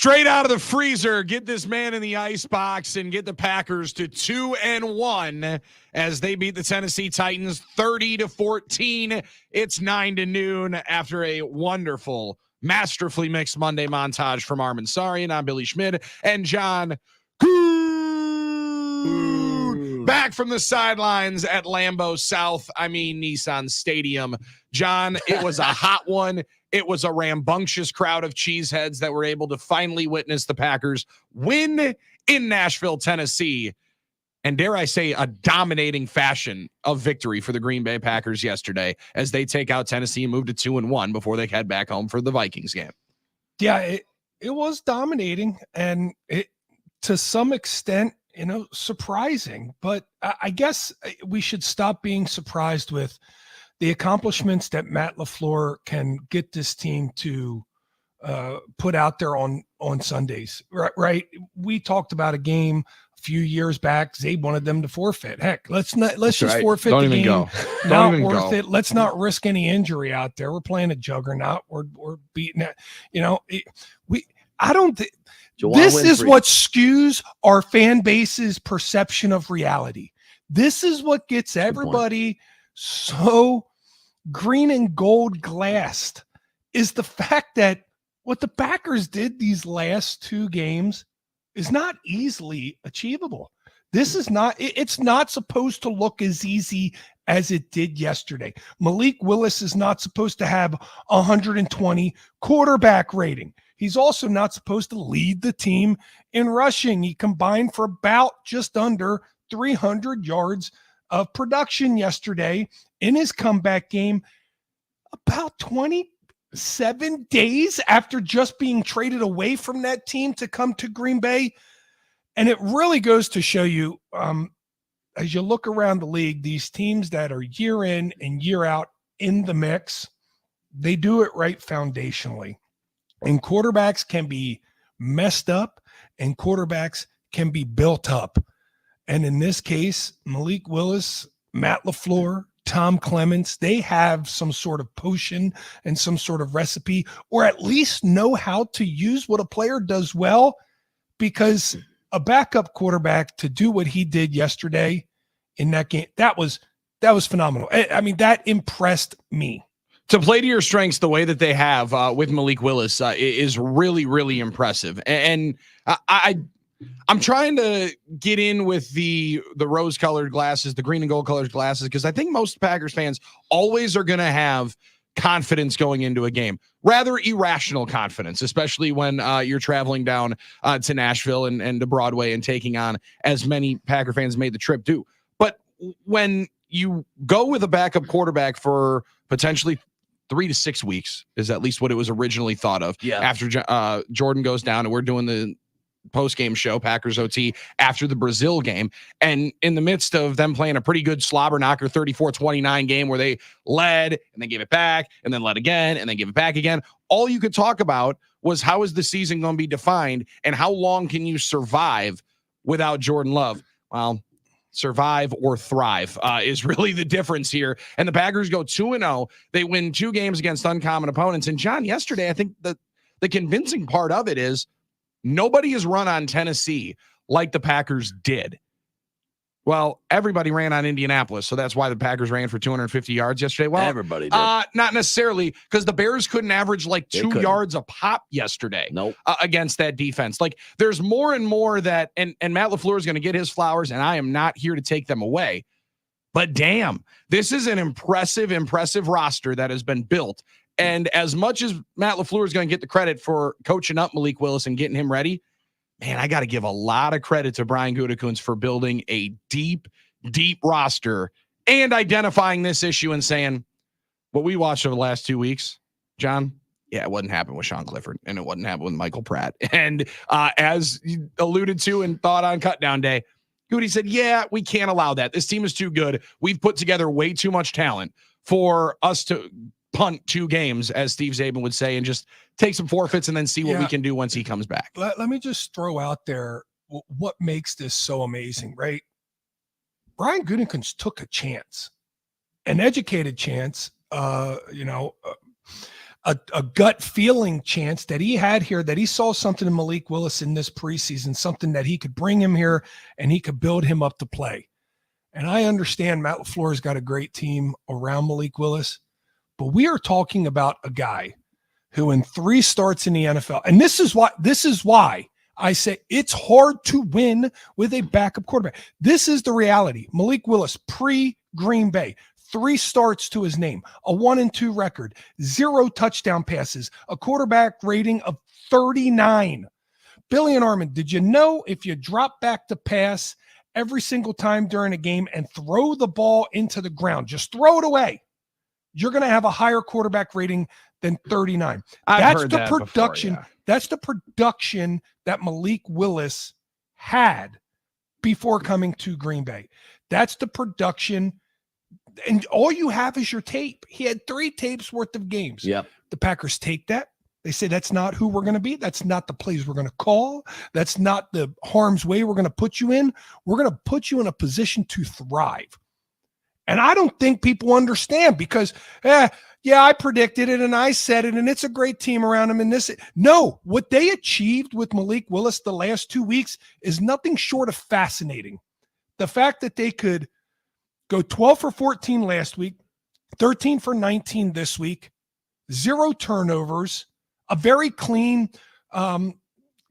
Straight out of the freezer, get this man in the ice box and get the Packers to 2-1 as they beat the Tennessee Titans 30-14. It's 9 to noon after a wonderful, masterfully mixed Monday montage from Armin Sarian. I'm Billy Schmidt and John back from the sidelines at Nissan Stadium. John, it was a hot one. It was a rambunctious crowd of cheeseheads that were able to finally witness the Packers win in Nashville, Tennessee. And dare I say, a dominating fashion of victory for the Green Bay Packers yesterday as they take out Tennessee and move to 2-1 before they head back home for the Vikings game. Yeah, it was dominating and it, to some extent, surprising. But I guess we should stop being surprised with the accomplishments that Matt LaFleur can get this team to put out there on Sundays, right? We talked about a game a few years back. Zabe wanted them to forfeit. Heck, let's just forfeit Don't the even game. Go. Not worth it. Let's not risk any injury out there. We're playing a juggernaut. We're beating it. I don't think this is what skews our fan base's perception of reality. This is what gets everybody so green and gold glassed, is the fact that what the Packers did these last two games is not easily achievable. This is not, it's not supposed to look as easy as it did yesterday. Malik Willis is not supposed to have 120 quarterback rating. He's also not supposed to lead the team in rushing. He combined for about just under 300 yards of production yesterday in his comeback game, about 27 days after just being traded away from that team to come to Green Bay. And it really goes to show you, as you look around the league, these teams that are year in and year out in the mix, they do it right foundationally. And quarterbacks can be messed up and quarterbacks can be built up. And in this case, Malik Willis, Matt LaFleur, Tom Clements, they have some sort of potion and some sort of recipe, or at least know how to use what a player does well, because a backup quarterback to do what he did yesterday in that game, that was phenomenal. I mean, that impressed me. To play to your strengths the way that they have with Malik Willis is really, really impressive. And I'm trying to get in with the rose-colored glasses, the green and gold-colored glasses, because I think most Packers fans always are going to have confidence going into a game, rather irrational confidence, especially when you're traveling down to Nashville and to Broadway and taking on as many Packer fans made the trip do. But when you go with a backup quarterback for potentially 3 to 6 weeks, is at least what it was originally thought of. Yeah. After Jordan goes down and we're doing the post-game show, Packers OT, after the Brazil game. And in the midst of them playing a pretty good slobber knocker 34-29 game where they led and then gave it back and then led again and then give it back again, all you could talk about was how is the season going to be defined and how long can you survive without Jordan Love? Well, survive or thrive is really the difference here. And the Packers go 2-0. They win 2 games against uncommon opponents. And John, yesterday, I think the convincing part of it is nobody has run on Tennessee like the Packers did. Well, everybody ran on Indianapolis, so that's why the Packers ran for 250 yards yesterday. Well, everybody did. Not necessarily, because the Bears couldn't average like 2 yards a pop yesterday. Nope. Against that defense. Like, there's more and more that, and Matt LaFleur is going to get his flowers, and I am not here to take them away. But damn, this is an impressive roster that has been built. And as much as Matt LaFleur is going to get the credit for coaching up Malik Willis and getting him ready, man, I got to give a lot of credit to Brian Gutekunst for building a deep roster and identifying this issue and saying, what we watched over the last 2 weeks, John, yeah, it wasn't happening with Sean Clifford and it wasn't happening with Michael Pratt. And as you alluded to and thought on Cutdown Day, Goody said, yeah, we can't allow that. This team is too good. We've put together way too much talent for us to punt 2 games, as Steve Zabin would say, and just take some forfeits and then see what we can do once he comes back. Let me just throw out there what makes this so amazing, right? Brian Gutekunst took a chance, an educated chance, a gut feeling chance that he had here, that he saw something in Malik Willis in this preseason, something that he could bring him here and he could build him up to play. And I understand Matt LaFleur's got a great team around Malik Willis, but we are talking about a guy who in 3 starts in the NFL, and this is why I say it's hard to win with a backup quarterback. This is the reality. Malik Willis, pre-Green Bay, 3 starts to his name, a 1-2 record, 0 touchdown passes, a quarterback rating of 39. Billy and Armin, did you know if you drop back to pass every single time during a game and throw the ball into the ground, just throw it away, you're going to have a higher quarterback rating than 39. That's the production. Before, yeah. That's the production that Malik Willis had before coming to Green Bay. That's the production. And all you have is your tape. He had 3 tapes worth of games. Yep. The Packers take that. They say, that's not who we're going to be. That's not the plays we're going to call. That's not the harm's way we're going to put you in. We're going to put you in a position to thrive. And I don't think people understand because, yeah, I predicted it and I said it and it's a great team around him. And this, no, what they achieved with Malik Willis the last 2 weeks is nothing short of fascinating. The fact that they could go 12 for 14 last week, 13 for 19 this week, 0 turnovers, a very clean kind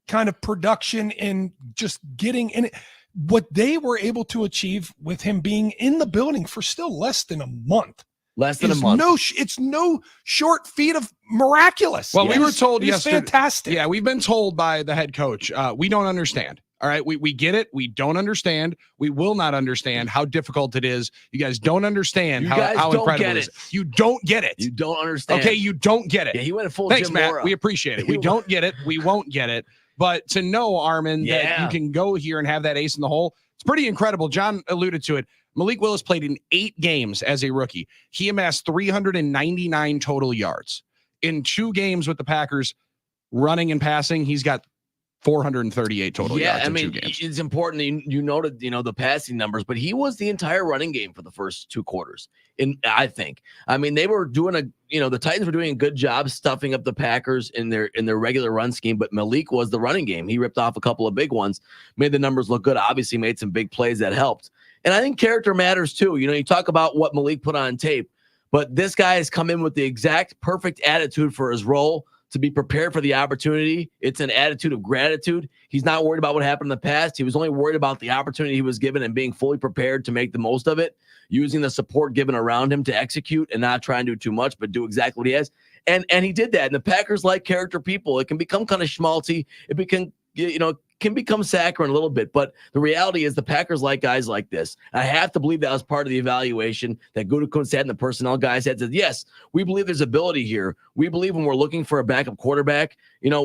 of production in just getting in it. What they were able to achieve with him being in the building for still less than a month. It's no short feat of miraculous. Well, we were told yesterday. Fantastic. Yeah, we've been told by the head coach, we don't understand. All right, we get it. We don't understand. We will not understand how difficult it is. You guys don't understand how incredible it is. You don't get it. You don't understand. Okay, you don't get it. Yeah, he went a full Thanks, Jim Matt. Mora. We appreciate it. We don't get it. We won't get it. But to know, Armin, that you can go here and have that ace in the hole, it's pretty incredible. John alluded to it. Malik Willis played in 8 games as a rookie. He amassed 399 total yards. In 2 games with the Packers, running and passing, he's got 438 total yards in 2 games. It's important that you noted, the passing numbers, but he was the entire running game for the first 2 quarters. I think. I mean, they were doing the Titans were doing a good job stuffing up the Packers in their regular run scheme, but Malik was the running game. He ripped off a couple of big ones, made the numbers look good, obviously made some big plays that helped. And I think character matters too. You talk about what Malik put on tape, but this guy has come in with the exact perfect attitude for his role, to be prepared for the opportunity. It's an attitude of gratitude. He's not worried about what happened in the past. He was only worried about the opportunity he was given and being fully prepared to make the most of it, using the support given around him to execute and not try and do too much, but do exactly what he has. And he did that. And the Packers like character people. It can become kind of schmaltzy. It can become saccharine a little bit, but the reality is the Packers like guys like this. I have to believe that was part of the evaluation that Gutekunst had and the personnel guys had said, yes, we believe there's ability here. We believe when we're looking for a backup quarterback,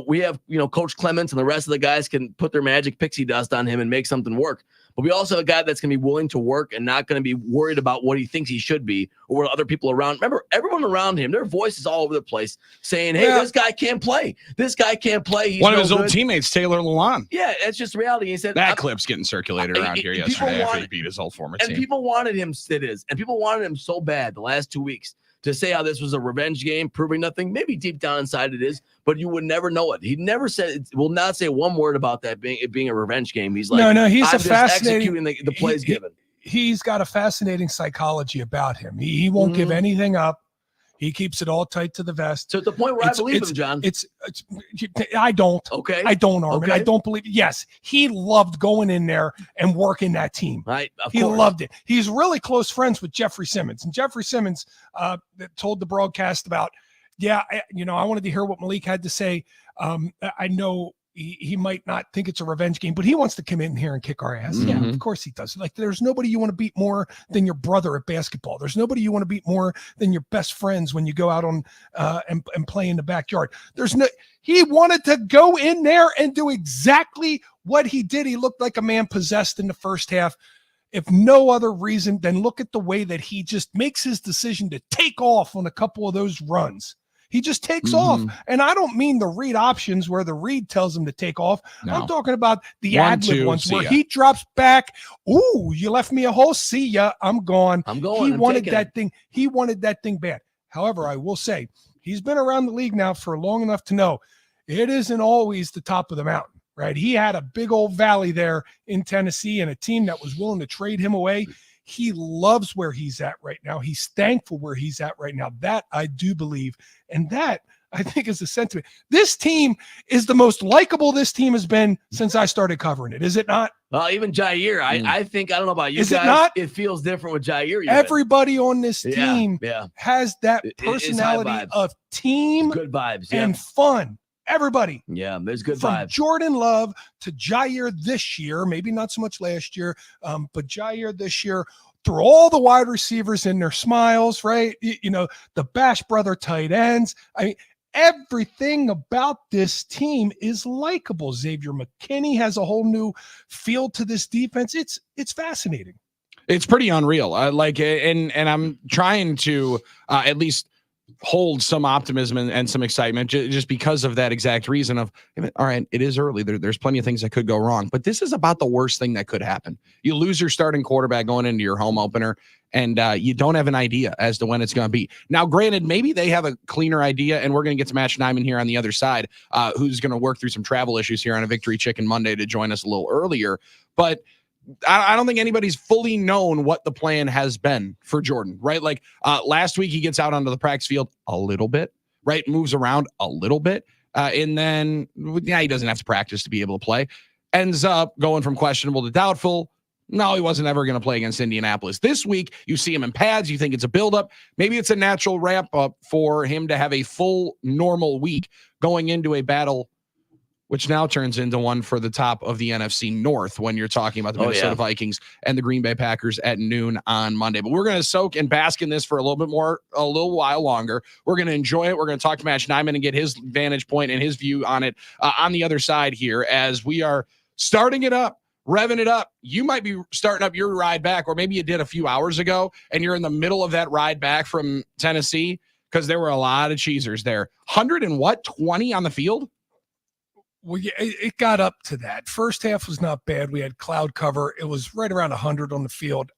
we have, Coach Clements and the rest of the guys can put their magic pixie dust on him and make something work. But we also have a guy that's going to be willing to work and not going to be worried about what he thinks he should be or what other people around. Remember, everyone around him, their voice is all over the place saying, hey, this guy can't play. This guy can't play. He's one of his old teammates, Taylor Lewan. Yeah, that's just reality. He said that clip's getting circulated around here yesterday after he beat his old former team. And people wanted him, and people wanted him so bad the last 2 weeks to say how this was a revenge game, proving nothing. Maybe deep down inside it is, but you would never know it. He never said, will not say one word about that being a revenge game. He's like, no, he's I'm just executing the plays given. He's got a fascinating psychology about him. He won't give anything up. He keeps it all tight to the vest. So at the point where I believe him, John. I don't. Okay. I don't, Armin. Okay. I don't believe. Yes, he loved going in there and working that team. Right. He loved it. He's really close friends with Jeffrey Simmons. And Jeffrey Simmons told the broadcast about, I wanted to hear what Malik had to say. I know he might not think it's a revenge game, but he wants to come in here and kick our ass. Mm-hmm. Yeah, of course he does. Like, there's nobody you want to beat more than your brother at basketball. There's nobody you want to beat more than your best friends when you go out on and play in the backyard. He wanted to go in there and do exactly what he did. He looked like a man possessed in the first half. If no other reason than look at the way that he just makes his decision to take off on a couple of those runs. He just takes off. And I don't mean the read options where the read tells him to take off. No. I'm talking about the ad-lib ones where he drops back. Ooh, you left me a hole. See ya. I'm gone. I'm going. He wanted that thing. He wanted that thing bad. However, I will say He's been around the league now for long enough to know it isn't always the top of the mountain, right? He had a big old valley there in Tennessee and a team that was willing to trade him away. He loves where he's at right now. He's thankful where he's at right now. That I do believe. And that I think is the sentiment. This team is the most likable this team has been since I started covering it. Is it not? Well, even Jair, I think, I don't know about you is guys. It not? It feels different with Jair. Everybody on this team has that personality of team, good vibes, and fun. Everybody. Yeah, there's good From vibes. Jordan Love to Jair this year, maybe not so much last year, but Jair this year, through all the wide receivers and their smiles, right? You know, the Bash brother tight ends. I mean, everything about this team is likable. Xavier McKinney has a whole new feel to this defense. It's fascinating. It's pretty unreal. And I'm trying to at least hold some optimism and some excitement just because of that exact reason of, all right, it is early. There's plenty of things that could go wrong, but this is about the worst thing that could happen. You lose your starting quarterback going into your home opener, and you don't have an idea as to when it's going to be. Now, granted, maybe they have a cleaner idea, and we're going to get to Matt Schneidman here on the other side, who's going to work through some travel issues here on a Victory Chicken Monday to join us a little earlier. But I don't think anybody's fully known what the plan has been for Jordan, right? Like last week, he gets out onto the practice field a little bit, right? Moves around a little bit. And then, he doesn't have to practice to be able to play. Ends up going from questionable to doubtful. No, he wasn't ever going to play against Indianapolis. This week, you see him in pads. You think it's a buildup. Maybe it's a natural ramp up for him to have a full normal week going into a battle, which now turns into one for the top of the NFC North when you're talking about the Minnesota Vikings and the Green Bay Packers at noon on Monday. But we're going to soak and bask in this for a little while longer. We're going to enjoy it. We're going to talk to Matt Schneidman and get his vantage point and his view on it on the other side here as we are starting it up, revving it up. You might be starting up your ride back, or maybe you did a few hours ago, and you're in the middle of that ride back from Tennessee because there were a lot of cheesers there. 20 on the field? Well, yeah, it got up to that. First half was not bad. We had cloud cover. It was right around 100 on the field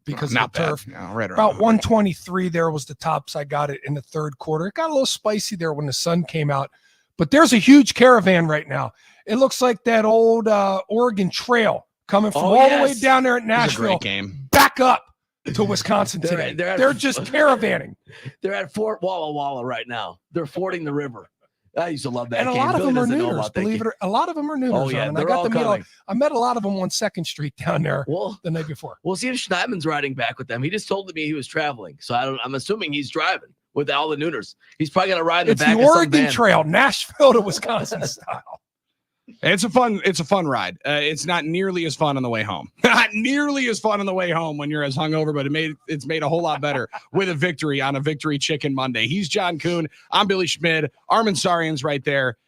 because of the turf. No, right about 123 there was the tops. I got it in the third quarter. It got a little spicy there when the sun came out. But there's a huge caravan right now. It looks like that old Oregon Trail coming from all the way down there at Nashville. Great game. Back up to Wisconsin today. They're just caravanning. They're at Fort Walla Walla right now. They're fording the river. I used to love that. And a lot of them are Nooners, believe it or not. A lot of them are Nooners. Oh, yeah. And I met a lot of them on 2nd Street down there the night before. We'll see if Schneidman's riding back with them. He just told me he was traveling. So I'm assuming he's driving with all the Nooners. He's probably going to ride in the back of some van. It's the Oregon Trail, Nashville to Wisconsin style. It's a fun ride. It's not nearly as fun on the way home. Not nearly as fun on the way home when you're as hungover, but it's made a whole lot better with a victory on a Victory Chicken Monday. He's John Kuhn. I'm Billy Schmid. Armin Sarian's right there.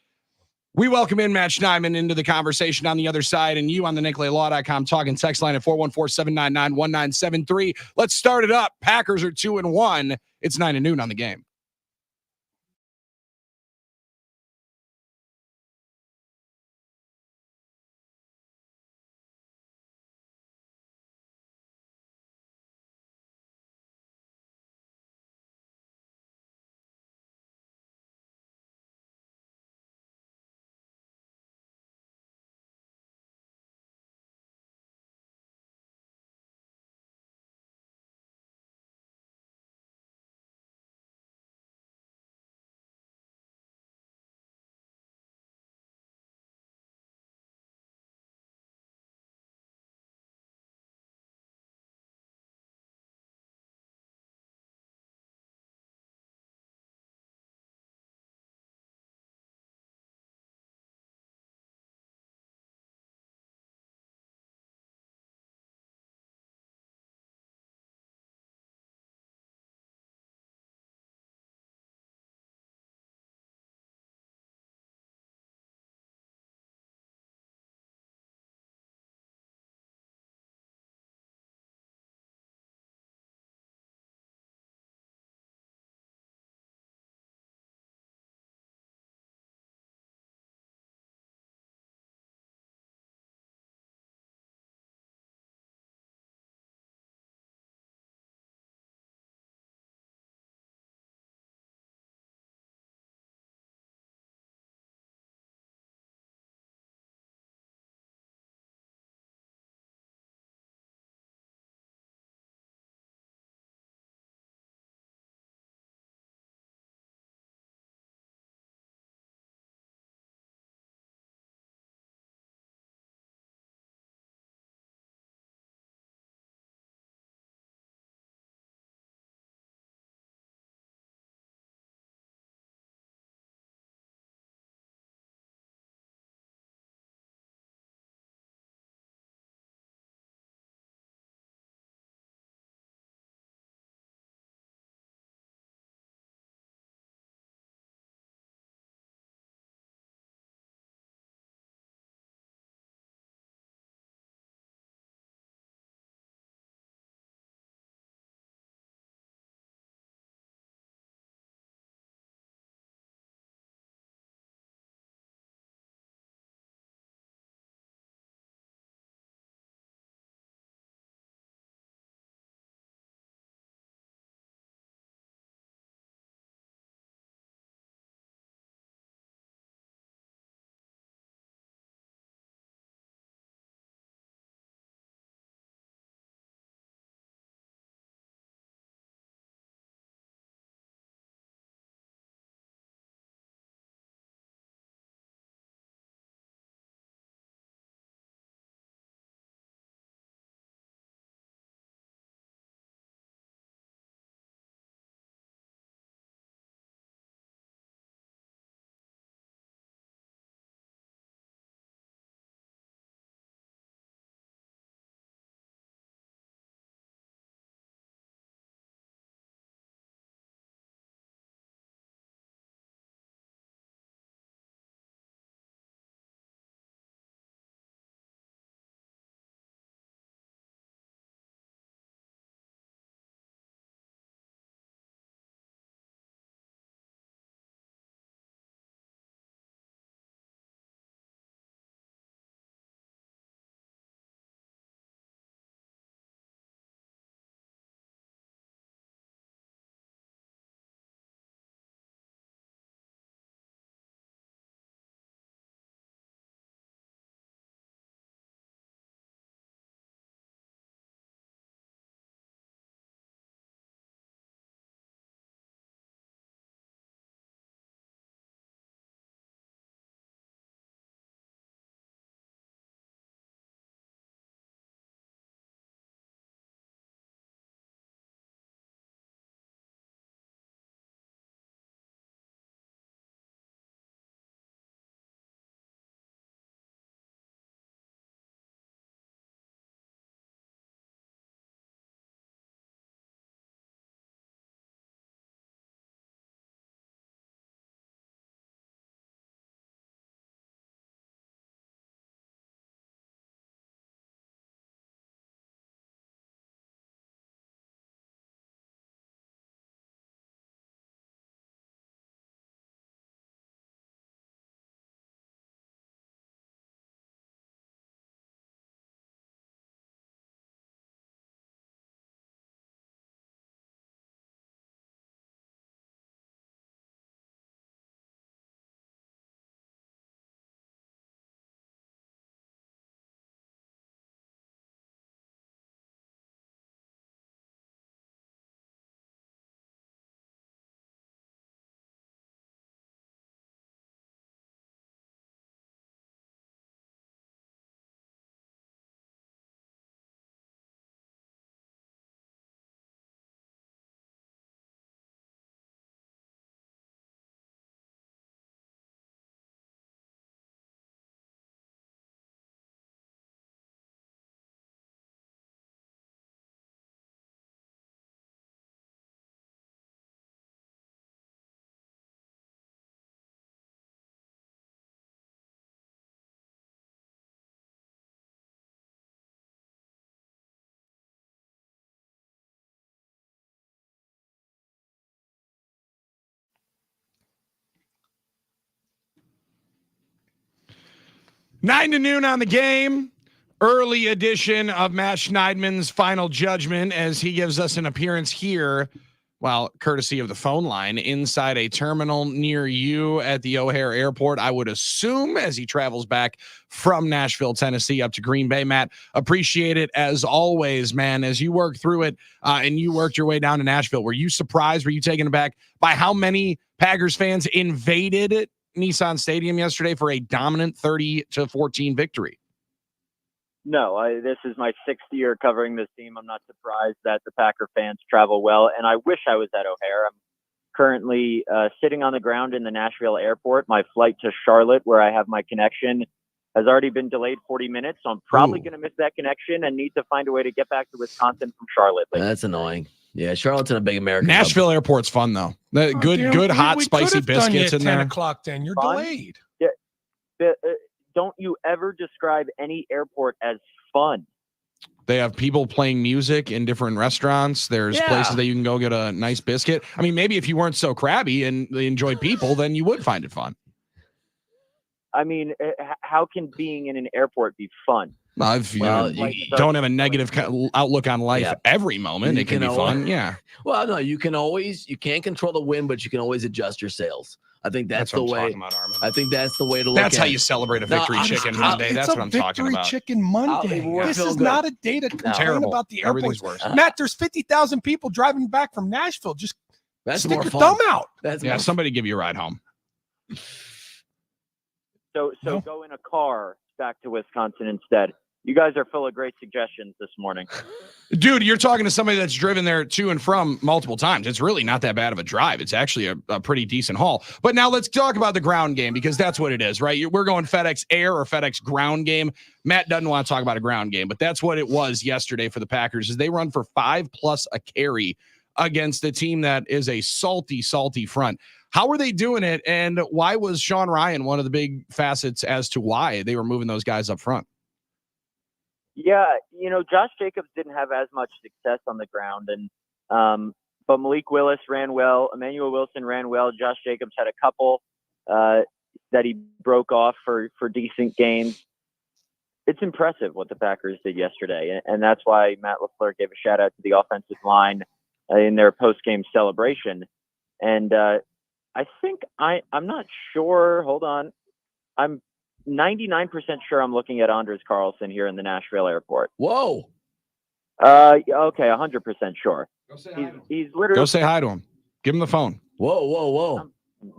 We welcome in Matt Schneidman into the conversation on the other side, and you on the NicoletLaw.com talking text line at 414-799-1973. Let's start it up. Packers are 2-1. It's 9 to noon on the game. 9 to noon on the game. Early edition of Matt Schneidman's Final Judgment as he gives us an appearance here, well, courtesy of the phone line inside a terminal near you at the O'Hare Airport, I would assume, as he travels back from Nashville, Tennessee up to Green Bay. Matt, appreciate it as always, man. As you work through it and you worked your way down to Nashville, were you surprised? Were you taken aback by how many Packers fans invaded Nissan Stadium yesterday for a dominant 30-14 victory? No, this is my 6th year covering this team. I'm not surprised that the Packer fans travel well, and I wish I was at O'Hare. I'm currently sitting on the ground in the Nashville airport. My flight to Charlotte, where I have my connection, has already been delayed 40 minutes, so I'm probably going to miss that connection and need to find a way to get back to Wisconsin from Charlotte. That's annoying. Yeah, Charlotte's in a big American Nashville hub. Airport's fun, though. Good, hot, spicy biscuits in 10 there. o'clock then. You're Fun? delayed. Don't you ever describe any airport as fun? They have people playing music in different restaurants. There's places that you can go get a nice biscuit. I mean, maybe if you weren't so crabby and they enjoyed people, then you would find it fun. I mean, how can being in an airport be fun? If you don't have a negative outlook on life every moment, it can be fun. Yeah. Well, no, you can't control the wind, but you can always adjust your sails. I think that's the way. I think that's the way to look at it. That's how you celebrate a victory chicken Monday. That's what I'm talking about. Victory chicken Monday. This is not a day to complain about the airports. Worse. Matt, there's 50,000 people driving back from Nashville. Just stick your fun. thumb out. Somebody give you a ride home. So go in a car back to Wisconsin instead. You guys are full of great suggestions this morning. Dude, you're talking to somebody that's driven there to and from multiple times. It's really not that bad of a drive. It's actually a pretty decent haul. But now let's talk about the ground game, because that's what it is, right? We're going FedEx Air or FedEx ground game. Matt doesn't want to talk about a ground game, but that's what it was yesterday for the Packers, is they run for 5+ a carry against a team that is a salty front. How were they doing it, and why was Sean Ryan one of the big facets as to why they were moving those guys up front? Yeah, Josh Jacobs didn't have as much success on the ground, and but Malik Willis ran well. Emmanuel Wilson ran well. Josh Jacobs had a couple that he broke off for decent games. It's impressive what the Packers did yesterday, and that's why Matt LaFleur gave a shout out to the offensive line in their post-game celebration. And I think I'm not sure. Hold on. I'm 99% sure I'm looking at Anders Carlson here in the Nashville airport. Whoa. Okay, 100% sure. He's literally. Go say hi to him. Give him the phone. Whoa.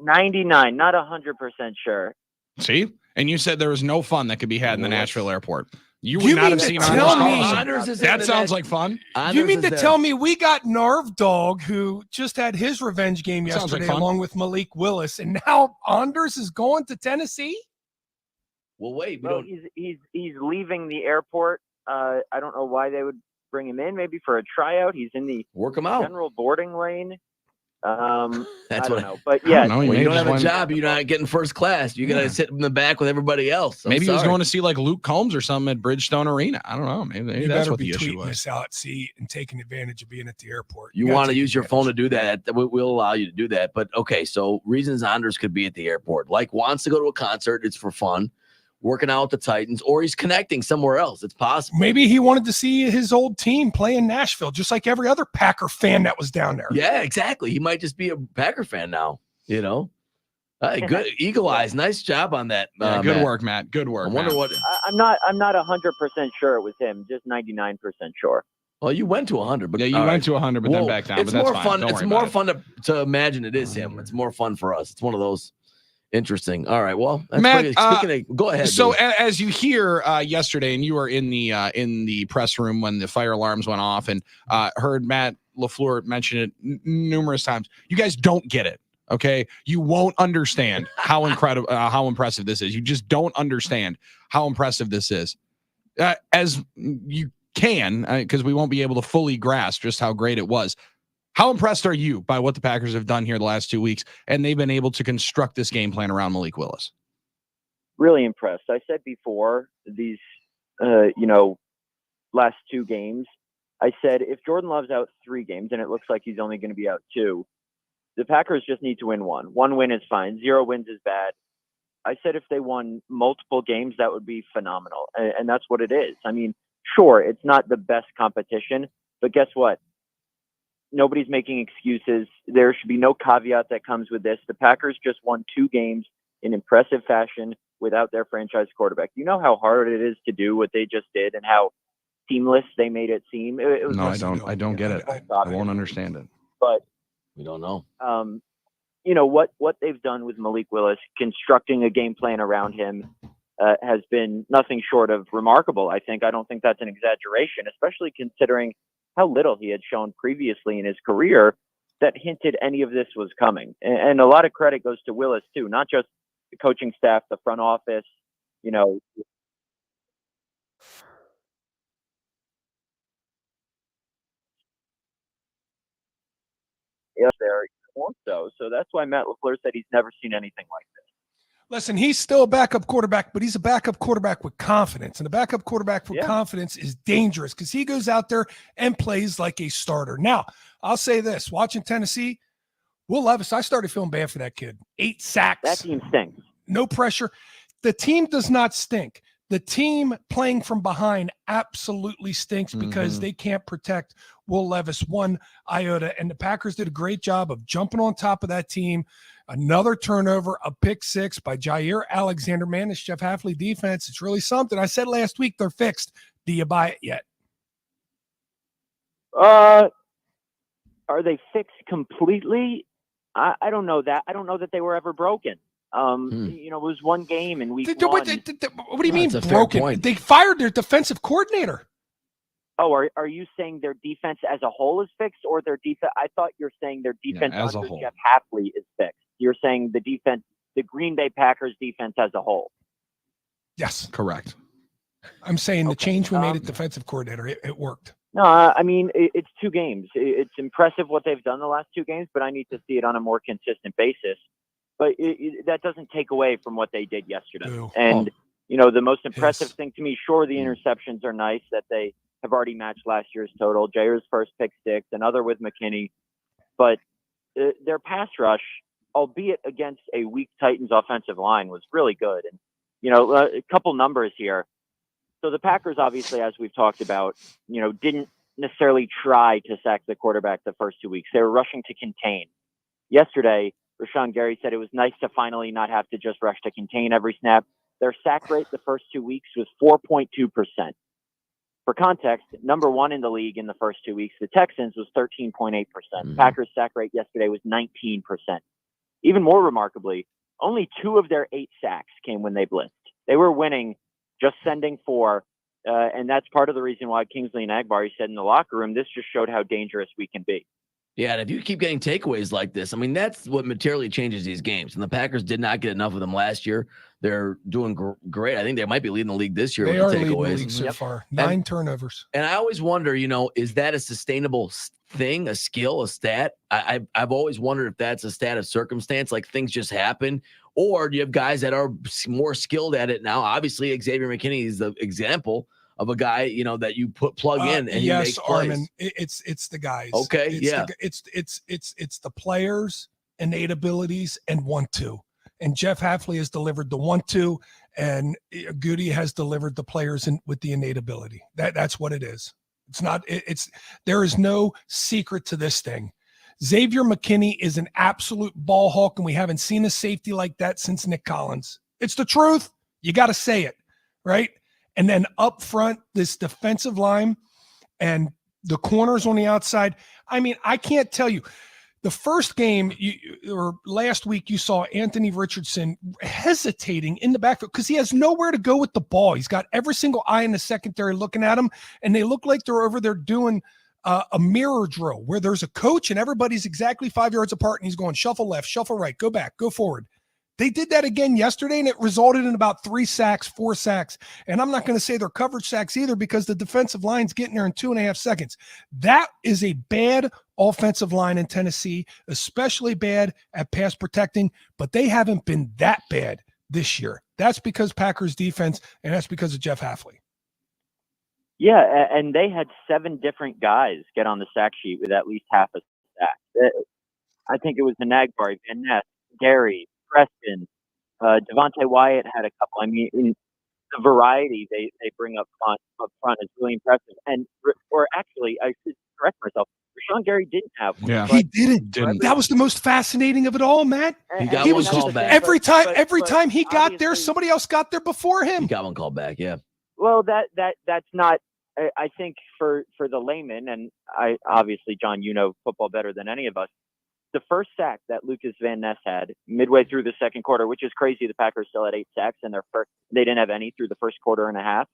99, not 100% sure. See? And you said there was no fun that could be had in the Nashville airport. You would not have seen Anders. That sounds like fun. You mean to tell me we got Narv Dog, who just had his revenge game yesterday along with Malik Willis, and now Anders is going to Tennessee? Well, wait. He's leaving the airport. I don't know why they would bring him in. Maybe for a tryout. He's in the general boarding lane. That's I don't know. But yeah, you don't have a job. You're not getting first class. You got to sit in the back with everybody else. Maybe he was going to see like Luke Combs or something at Bridgestone Arena. I don't know. Maybe that's what the issue was. This out, see, and taking advantage of being at the airport. You want to use your phone to do that. We'll allow you to do that. But okay, so reasons Anders could be at the airport, like wants to go to a concert. It's for fun. Working out with the Titans, or he's connecting somewhere else. It's possible. Maybe he wanted to see his old team play in Nashville, just like every other Packer fan that was down there. Yeah, exactly. He might just be a Packer fan now, Good eagle eyes. Nice job on that. Good Matt. work, Matt. Good work. I wonder what. I'm not 100% sure it was him. Just 99% sure. Well, you went to 100, but you went to 100, but then back down. It's but more that's fun. Fine. It's more fun to imagine it is him. It's more fun for us. It's one of those. Interesting. All right. Well, that's Matt, go ahead. So as you hear yesterday, and you were in the press room when the fire alarms went off, and heard Matt LaFleur mention it numerous times. You guys don't get it. Okay, you won't understand how impressive this is. You just don't understand how impressive this is. As you can, because we won't be able to fully grasp just how great it was. How impressed are you by what the Packers have done here the last 2 weeks, and they've been able to construct this game plan around Malik Willis? Really impressed. I said before these, last 2 games, I said if Jordan Love's out 3 games, and it looks like he's only going to be out 2, the Packers just need to win 1. 1 win is fine. 0 wins is bad. I said if they won multiple games, that would be phenomenal. And that's what it is. I mean, sure, it's not the best competition, but guess what? Nobody's making excuses. There should be no caveat that comes with this. The Packers just won 2 games in impressive fashion without their franchise quarterback. You know how hard it is to do what they just did and how seamless they made it seem. It was no, I don't get it. I won't understand it. But we don't know. You know what they've done with Malik Willis, constructing a game plan around him, has been nothing short of remarkable. I don't think that's an exaggeration, especially considering how little he had shown previously in his career that hinted any of this was coming. And a lot of credit goes to Willis too, not just the coaching staff, the front office, you know. There also. So that's why Matt LaFleur said he's never seen anything like this. Listen, he's still a backup quarterback, but he's a backup quarterback with confidence. And a backup quarterback with confidence is dangerous because he goes out there and plays like a starter. Now, I'll say this. Watching Tennessee, Will Levis, I started feeling bad for that kid. 8 sacks. That team stinks. No pressure. The team does not stink. The team playing from behind absolutely stinks because they can't protect Will Levis 1 iota. And the Packers did a great job of jumping on top of that team. Another turnover, a pick 6 by Jair Alexander. Man, this Jeff Hafley defense, it's really something. I said last week they're fixed. Do you buy it yet? Are they fixed completely? I don't know that. I don't know that they were ever broken. You know, it was one game in week 1. What do you mean broken? They fired their defensive coordinator. Oh, are you saying their defense as a whole is fixed, or their defense? I thought you're saying their defense as under a whole. Jeff Hafley is fixed. You're saying the defense, the Green Bay Packers defense as a whole. Yes, correct. I'm saying the change we made at defensive coordinator, it worked. No, I mean, it's 2 games. It's impressive what they've done the last 2 games, but I need to see it on a more consistent basis. But that doesn't take away from what they did yesterday. And, you know, the most impressive thing to me, sure, the interceptions are nice that they have already matched last year's total. Jair's first pick 6, another with McKinney. But their pass rush, albeit against a weak Titans offensive line, was really good. And, you know, a couple numbers here. So the Packers, obviously, as we've talked about, you know, didn't necessarily try to sack the quarterback the first 2 weeks. They were rushing to contain. Yesterday, Rashawn Gary said it was nice to finally not have to just rush to contain every snap. Their sack rate the first 2 weeks was 4.2%. For context, number 1 in the league in the first 2 weeks, the Texans, was 13.8%. Packers sack rate yesterday was 19%. Even more remarkably, only 2 of their 8 sacks came when they blitzed. They were winning, just sending 4. And that's part of the reason why Kingsley and Agbar said in the locker room, this just showed how dangerous we can be. Yeah, and if you keep getting takeaways like this, I mean, that's what materially changes these games. And the Packers did not get enough of them last year. They're doing great. I think they might be leading the league this year. They with are the leading takeaways. the league so far. 9 turnovers. And I always wonder, you know, is that a sustainable thing, a skill, a stat? I've always wondered if that's a stat of circumstance, like things just happen. Or do you have guys that are more skilled at it now? Obviously, Xavier McKinney is the example of a guy, you know, that you plug in and he makes plays. Armin, it's the guys. Okay, it's the players, innate abilities, and 1-2. And Jeff Hafley has delivered the 1-2, and Goody has delivered the players with the innate ability. That's what it is. It's not. There is no secret to this thing. Xavier McKinney is an absolute ball hawk, and we haven't seen a safety like that since Nick Collins. It's the truth. You got to say it, right? And then up front, this defensive line and the corners on the outside. I mean, I can't tell you. The first game or last week, you saw Anthony Richardson hesitating in the backfield because he has nowhere to go with the ball. He's got every single eye in the secondary looking at him, and they look like they're over there doing a mirror drill where there's a coach and everybody's exactly 5 yards apart, and he's going shuffle left, shuffle right, go back, go forward. They did that again yesterday, and it resulted in about 3 sacks, 4 sacks. And I'm not going to say they're coverage sacks either because the defensive line's getting there in 2.5 seconds. That is a bad offensive line in Tennessee, especially bad at pass protecting, but they haven't been that bad this year. That's because Packers defense, and that's because of Jeff Hafley. Yeah, and they had 7 different guys get on the sack sheet with at least half a sack. I think it was the Nagbar, Van Ness, Gary, Preston, Devontae Wyatt had a couple. I mean, the variety they bring up front is really impressive. And or actually, I should correct myself. Rashawn Gary didn't have one. Yeah. He didn't. That was the most fascinating of it all, Matt. He got He one was called just back. every time he got there, somebody else got there before him. He got one called back. Yeah. Well, that's not. I think for the layman, and I obviously, John, you know football better than any of us. The first sack that Lucas Van Ness had midway through the second quarter, which is crazy. The Packers still had 8 sacks, and they didn't have any through the first quarter and a half.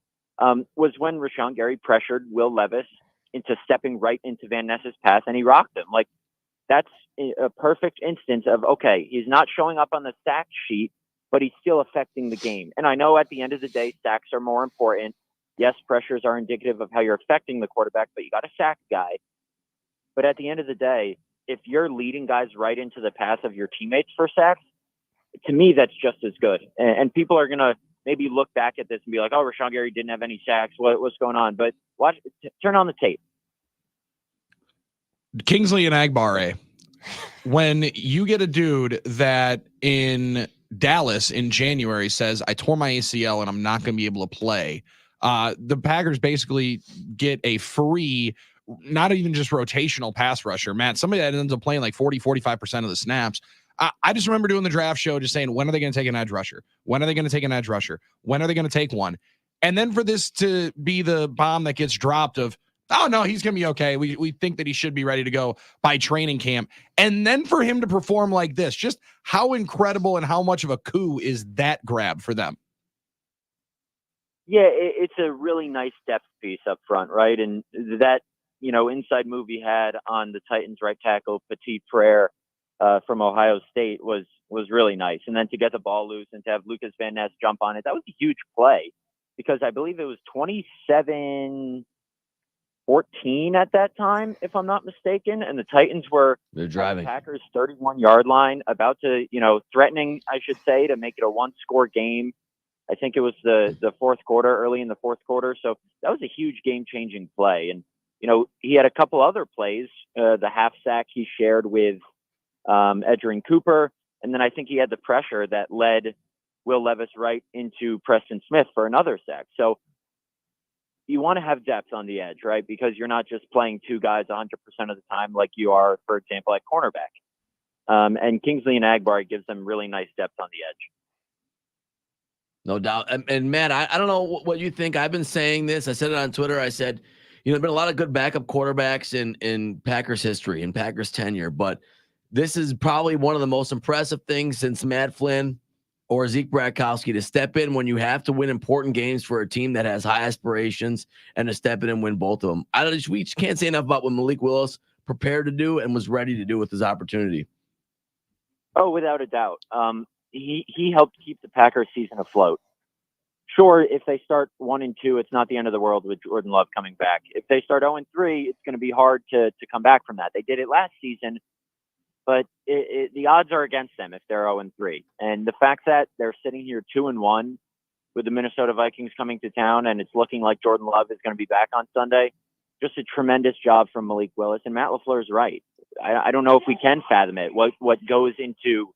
Was when Rashawn Gary pressured Will Levis into stepping right into Van Ness's pass, and he rocked him. Like, that's a perfect instance of, okay, he's not showing up on the sack sheet, but he's still affecting the game. And I know at the end of the day, sacks are more important. Yes, pressures are indicative of how you're affecting the quarterback, but you got a sack guy. But at the end of the day, if you're leading guys right into the path of your teammates for sacks, to me, that's just as good. And people are going to maybe look back at this and be like, oh, Rashawn Gary didn't have any sacks. What's going on? But turn on the tape. Kingsley and Agbare, when you get a dude that in Dallas in January says, I tore my ACL and I'm not going to be able to play, the Packers basically get a free, not even just rotational pass rusher, Matt, somebody that ends up playing like 45% of the snaps. I just remember doing the draft show just saying, when are they going to take an edge rusher? When are they going to take an edge rusher? When are they going to take one? And then for this to be the bomb that gets dropped of, oh, no, he's going to be okay. We think that he should be ready to go by training camp. And then for him to perform like this, just how incredible and how much of a coup is that grab for them? Yeah, it's a really nice depth piece up front, right? And that, inside move he had on the Titans right tackle, Petit Frere from Ohio State was really nice. And then to get the ball loose and to have Lucas Van Ness jump on it, that was a huge play because I believe it was 27-14 at that time, if I'm not mistaken. And the Titans were they're driving the Packers 31-yard line, about to, threatening, I should say, to make it a one-score game. I think it was the fourth quarter, early in the fourth quarter. So that was a huge game-changing play. And, he had a couple other plays, the half sack he shared with Edgerrin Cooper. And then I think he had the pressure that led Will Levis right into Preston Smith for another sack. So you want to have depth on the edge, right? Because you're not just playing two guys 100% of the time like you are, for example, at cornerback. And Kingsley and Agbare gives them really nice depth on the edge. No doubt. And Matt, I don't know what you think. I've been saying this. I said it on Twitter. I said, there's been a lot of good backup quarterbacks in Packers history, in Packers tenure, but this is probably one of the most impressive things since Matt Flynn or Zeke Bratkowski to step in when you have to win important games for a team that has high aspirations and to step in and win both of them. We just can't say enough about what Malik Willis prepared to do and was ready to do with his opportunity. Oh, without a doubt. He helped keep the Packers season afloat. Sure, if they start 1-2, it's not the end of the world with Jordan Love coming back. If they start 0-3, it's going to be hard to come back from that. They did it last season, but the odds are against them if they're 0-3. And the fact that they're sitting here 2-1 with the Minnesota Vikings coming to town, and it's looking like Jordan Love is going to be back on Sunday, just a tremendous job from Malik Willis. And Matt LaFleur is right. I don't know if we can fathom it. What goes into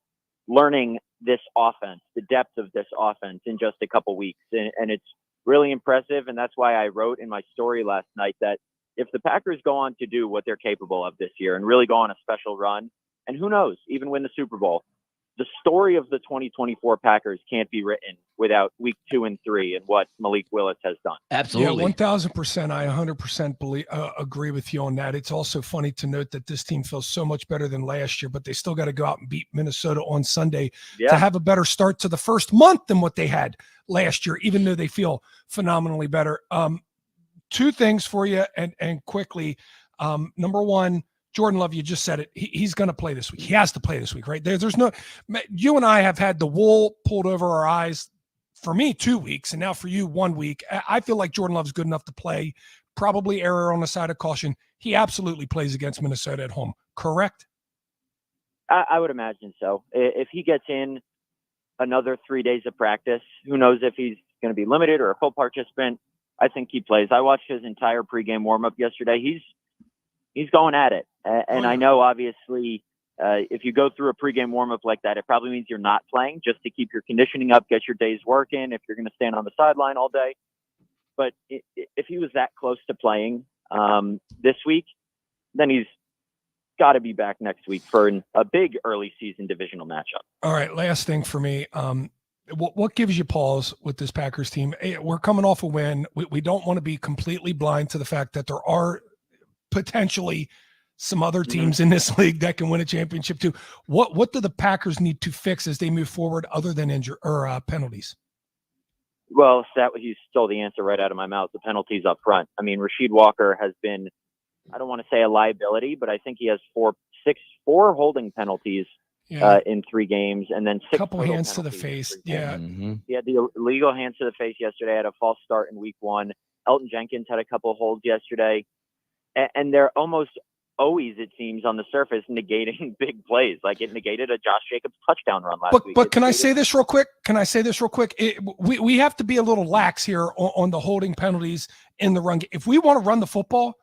learning this offense, the depth of this offense in just a couple weeks. And it's really impressive. And that's why I wrote in my story last night that if the Packers go on to do what they're capable of this year and really go on a special run, and who knows, even win the Super Bowl, the story of the 2024 Packers can't be written without week 2 and 3 and what Malik Willis has done. Absolutely. Yeah, 1,000%. I 100% agree with you on that. It's also funny to note that this team feels so much better than last year, but they still got to go out and beat Minnesota on Sunday to have a better start to the first month than what they had last year, even though they feel phenomenally better. Two things for you and quickly. Number one, Jordan Love, you just said it. He's going to play this week. He has to play this week, right? There's no. You and I have had the wool pulled over our eyes. For me, 2 weeks, and now for you, 1 week. I feel like Jordan Love's good enough to play. Probably error on the side of caution. He absolutely plays against Minnesota at home. Correct? I would imagine so. If he gets in another 3 days of practice, who knows if he's going to be limited or a full participant. I think he plays. I watched his entire pregame warm-up yesterday. He's going at it. And I know, obviously, If you go through a pregame warm-up like that, it probably means you're not playing just to keep your conditioning up, get your day's work in if you're going to stand on the sideline all day. But if he was that close to playing this week, then he's got to be back next week for a big early season divisional matchup. All right, last thing for me. What gives you pause with this Packers team? We're coming off a win. We don't want to be completely blind to the fact that there are potentially some other teams in this league that can win a championship too. What do the Packers need to fix as they move forward other than injury or penalties? Well, you stole the answer right out of my mouth. The penalties up front. I mean, Rasheed Walker has been, I don't want to say a liability, but I think he has four holding penalties in 3 games, and then 6 couple hands to the face. Yeah. He had the illegal hands to the face yesterday. Had a false start in week 1. Elton Jenkins had a couple of holds yesterday, and they're almost always, it seems, on the surface negating big plays. Like it negated a Josh Jacobs touchdown run last week. But can I say this real quick? We have to be a little lax here on the holding penalties in the run game. If we want to run the football,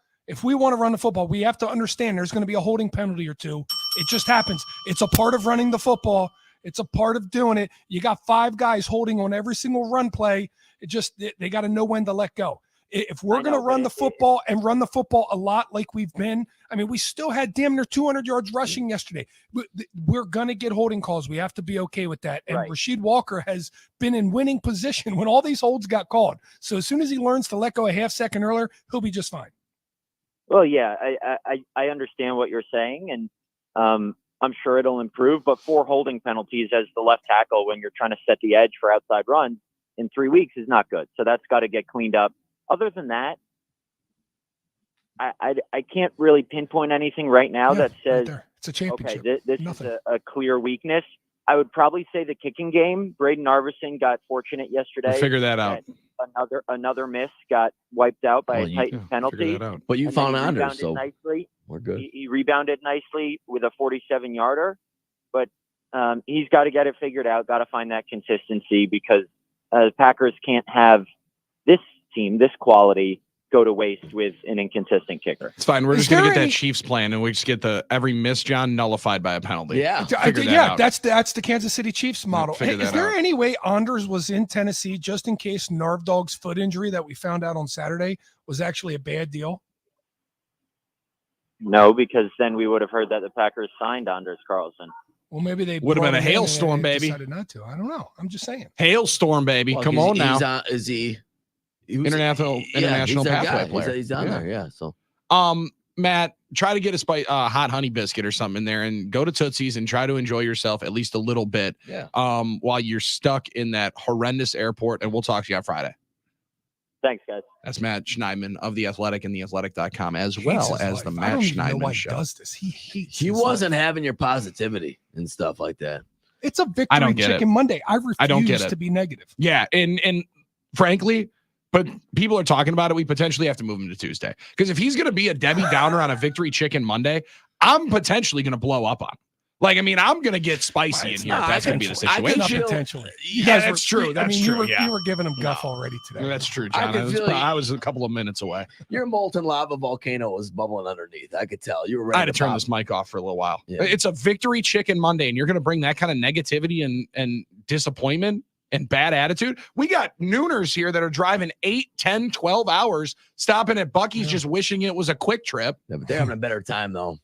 we have to understand there's going to be a holding penalty or two. It just happens. It's a part of running the football. It's a part of doing it. You got 5 guys holding on every single run play. They got to know when to let go. If we're going to run the football and run the football a lot like we've been, I mean, we still had damn near 200 yards rushing yesterday. We're going to get holding calls. We have to be okay with that. And Rasheed Walker has been in winning position when all these holds got called. So as soon as he learns to let go a half second earlier, he'll be just fine. Well, yeah, I understand what you're saying, and I'm sure it'll improve. But 4 holding penalties as the left tackle when you're trying to set the edge for outside runs in 3 weeks is not good. So that's got to get cleaned up. Other than that, I can't really pinpoint anything right now that says, right, it's a championship. Okay, this is a clear weakness. I would probably say the kicking game. Braden Arvison got fortunate yesterday. We'll figure that out. Another miss got wiped out by a Titans penalty. But you found Anders, so nicely. We're good. He rebounded nicely with a 47-yarder, but he's got to get it figured out. Got to find that consistency because the Packers can't have this team, this quality, go to waste with an inconsistent kicker. It's fine. We're just gonna get that Chiefs plan, and we just get every miss, John, nullified by a penalty. Yeah, that's the Kansas City Chiefs model. Is there any way Anders was in Tennessee just in case Narv Dog's foot injury that we found out on Saturday was actually a bad deal? No, because then we would have heard that the Packers signed Anders Carlson. Well, maybe they would have been a hailstorm, baby. Decided not to. I don't know. I'm just saying. Hailstorm, baby. Well, come on now. Is he? International pathway player. He's on there, yeah. So, Matt, try to get a hot honey biscuit or something in there, and go to Tootsie's and try to enjoy yourself at least a little bit. Yeah. While you're stuck in that horrendous airport, and we'll talk to you on Friday. Thanks, guys. That's Matt Schneidman of The Athletic and theathletic.com, as well as the Matt Schneidman Show. Does this? He wasn't having your positivity and stuff like that. It's a victory chicken Monday. I refuse to be negative. Yeah, and frankly. But people are talking about it. We potentially have to move him to Tuesday because if he's going to be a Debbie Downer on a victory chicken Monday, I'm potentially going to blow up on him. Like, I mean, I'm going to get spicy in here. That's going to be the situation. Potentially. Yeah, that's true. That's true. You were giving him guff already today. That's true, John. I was a couple of minutes away. Your molten lava volcano was bubbling underneath. I could tell. You were ready. I had to turn this mic off for a little while. Yeah. It's a victory chicken Monday, and you're going to bring that kind of negativity and disappointment and bad attitude. We got nooners here that are driving 8, 10, 12 hours, stopping at Buc-ee's just wishing it was a quick trip. Yeah, but they're having a better time, though.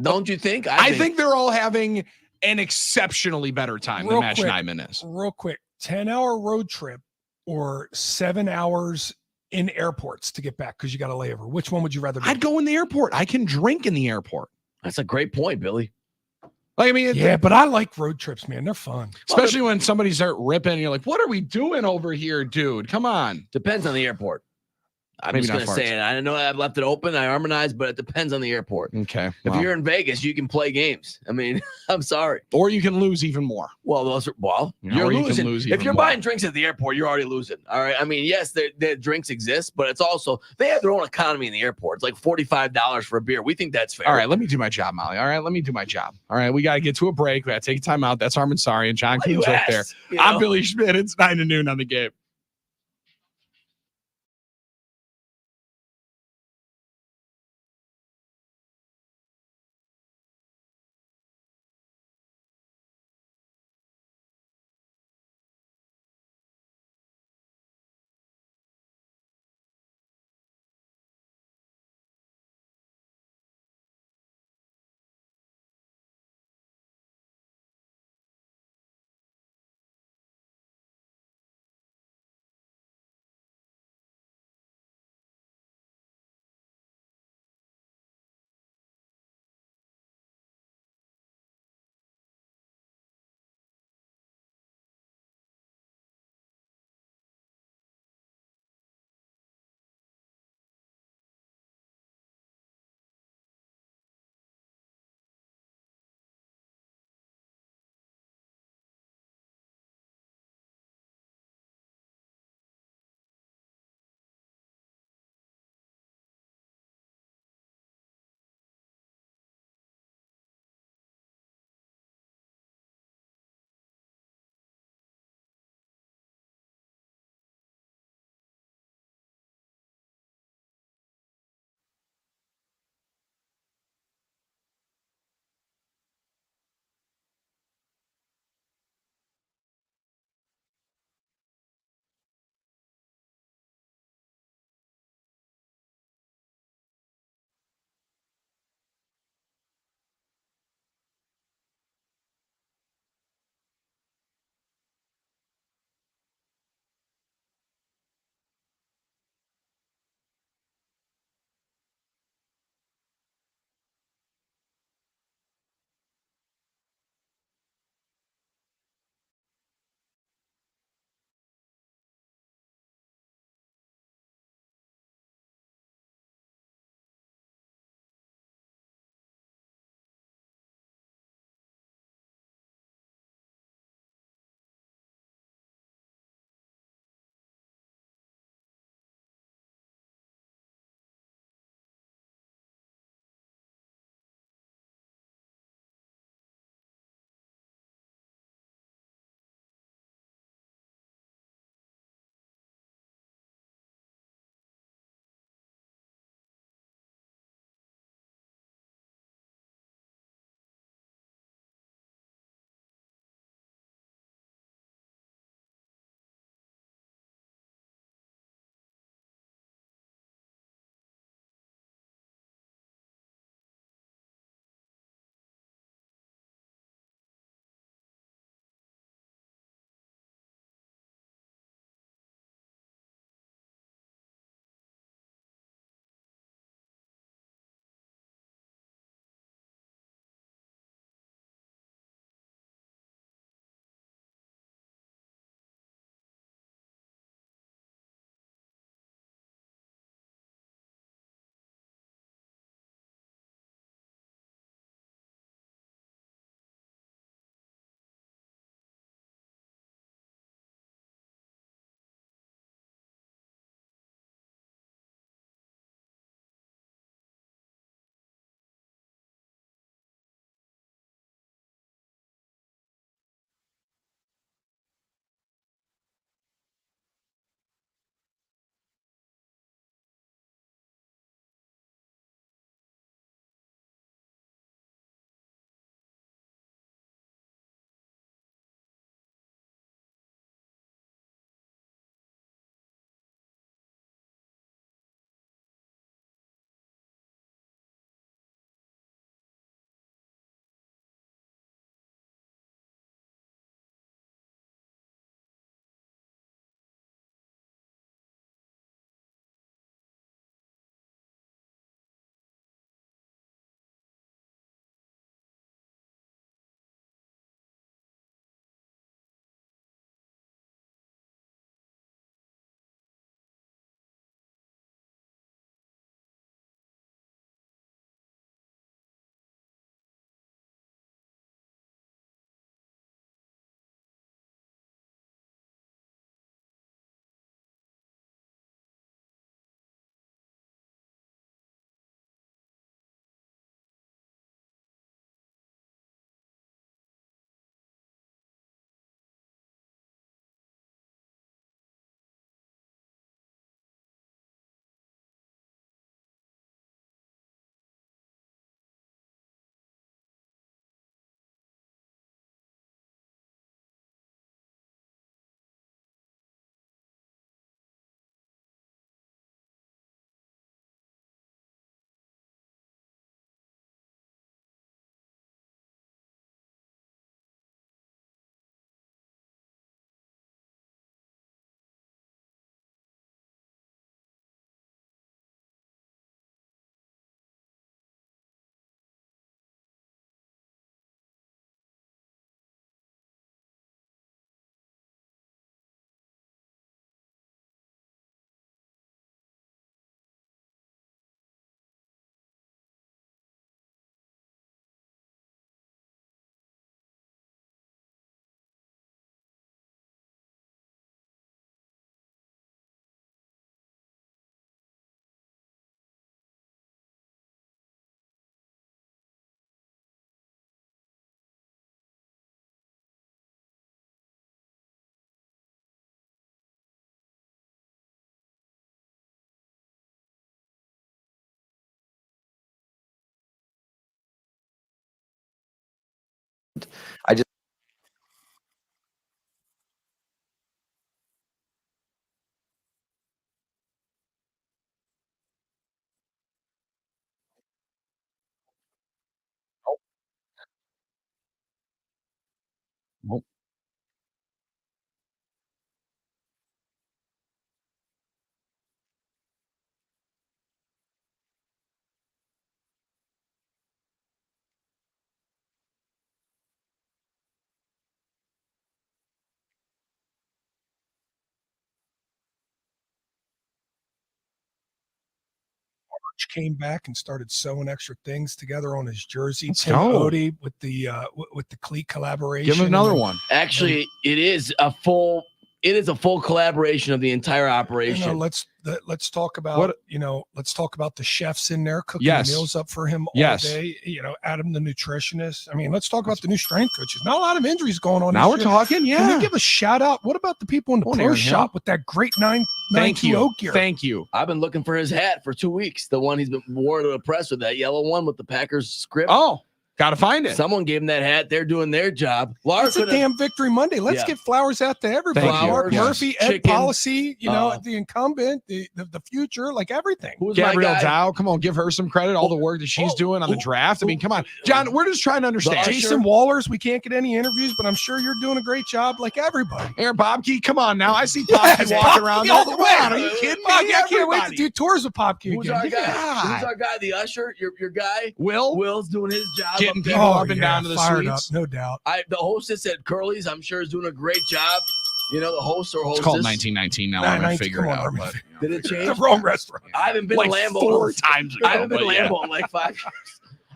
Don't you think? I think they're all having an exceptionally better time than Matt Schneidman is. Real quick, 10-hour road trip or 7 hours in airports to get back because you got a layover. Which one would you rather do? I'd go in the airport. I can drink in the airport. That's a great point, Billy. Like, I mean, but I like road trips, man. They're fun. Especially when somebody start ripping and you're like, what are we doing over here, dude? Come on. Depends on the airport. I'm just going to say it. I know I've left it open. I harmonized, but it depends on the airport. Okay. If you're in Vegas, you can play games. I mean, I'm sorry. Or you can lose even more. Well, you're losing. If you're buying drinks at the airport, you're already losing. All right. I mean, yes, the drinks exist, but it's also, they have their own economy in the airport. It's like $45 for a beer. We think that's fair. All right. Let me do my job, Molly. All right. Let me do my job. All right. We got to get to a break. We got to take time out. That's Harmon Sari and John Coons right there. I'm Billy Schmidt. It's 9 to noon on the game. I just Nope. Came back and started sewing extra things together on his jersey. Let's Tim go. Odie with the cleat collaboration. Give him another one. Actually, it is a full collaboration of the entire operation. Let's talk about let's talk about the chefs in there cooking Yes. meals up for him all Yes. day. Adam, the nutritionist. I mean, let's talk about the new strength coaches. Not a lot of injuries going on. Now we're this year. talking. Can Yeah. we give a shout out? What about the people in the Come on, pro Aaron shop Hill. with that great Thank 992 you. oak gear? Thank you. I've been looking for his hat for 2 weeks. The one he's been wore to the press with, that yellow one with the Packers script. Oh, gotta find it. Someone gave him that hat. They're doing their job. It's a damn Victory Monday. Let's Yeah. get flowers out to everybody. Thank you. Mark Yes. Murphy, Ed Chicken. Policy, the incumbent, the future, like everything. Who's Gabrielle my guy? Dow, come on, give her some credit. All the work that she's doing on the draft. I mean, come on, John. We're just trying to understand. Usher. Jason Wallers, we can't get any interviews, but I'm sure you're doing a great job, like everybody. Aaron Bobke, come on now. I see Bobke walking around all the way. Are you kidding me? I can't wait to Everybody. do tours with Popke Who's again. our guy? God. Who's our guy? The usher? Your guy? Will Will's doing his job. Getting up there. people up and down to the fired suites. up, no doubt. The hostess at Curly's, I'm sure, is doing a great job. The host or It's hostess. called 1919 now. I'm gonna figure it out. But, Did it change? The wrong restaurant. I haven't been like to Lambeau 4 times ago. I haven't been to but yeah. Lambeau in like 5 years.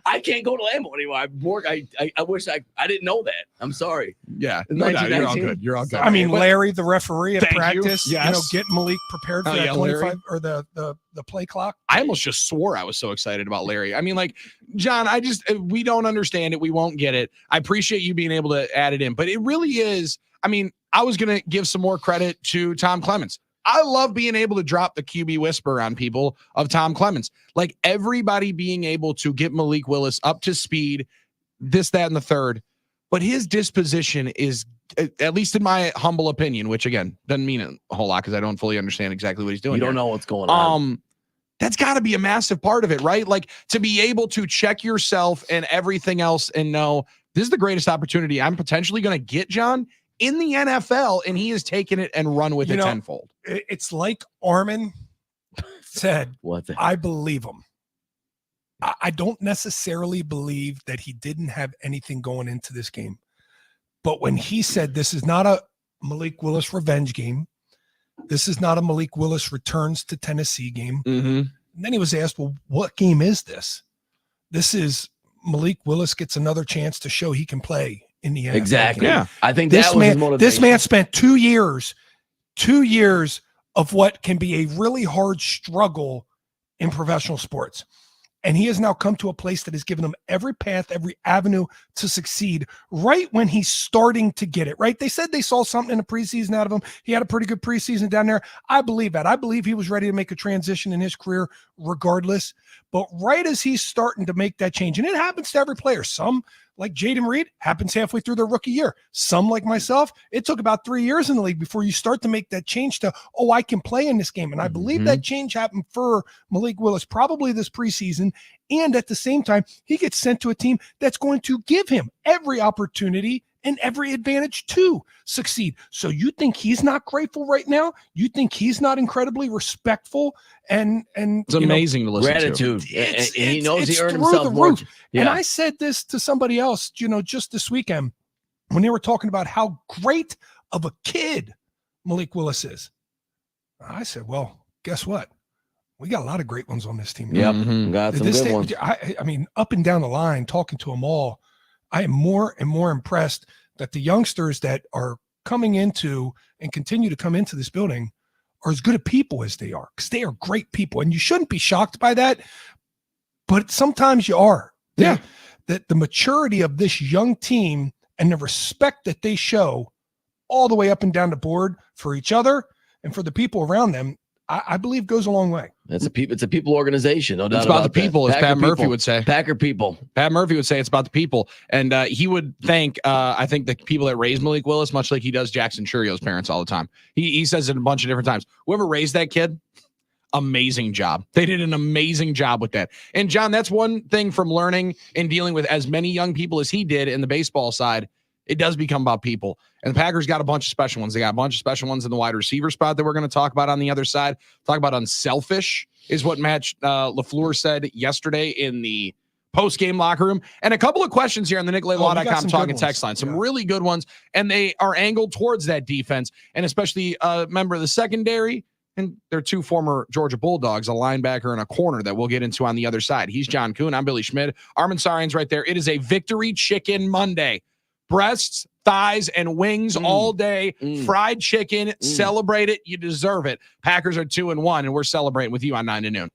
I can't go to Lambeau anymore. I wish I didn't know that. I'm sorry. Yeah, no doubt. You're all 1919. good. You're all good. I mean, But- Larry, the referee at Thank you. practice, Yes. getting Malik prepared for Oh, that yeah, 25 Larry. or the play clock. I almost just swore I was so excited about Larry. I mean, like, John, we don't understand it. We won't get it. I appreciate you being able to add it in, but it really is. I mean, I was going to give some more credit to Tom Clements. I love being able to drop the QB whisper on people of Tom Clements. Like everybody being able to get Malik Willis up to speed, this, that, and the third. But his disposition is, at least in my humble opinion, which again, doesn't mean a whole lot because I don't fully understand exactly what he's doing. You don't here. know what's going on. That's got to be a massive part of it, right? Like to be able to check yourself and everything else and know this is the greatest opportunity I'm potentially going to get, John, in the NFL, and he has taken it and run with it tenfold. It's like Armin said, I believe him. I don't necessarily believe that he didn't have anything going into this game. But when he said this is not a Malik Willis revenge game, this is not a Malik Willis returns to Tennessee game. Mm-hmm. And then he was asked, well, what game is this? This is Malik Willis gets another chance to show he can play in the NFL. Exactly. game. Yeah. I think This that was his man, motivation. this man spent 2 years of what can be a really hard struggle in professional sports. And he has now come to a place that has given him every path, every avenue to succeed right when he's starting to get it, right? They said they saw something in the preseason out of him. He had a pretty good preseason down there. I believe that. I believe he was ready to make a transition in his career regardless. But right as he's starting to make that change, and it happens to every player, some like Jaden Reed happens halfway through their rookie year. Some like myself, it took about 3 years in the league before you start to make that change to, oh, I can play in this game. And I believe that change happened for Malik Willis probably this preseason. And at the same time, he gets sent to a team that's going to give him every opportunity and every advantage to succeed. So you think he's not grateful right now? You think he's not incredibly respectful? And It's amazing to listen gratitude. to. And he knows he earned through himself the more. roof. Yeah. And I said this to somebody else, just this weekend when they were talking about how great of a kid Malik Willis is. I said, well, guess what? We got a lot of great ones on this team. Yep. Mhm. Got some good ones. I mean, up and down the line, talking to them all, I am more and more impressed that the youngsters that are coming into and continue to come into this building are as good a people as they are, because they are great people. And you shouldn't be shocked by that, but sometimes you are. Yeah. That the maturity of this young team and the respect that they show all the way up and down the board for each other and for the people around them, I believe goes a long way. It's a people organization. No doubt It's about the that. people, as Packer Pat Murphy people. would say. Packer people. Pat Murphy would say it's about the people. And he would thank, I think, the people that raised Malik Willis, much like he does Jackson Churio's parents all the time. He says it a bunch of different times. Whoever raised that kid, amazing job. They did an amazing job with that. And John, that's one thing from learning and dealing with as many young people as he did in the baseball side. It does become about people. And the Packers got a bunch of special ones. They got a bunch of special ones in the wide receiver spot that we're going to talk about on the other side. Talk about unselfish is what Matt LaFleur said yesterday in the post-game locker room. And a couple of questions here on the NickLayLaw.com talking text line. Some really good ones. And they are angled towards that defense, and especially a member of the secondary. And they're two former Georgia Bulldogs, a linebacker and a corner that we'll get into on the other side. He's John Kuhn. I'm Billy Schmidt. Armin Sarian's right there. It is a Victory Chicken Monday. Breasts, thighs, and wings all day. Fried chicken. Celebrate it. You deserve it. Packers are 2-1, and we're celebrating with you on 9 to noon.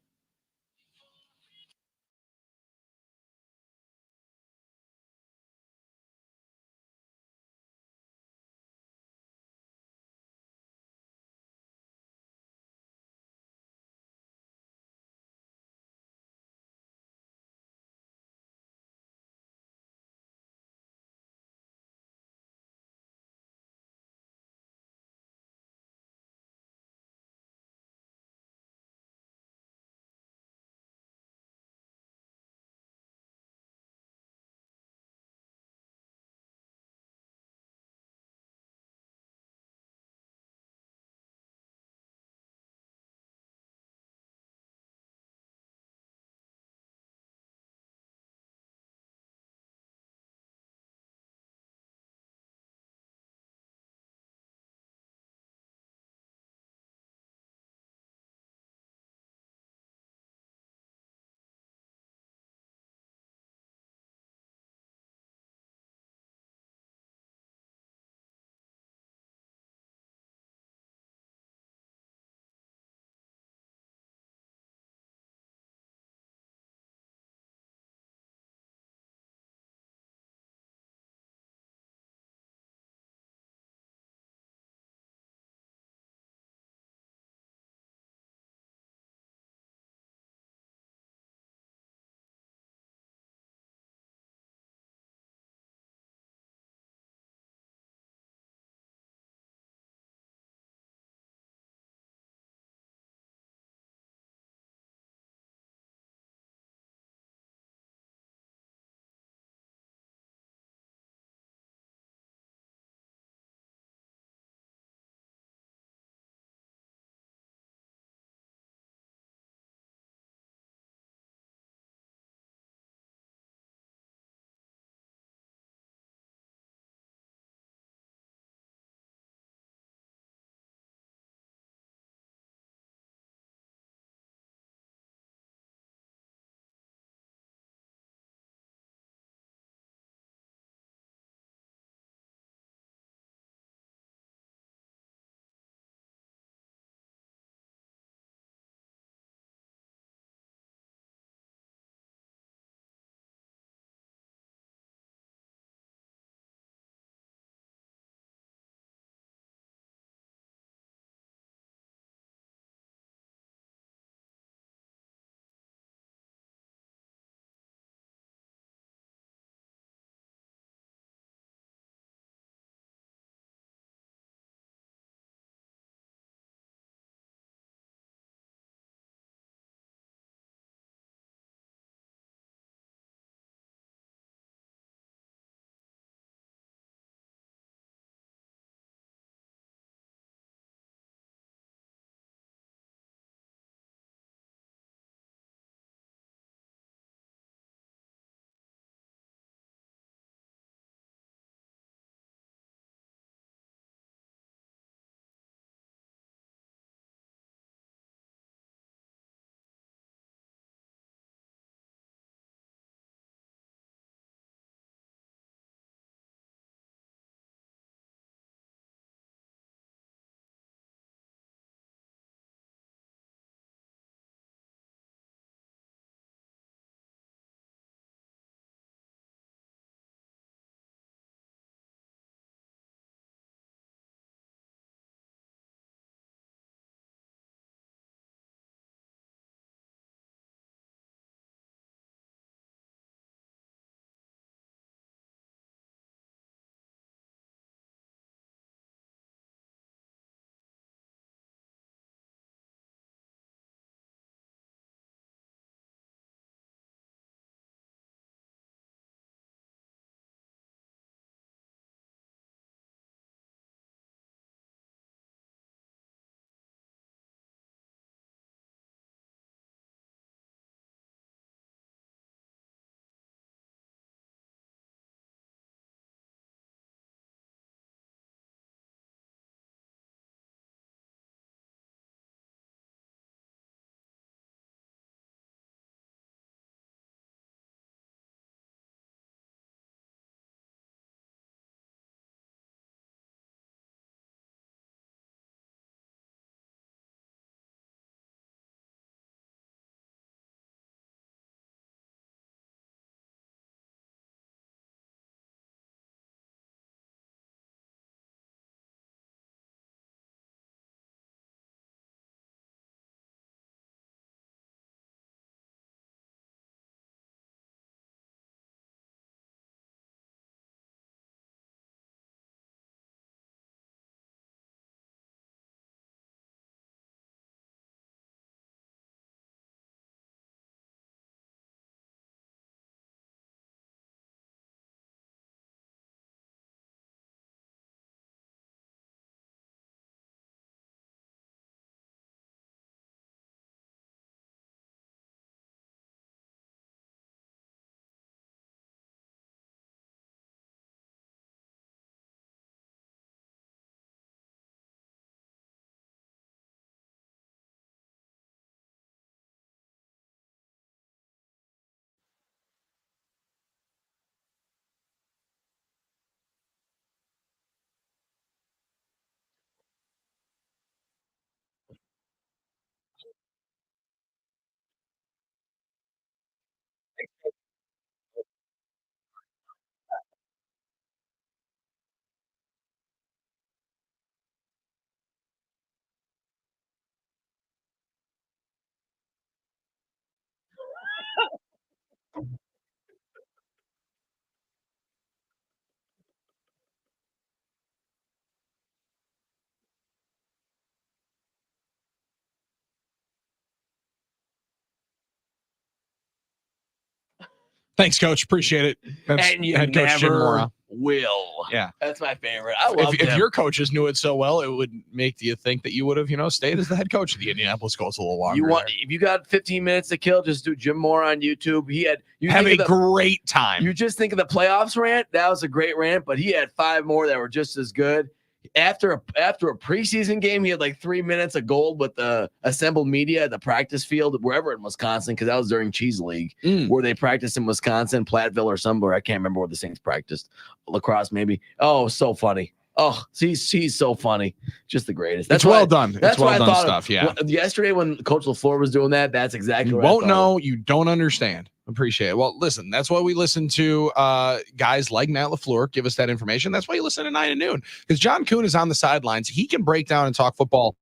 Thanks, Coach. Appreciate it. That's and you head coach Jim never Mora. will. Yeah. That's my favorite. I love if your coaches knew it so well, it would make you think that you would have, stayed as the head coach of the Indianapolis Colts a little longer. If you got 15 minutes to kill, just do Jim Mora on YouTube. You have a great time. You just think of the playoffs rant. That was a great rant, but he had 5 more that were just as good. After a preseason game, he had like 3 minutes of gold with the assembled media at the practice field, wherever in Wisconsin, because that was during Cheese League, where they practiced in Wisconsin, Platteville or somewhere. I can't remember where the Saints practiced. Lacrosse, maybe. Oh, so funny. Oh, he's so funny. Just the greatest. That's well done. That's well done stuff. Yeah. Yesterday when Coach LaFleur was doing that, that's exactly you what won't know. You don't understand. Appreciate it. Well, listen, that's why we listen to guys like Matt LaFleur give us that information. That's why you listen to 9 to Noon, because John Kuhn is on the sidelines. He can break down and talk football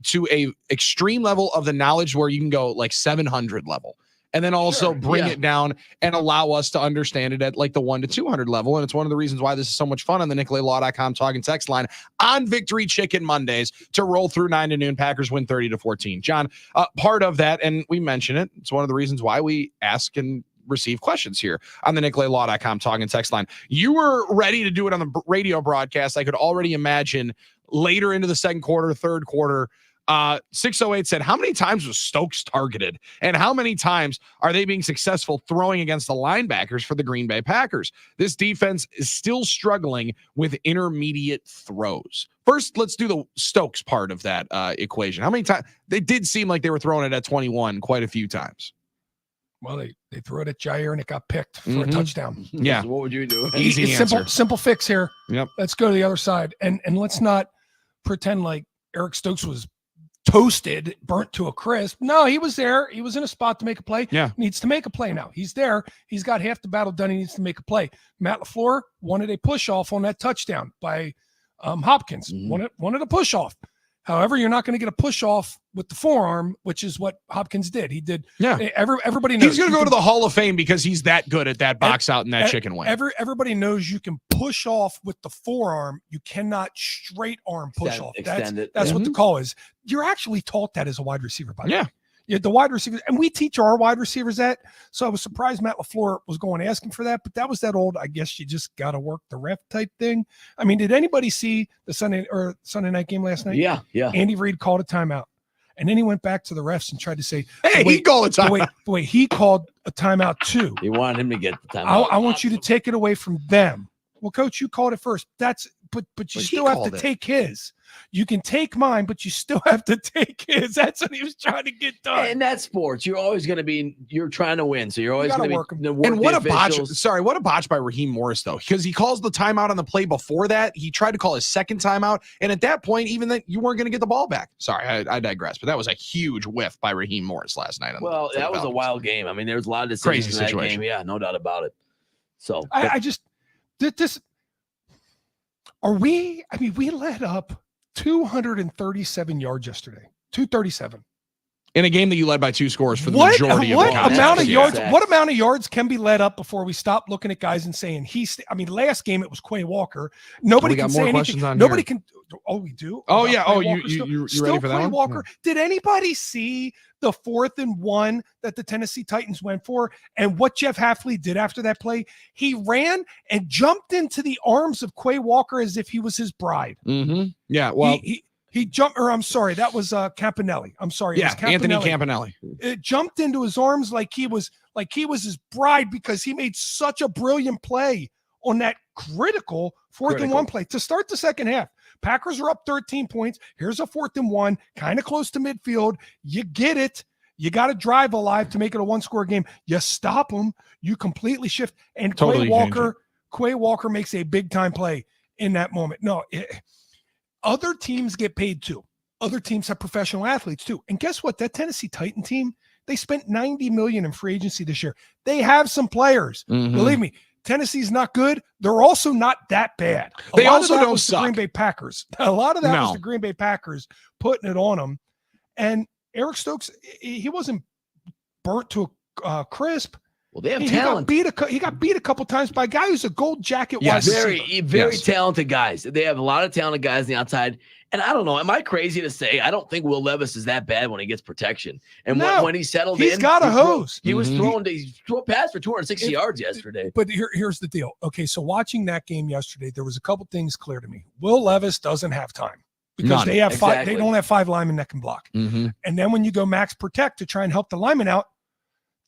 to a extreme level of the knowledge where you can go like 700 level. And then also bring it down and allow us to understand it at like the 1 to 200 level. And it's one of the reasons why this is so much fun on the NicoletLaw.com talk and text line on Victory Chicken Mondays to roll through 9 to Noon. Packers win 30-14. John, part of that, and we mention it, it's one of the reasons why we ask and receive questions here on the NicoletLaw.com talk and text line. You were ready to do it on the radio broadcast. I could already imagine later into the second quarter, third quarter, 608 said, how many times was Stokes targeted and how many times are they being successful throwing against the linebackers for the Green Bay Packers? This defense is still struggling with intermediate throws. First, let's do the Stokes part of that equation. How many times? They did seem like they were throwing it at 21 quite a few times. Well, they threw it at Jair and it got picked for a touchdown. Yeah. So what would you do? Easy answer. Simple fix here. Yep. Let's go to the other side. And let's not pretend like Eric Stokes was toasted, burnt to a crisp. No, he was there. He was in a spot to make a play. Yeah. Needs to make a play now. He's there. He's got half the battle done. He needs to make a play. Matt LaFleur wanted a push off on that touchdown by Hopkins. Wanted a push off. However, you're not going to get a push off with the forearm, which is what Hopkins did. He did. Yeah. Everybody knows he's going to go to the Hall of Fame because he's that good at that box out and that chicken wing. Everybody knows you can push off with the forearm. You cannot straight arm push off. That's what the call is. You're actually taught that as a wide receiver, by the way. Yeah, the wide receivers, and we teach our wide receivers that. So I was surprised Matt LaFleur was going asking for that, but that was that old, I guess you just got to work the ref type thing. I mean, did anybody see the Sunday night game last night? Yeah. Andy Reid called a timeout, and then he went back to the refs and tried to say, "Hey, he called a timeout." Wait, he called a timeout too. He wanted him to get the timeout. I want you to take it away from them. Well, coach, you called it first. But you still have to take his. You can take mine, but you still have to take his. That's what he was trying to get done. And that's sports. You're always going to be. You're trying to win, so you're always going to work. And what a botch! Sorry, what a botch by Raheem Morris though, because he calls the timeout on the play before that. He tried to call his second timeout, and at that point, even that you weren't going to get the ball back. Sorry, I digress. But that was a huge whiff by Raheem Morris last night. That was a wild game. I mean, there was a lot of decisions crazy in that situation. game. Yeah, no doubt about it. So I just did this. We led up 237 yards yesterday. 237. In a game that you led by 2 scores for the majority of the amount of yards? What amount of yards can be led up before we stop looking at guys and saying last game it was Quay Walker. Nobody can say anything. Nobody can. Oh, we do. Oh yeah. Oh, you ready for that one? Walker. Yeah. Did anybody see the 4th and 1 that the Tennessee Titans went for and what Jeff Hafley did after that play? He ran and jumped into the arms of Quay Walker as if he was his bride. Mm-hmm. Yeah. Well, he jumped, or I'm sorry, that was Campanelli. I'm sorry. Yeah, Anthony Campanelli. It jumped into his arms like he was his bride because he made such a brilliant play on that critical 4th and 1 play to start the second half. Packers are up 13 points. Here's a 4th and 1, kind of close to midfield. You get it. You got to drive alive to make it a 1-score game. You stop them. You completely shift. And Quay Walker makes a big time play in that moment. No, other teams get paid too. Other teams have professional athletes too. And guess what? That Tennessee Titan team, they spent $90 million in free agency this year. They have some players. Mm-hmm. Believe me. Tennessee's not good. They're also not that bad. They also don't suck. The Green Bay Packers. A lot of that was the Green Bay Packers putting it on them. And Eric Stokes, he wasn't burnt to a crisp. Well, they have talent. He got beat a couple times by a guy who's a gold jacket. Yes. Very talented guys. They have a lot of talented guys on the outside. And I don't know. Am I crazy to say I don't think Will Levis is that bad when he gets protection? And when he settled in, he's got a hose. He was throwing a pass for 260 yards yesterday. But here's the deal. Okay, so watching that game yesterday, there was a couple things clear to me. Will Levis doesn't have time because they have five. They don't have 5 linemen that can block. Mm-hmm. And then when you go max protect to try and help the lineman out,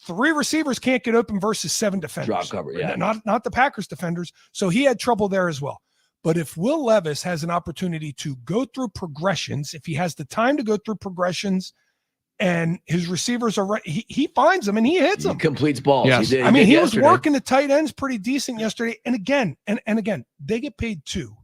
3 receivers can't get open versus 7 defenders. Drop cover, yeah. Not the Packers defenders. So he had trouble there as well. But if Will Levis has an opportunity to go through progressions, if he has the time to go through progressions and his receivers are right, he finds them and he hits them. He completes balls. Yes. He was working the tight ends pretty decent yesterday. And again, they get paid too.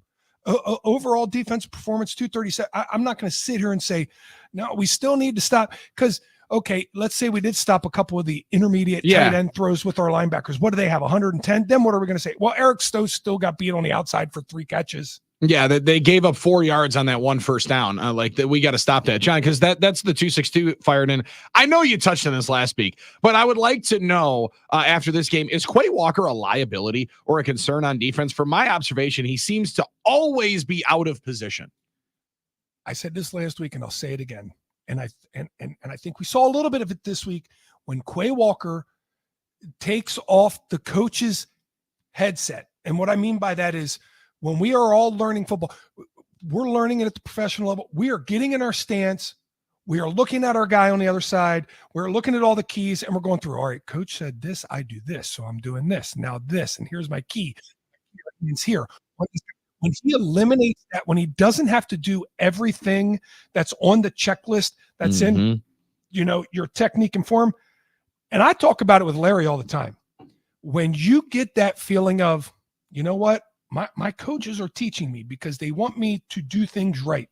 Overall defense performance, 237. I'm not going to sit here and say, no, we still need to stop because – okay, let's say we did stop a couple of the intermediate tight end throws with our linebackers. What do they have, 110? Then what are we going to say? Well, Eric Stokes still got beat on the outside for 3 catches. Yeah, they gave up 4 yards on that one first down. We got to stop that, John, because that's the 262 fired in. I know you touched on this last week, but I would like to know after this game, is Quay Walker a liability or a concern on defense? From my observation, he seems to always be out of position. I said this last week, and I'll say it again. And I think we saw a little bit of it this week when Quay Walker takes off the coach's headset. And what I mean by that is when we are all learning football, we're learning it at the professional level. We are getting in our stance. We are looking at our guy on the other side. We're looking at all the keys and we're going through, all right, coach said this, I do this. So I'm doing this. Now this, and here's my key. It's here. When he eliminates that, when he doesn't have to do everything that's on the checklist, that's in, your technique and form. And I talk about it with Larry all the time. When you get that feeling of, you know what, my coaches are teaching me because they want me to do things right.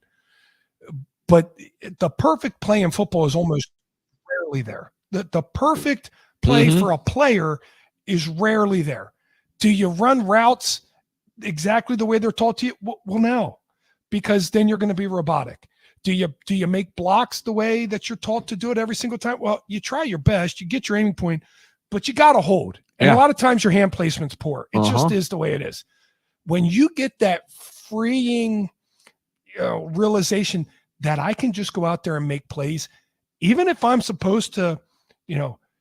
But the perfect play in football is almost rarely there. The perfect play for a player is rarely there. Do you run routes exactly the way they're taught to you? Well, no, because then you're going to be robotic. Do you make blocks the way that you're taught to do it every single time? Well, you try your best, you get your aiming point, but you got to hold. And a lot of times your hand placement's poor. It just is the way it is. When you get that freeing realization that I can just go out there and make plays, even if I'm supposed to,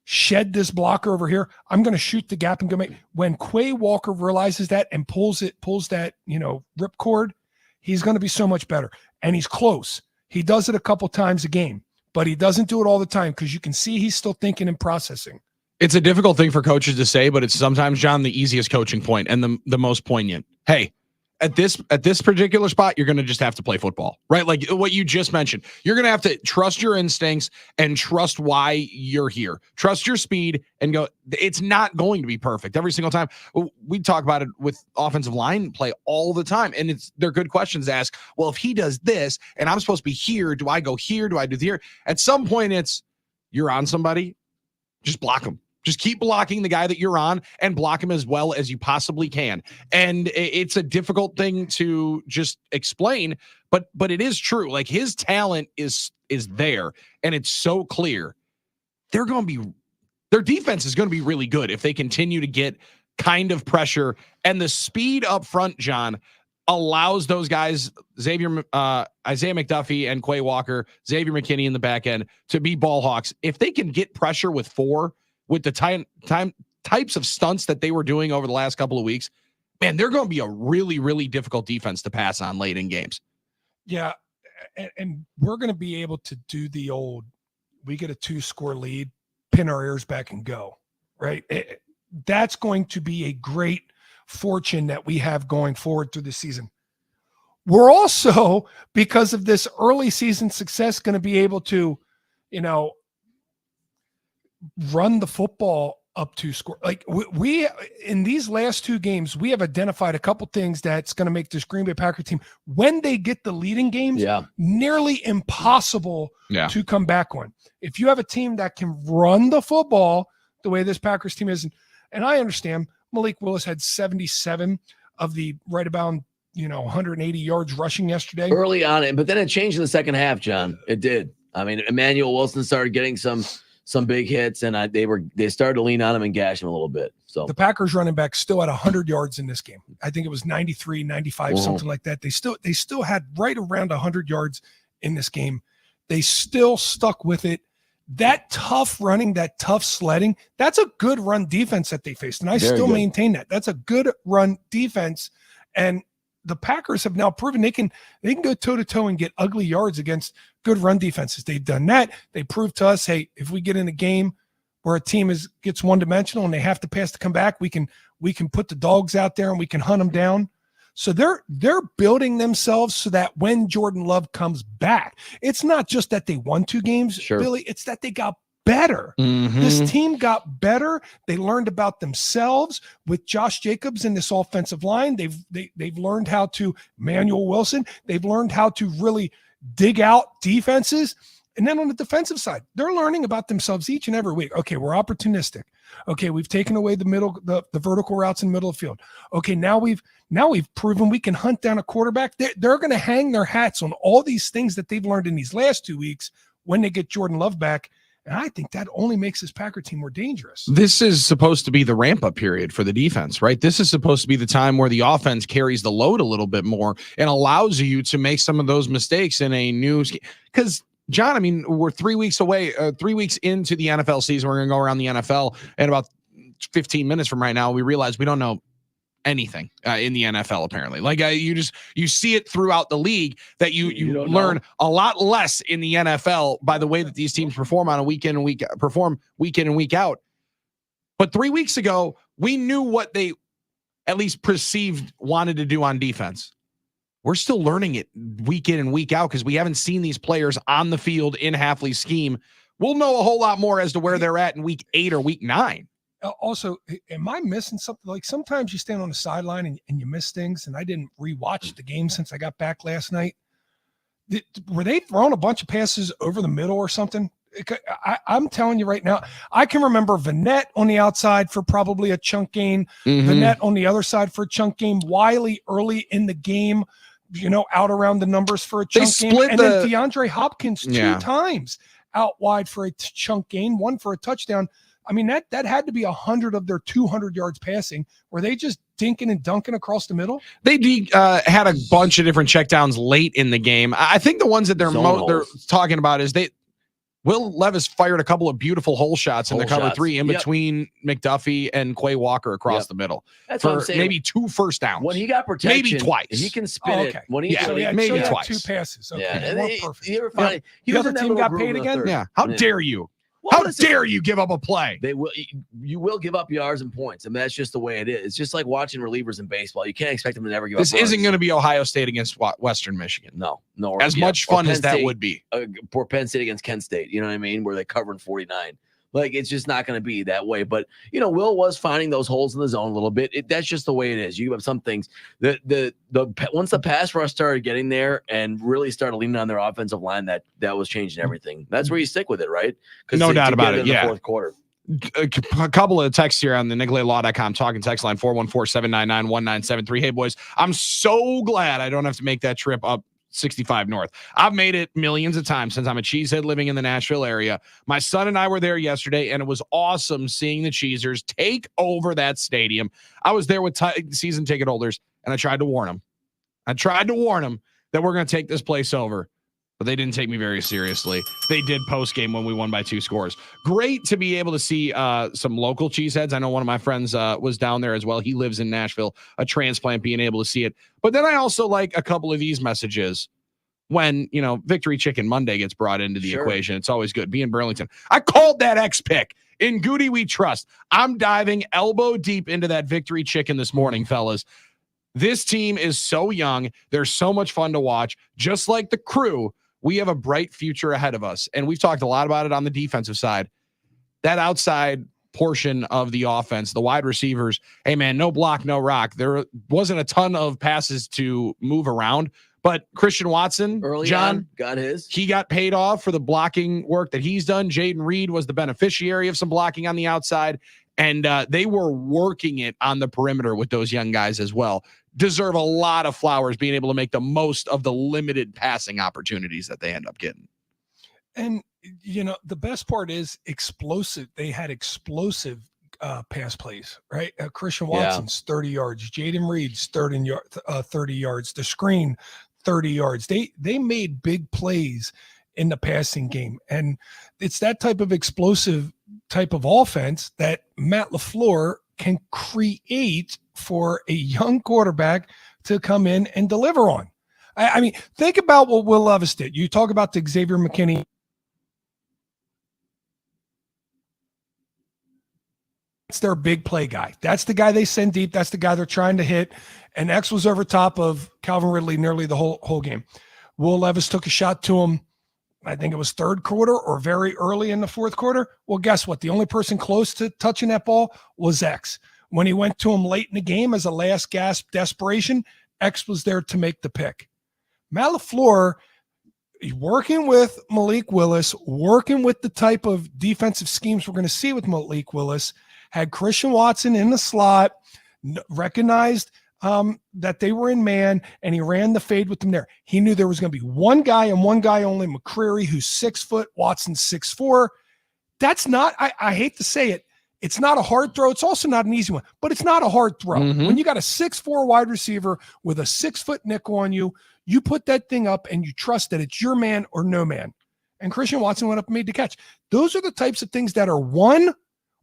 shed this blocker over here, I'm going to shoot the gap and go make. When Quay Walker realizes that and pulls that, ripcord, he's going to be so much better. And he's close. He does it a couple times a game, but he doesn't do it all the time because you can see he's still thinking and processing. It's a difficult thing for coaches to say, but it's sometimes, John, the easiest coaching point and the most poignant. Hey, at this particular spot, you're going to just have to play football, right? Like what you just mentioned, you're going to have to trust your instincts and trust why you're here. Trust your speed and go. It's not going to be perfect every single time. We talk about it with offensive line play all the time. And they're good questions to ask. Well, if he does this and I'm supposed to be here, do I go here? Do I do here? At some point you're on somebody, just block them. Just keep blocking the guy that you're on and block him as well as you possibly can. And it's a difficult thing to just explain, but it is true. Like his talent is there and it's so clear. Their defense is going to be really good if they continue to get kind of pressure, and the speed up front, John, allows those guys, Isaiah McDuffie and Quay Walker, Xavier McKinney in the back end, to be ball hawks. If they can get pressure with 4, with the types of stunts that they were doing over the last couple of weeks, man, they're going to be a really, really difficult defense to pass on late in games. Yeah, and we're going to be able to do the old, we get a 2-score lead, pin our ears back and go, right? That's going to be a great fortune that we have going forward through the season. We're also, because of this early season success, going to be able to, run the football up to score. Like we in these last 2 games, we have identified a couple things that's going to make this Green Bay Packer team, when they get the leading games, nearly impossible to come back on. If you have a team that can run the football the way this Packers team is, and I understand Malik Willis had 77 of the right about 180 yards rushing yesterday early on, but then it changed in the second half, John. It did. I mean, Emmanuel Wilson started getting some some big hits, and they started to lean on him and gash him a little bit. So the Packers running back still had 100 yards in this game. I think it was 93, 95, something like that. They still had right around 100 yards in this game. They still stuck with it. That tough running, that tough sledding, that's a good run defense that they faced. And I still maintain that. That's a good run defense. And the Packers have now proven they can go toe-to-toe and get ugly yards against good run defenses. They've done that. They proved to us, hey, if we get in a game where a team gets one-dimensional and they have to pass to come back, we can put the dogs out there and we can hunt them down. So they're building themselves so that when Jordan Love comes back, it's not just that they won 2 games, Billy, it's that they got better. This team got better. They learned about themselves with Josh Jacobs in this offensive line. They've learned how to Emmanuel Wilson. They've learned how to really dig out defenses. And then on the defensive side, they're learning about themselves each and every week. Okay, we're opportunistic. Okay, we've taken away the vertical routes in the middle of the field. Okay, now we've proven we can hunt down a quarterback. They're going to hang their hats on all these things that they've learned in these last 2 weeks when they get Jordan Love back. And I think that only makes this Packer team more dangerous. This is supposed to be the ramp-up period for the defense, right? This is supposed to be the time where the offense carries the load a little bit more and allows you to make some of those mistakes in a new scheme. Because, John, I mean, we're 3 weeks away, 3 weeks into the NFL season. We're going to go around the NFL, and about 15 minutes from right now, we realize we don't know anything in the NFL, apparently. Like you see it throughout the league that you learn a lot less in the NFL by the way that these teams perform on a week in and week out. But 3 weeks ago, we knew what they at least perceived wanted to do on defense. We're still learning it week in and week out because we haven't seen these players on the field in Hafley's scheme. We'll know a whole lot more as to where they're at in week 8 or week 9. Also, am I missing something? Like sometimes you stand on the sideline and you miss things, and I didn't rewatch the game since I got back last night. Were they throwing a bunch of passes over the middle or something? I'm telling you right now, I can remember Vanette on the outside for probably a chunk gain, Vanette on the other side for a chunk gain, Wiley early in the game, out around the numbers for a chunk gain, and then DeAndre Hopkins 2 times out wide for a chunk gain, 1 for a touchdown. I mean, that had to be 100 of their 200 yards passing. Were they just dinking and dunking across the middle? They had a bunch of different checkdowns late in the game. I think the ones that they're talking about is Will Levis fired a couple of beautiful hole shots in the cover 3 in between McDuffie and Quay Walker across the middle. That's for maybe 2 first downs. When he got protection, maybe twice. He can spin it. When he maybe twice. 2 passes. Okay, yeah. perfect. The other team got paid again. Yeah. How dare you? How dare you give up a play? You will give up yards and points. I mean, that's just the way it is. It's just like watching relievers in baseball. You can't expect them to never give up. This isn't going to be Ohio State against Western Michigan. No. As much fun as that would be. Or Penn State against Kent State. You know what I mean? Where they cover in 49. Like, it's just not going to be that way. But, Will was finding those holes in the zone a little bit. That's just the way it is. You have some things. Once the pass rush started getting there and really started leaning on their offensive line, that was changing everything. That's where you stick with it, right? No doubt about it. In the fourth quarter. A couple of texts here on the NicoletLaw.com talking text line 414-799-1973. Hey, boys, I'm so glad I don't have to make that trip up 65 North. I've made it millions of times since I'm a cheesehead living in the Nashville area. My son and I were there yesterday, and it was awesome seeing the Cheesers take over that stadium. I was there with season ticket holders, and I tried to warn them. That we're going to take this place over, but they didn't take me very seriously. They did post-game when we won by 2 scores. Great to be able to see some local cheeseheads. I know one of my friends was down there as well. He lives in Nashville, a transplant, being able to see it. But then I also like a couple of these messages when, Victory Chicken Monday gets brought into the equation. It's always good. Be in Burlington. I called that X-pick. In Goody we trust. I'm diving elbow deep into that Victory Chicken this morning, fellas. This team is so young. They're so much fun to watch. Just like the Crew, we have a bright future ahead of us. And we've talked a lot about it on the defensive side. That outside portion of the offense, the wide receivers, hey, man, no block, no rock. There wasn't a ton of passes to move around. But Christian Watson, John, got his. He got paid off for the blocking work that he's done. Jaden Reed was the beneficiary of some blocking on the outside. And they were working it on the perimeter with those young guys as well. Deserve a lot of flowers being able to make the most of the limited passing opportunities that they end up getting. And the best part is explosive. They had explosive pass plays, right? Christian Watson's 30 yards, Jaden Reed's 30 yards, the screen 30 yards. They made big plays in the passing game, and it's that type of explosive type of offense that Matt LaFleur can create for a young quarterback to come in and deliver on. I mean, think about what Will Levis did. You talk about the Xavier McKinney. That's their big play guy. That's the guy they send deep. That's the guy they're trying to hit. And X was over top of Calvin Ridley nearly the whole game. Will Levis took a shot to him. I think it was third quarter or very early in the fourth quarter. Well, guess what? The only person close to touching that ball was X. When he went to him late in the game as a last gasp desperation, X was there to make the pick. Matt LaFleur, working with Malik Willis, working with the type of defensive schemes we're going to see with Malik Willis, had Christian Watson in the slot, recognized that they were in man, and he ran the fade with them there. He knew there was going to be one guy and one guy only, McCreary, who's 6 foot, Watson's 6'4". That's not, I hate to say it, it's not a hard throw. It's also not an easy one, but it's not a hard throw. Mm-hmm. When you got a 6'4" wide receiver with a 6 foot nickel on you, you put that thing up and you trust that it's your man or no man. And Christian Watson went up and made the catch. Those are the types of things that are won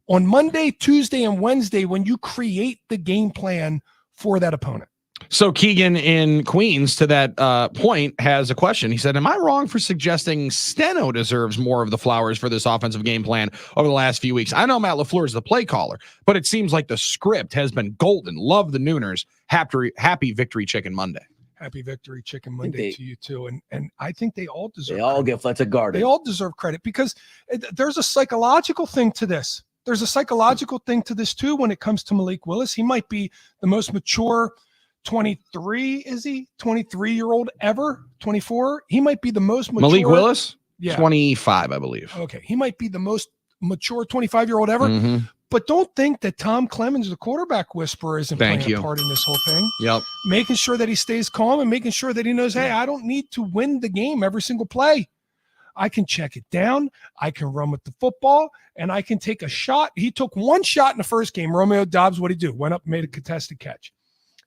on Monday, Tuesday, and Wednesday when you create the game plan for that opponent. So Keegan in Queens, to that point, has a question. He said, am I wrong for suggesting Steno deserves more of the flowers for this offensive game plan over the last few weeks? I know Matt LaFleur is the play caller, but it seems like the script has been golden. Love the Nooners. Happy Victory Chicken Monday. Happy Victory Chicken Monday to you too. And I think they all deserve They all credit. get Fletcher guarded. They all deserve credit because there's a psychological thing to this. There's a psychological thing to this too when it comes to Malik Willis. He might be the most mature 23, is he? 23-year-old ever? 24? He might be the most mature. Malik Willis? Yeah. 25, I believe. Okay. He might be the most mature 25-year-old ever. Mm-hmm. But don't think that Tom Clemens, the quarterback whisperer, isn't playing a part in this whole thing. Yep. Making sure that he stays calm and making sure that he knows, hey, I don't need to win the game every single play. I can check it down. I can run with the football, and I can take a shot. He took one shot in the first game. Romeo Dobbs, what'd he do? Went up and made a contested catch.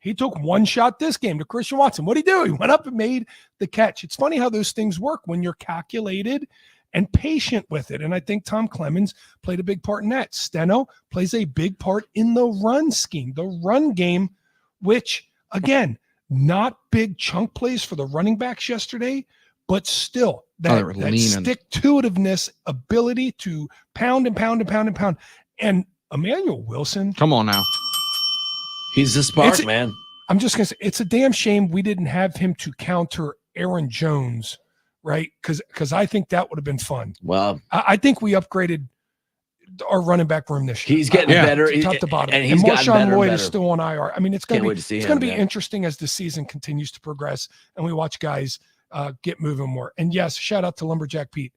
He took one shot this game to Christian Watson. What'd he do? He went up and made the catch. It's funny how those things work when you're calculated and patient with it. And I think Tom Clemens played a big part in that. Steno plays a big part in the run scheme, the run game, which, again, not big chunk plays for the running backs yesterday, but still that stick-to-itiveness, ability to pound and pound and pound and pound. And Emmanuel Wilson. Come on now. He's the spark, man. I'm just going to say, it's a damn shame we didn't have him to counter Aaron Jones, right? Because I think that would have been fun. Well, I think we upgraded our running back room this year. He's getting better. Top to bottom. And he's gotten Marshawn better Lloyd and is better. still on IR. I mean, it's going to be man. interesting as the season continues to progress and we watch guys get moving more. And yes, shout out to Lumberjack Pete.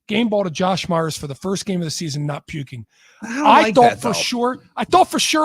Game ball to Josh Myers for the first game of the season, not puking. I thought for sure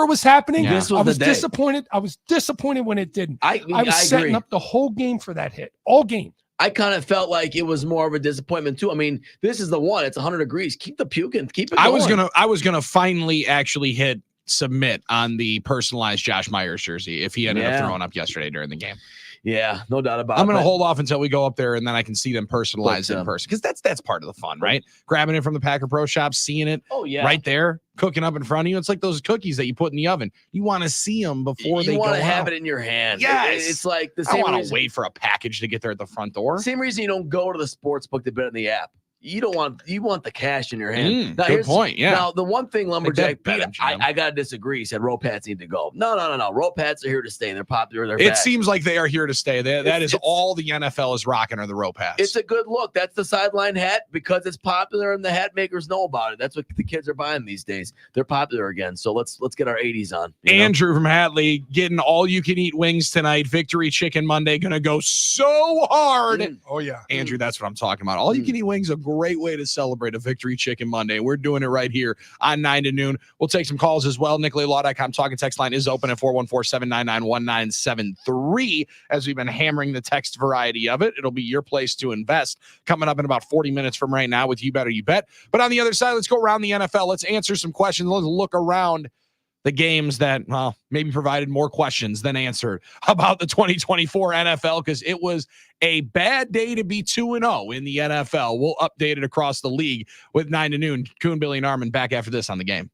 it was happening. Yeah. This was I was the day. disappointed. I was disappointed when it didn't. I was I setting agree. up the whole game for that hit. All game. I kind of felt like it was more of a disappointment too. I mean, this is the one. It's 100 degrees. Keep the puking. Keep it going. I was gonna finally actually hit submit on the personalized Josh Myers jersey if he ended up throwing up yesterday during the game. Yeah, no doubt about it. I'm going to hold off until we go up there and then I can see them personalized in person because that's part of the fun, right? Grabbing it from the Packer Pro Shop, seeing it right there, cooking up in front of you. It's like those cookies that you put in the oven. You want to see them before they go out. You want to have it in your hand. Yes. It's like the I same want reason. to wait for a package to get there at the front door. Same reason you don't go to the sports book to bet on the app. You want the cash in your hand. Good point. Yeah. Now the one thing Lumberjack bet Pete, him, Jim. I gotta disagree. He said roll pats need to go. No. Roll pats are here to stay. They're popular. They're It back. seems like they are here to stay. That is all the NFL is rocking are the row pass. It's a good look. That's the sideline hat because it's popular and the hat makers know about it. That's what the kids are buying these days. They're popular again. So let's get our 80s on. Andrew from Hatley getting all you can eat wings tonight. Victory Chicken Monday gonna go so hard. Oh yeah, Andrew, that's what I'm talking about. All you can eat wings, a great way to celebrate a Victory Chicken Monday. We're doing it right here on 9 to noon. We'll take some calls as well. NicoletLaw.com talking text line is open at 414-799-1973 as we've been hammering the text variety of it. It'll be your place to invest coming up in about 40 minutes from right now with You Better You Bet. But on the other side, let's go around the NFL. Let's answer some questions. Let's look around the games that, well, maybe provided more questions than answered about the 2024 NFL, because it was a bad day to be 2-0 in the NFL. We'll update it across the league with 9 to noon. Kuhn, Billy, and Armin back after this on The Game.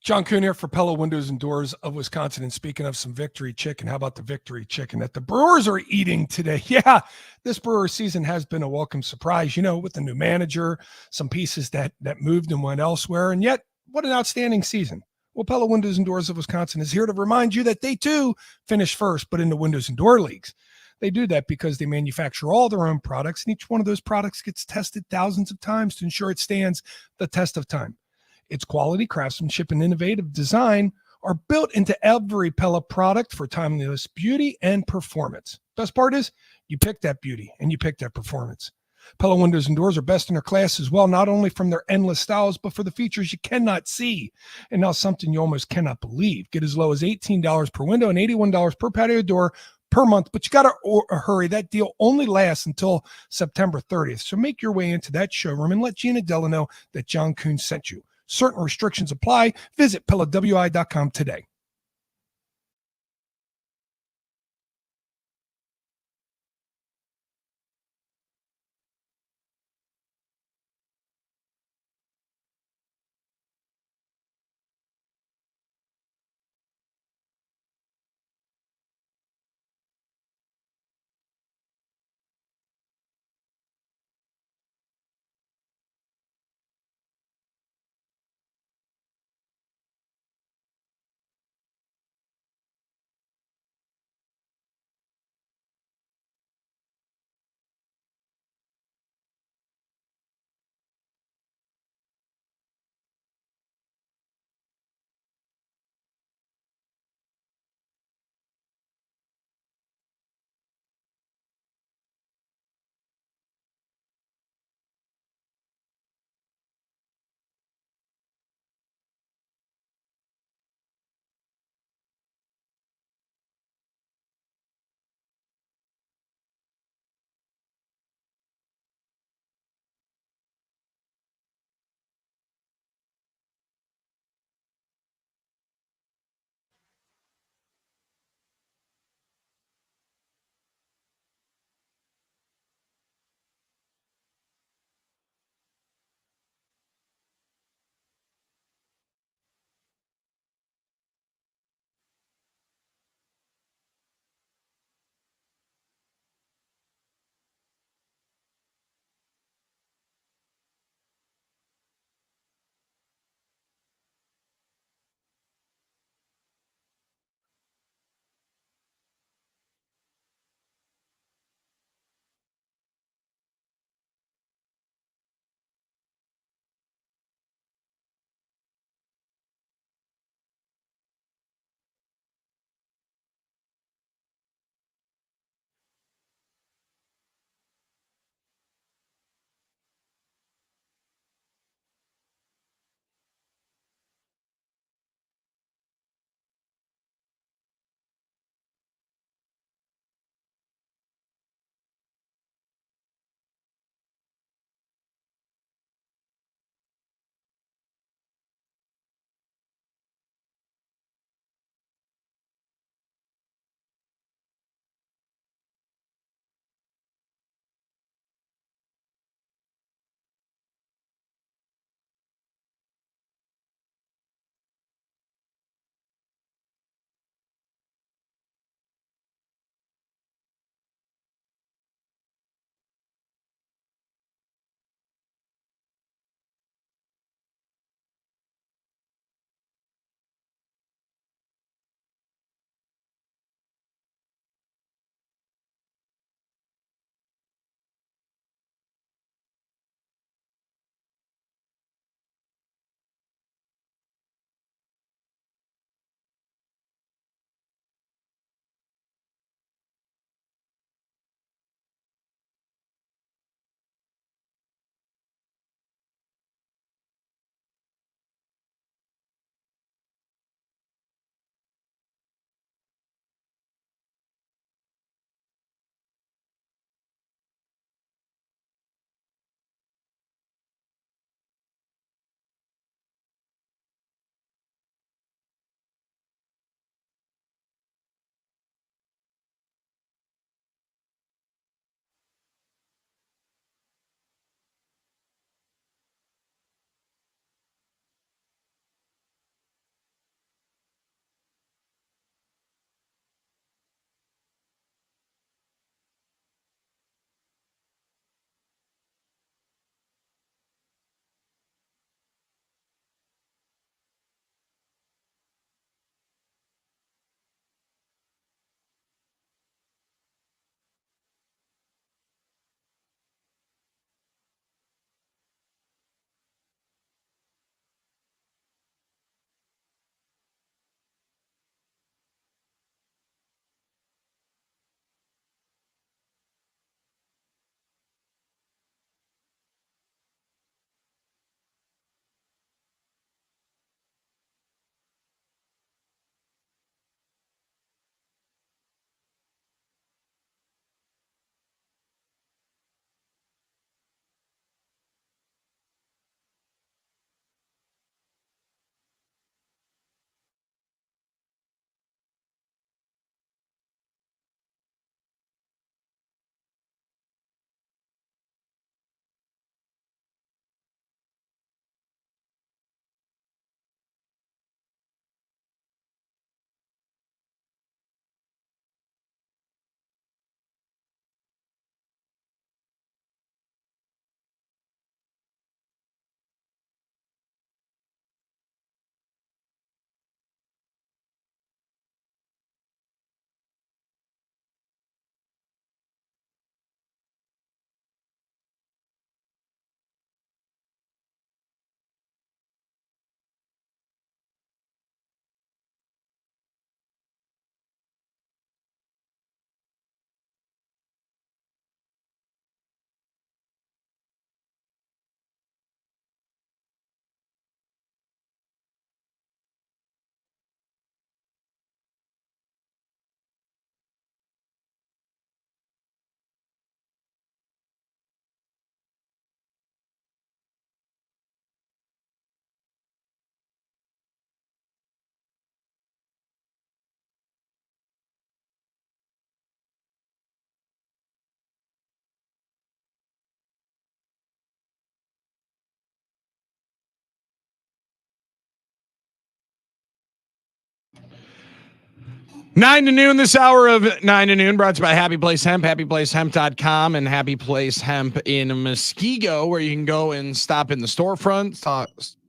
John Kuhn here for Pella Windows and Doors of Wisconsin. And speaking of some Victory Chicken, how about the Victory Chicken that the Brewers are eating today? Yeah, this Brewer season has been a welcome surprise, with the new manager, some pieces that moved and went elsewhere. And yet, what an outstanding season. Well, Pella Windows and Doors of Wisconsin is here to remind you that they too finished first, but in the windows and door leagues. They do that because they manufacture all their own products, and each one of those products gets tested thousands of times to ensure it stands the test of time. Its quality, craftsmanship, and innovative design are built into every Pella product for timeless beauty and performance. Best part is you pick that beauty and you pick that performance. Pella Windows and Doors are best in their class as well, not only from their endless styles, but for the features you cannot see. And now something you almost cannot believe. Get as low as $18 per window and $81 per patio door per month, but you got to hurry. That deal only lasts until September 30th. So make your way into that showroom and let Gina Della know that John Kuhn sent you. Certain restrictions apply. Visit PellaWI.com today. 9 to noon, this hour of 9 to noon, brought to you by Happy Place Hemp, happyplacehemp.com, and Happy Place Hemp in Muskego, where you can go and stop in the storefront,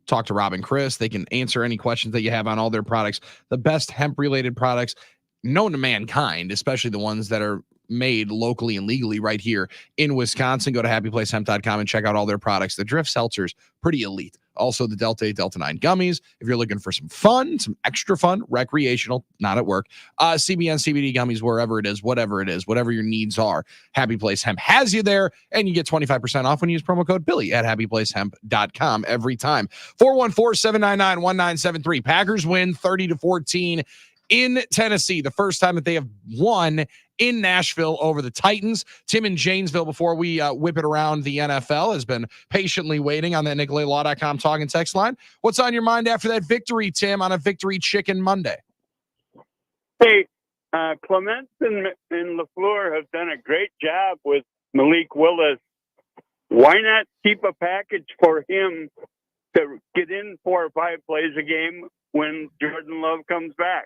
talk to Rob and Chris. They can answer any questions that you have on all their products, the best hemp-related products known to mankind, especially the ones that are made locally and legally right here in Wisconsin. Go to happyplacehemp.com and check out all their products. The Drift Seltzer's pretty elite. Also, the Delta 8, Delta 9 gummies. If you're looking for some fun, some extra fun, recreational, not at work, CBN, CBD gummies, wherever it is, whatever your needs are, Happy Place Hemp has you there, and you get 25% off when you use promo code Billy at happyplacehemp.com every time. 414-799-1973. Packers win 30-14 in Tennessee, the first time that they have won in Nashville over the Titans. Tim in Janesville, before we whip it around the NFL, has been patiently waiting on that NicoletLaw.com talk and text line. What's on your mind after that victory, Tim, on a Victory Chicken Monday? Hey, Clements and LaFleur have done a great job with Malik Willis. Why not keep a package for him to get in 4 or 5 plays a game when Jordan Love comes back?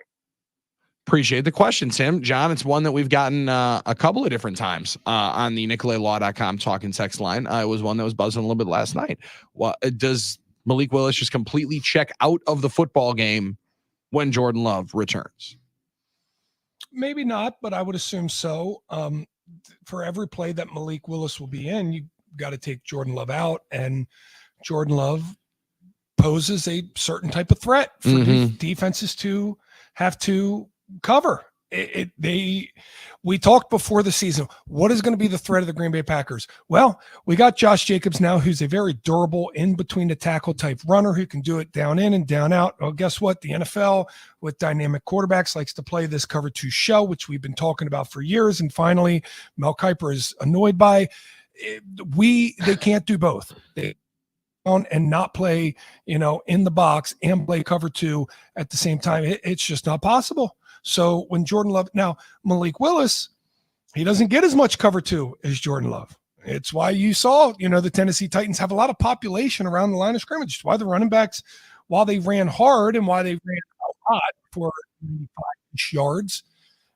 Appreciate the question, Tim. John, it's one that we've gotten a couple of different times on the NicoletLaw.com talk and text line. It was one that was buzzing a little bit last night. Well, does Malik Willis just completely check out of the football game when Jordan Love returns? Maybe not, but I would assume so. For every play that Malik Willis will be in, you got to take Jordan Love out, and Jordan Love poses a certain type of threat for defenses to have to cover. We talked before the season, what is going to be the threat of the Green Bay Packers? Well, we got Josh Jacobs now, who's a very durable in between the tackle type runner who can do it down in and down out. Well, guess what? The NFL with dynamic quarterbacks likes to play this cover 2 shell, which we've been talking about for years. And finally, Mel Kiper is annoyed by. They can't do both. They and not play, in the box and play cover 2 at the same time. It's just not possible. So when Jordan Love, now Malik Willis, he doesn't get as much cover 2 as Jordan Love. It's why you saw, the Tennessee Titans have a lot of population around the line of scrimmage. It's why the running backs, while they ran hard and why they ran a lot for 5 yards,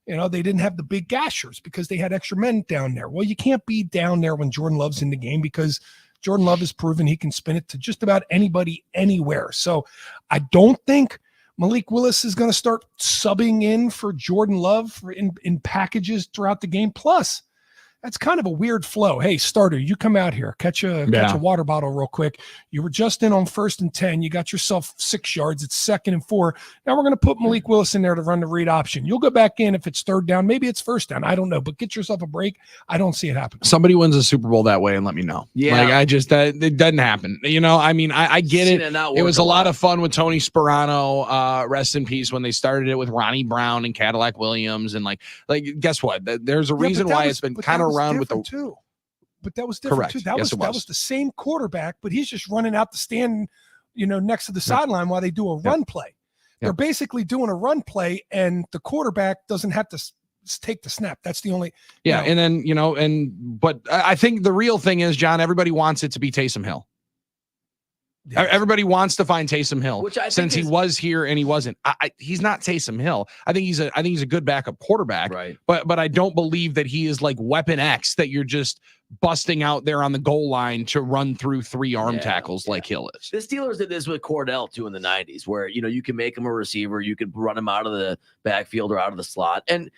they didn't have the big gashers because they had extra men down there. Well, you can't be down there when Jordan Love's in the game because Jordan Love has proven he can spin it to just about anybody, anywhere. So I don't think Malik Willis is going to start subbing in for Jordan Love in packages throughout the game. Plus, that's kind of a weird flow. Hey, starter, you come out here, catch a water bottle real quick. You were just in on 1st and 10. You got yourself 6 yards. It's 2nd and 4. Now we're going to put Malik Willis in there to run the read option. You'll go back in if it's 3rd down. Maybe it's 1st down. I don't know, but get yourself a break. I don't see it happen. Somebody wins a Super Bowl that way and let me know. Yeah. It doesn't happen. I get it. It was a lot of fun with Tony Sperano, rest in peace, when they started it with Ronnie Brown and Cadillac Williams. And like guess what? There's a reason why it's been kind of around with the too. But that was different too. That was the same quarterback, but he's just running out the stand, next to the sideline while they do a run play. They're basically doing a run play, and the quarterback doesn't have to take the snap. That's the only. And then but I think the real thing is, John, everybody wants it to be Taysom Hill. Yes. Everybody wants to find Taysom Hill, which I since he was here and he wasn't. He's not Taysom Hill. I think he's a good backup quarterback, right? But I don't believe that he is like Weapon X that you're just busting out there on the goal line to run through 3 arm tackles like Hill is. The Steelers did this with Cordell too in the 90s, where you can make him a receiver, you could run him out of the backfield or out of the slot, and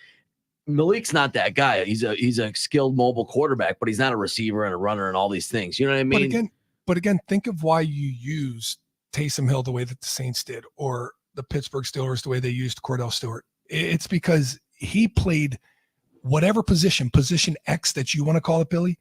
Malik's not that guy. He's a skilled mobile quarterback, but he's not a receiver and a runner and all these things. You know what I mean? But again, think of why you use Taysom Hill the way that the Saints did, or the Pittsburgh Steelers the way they used Cordell Stewart. It's because he played whatever position X that you want to call it, Billy,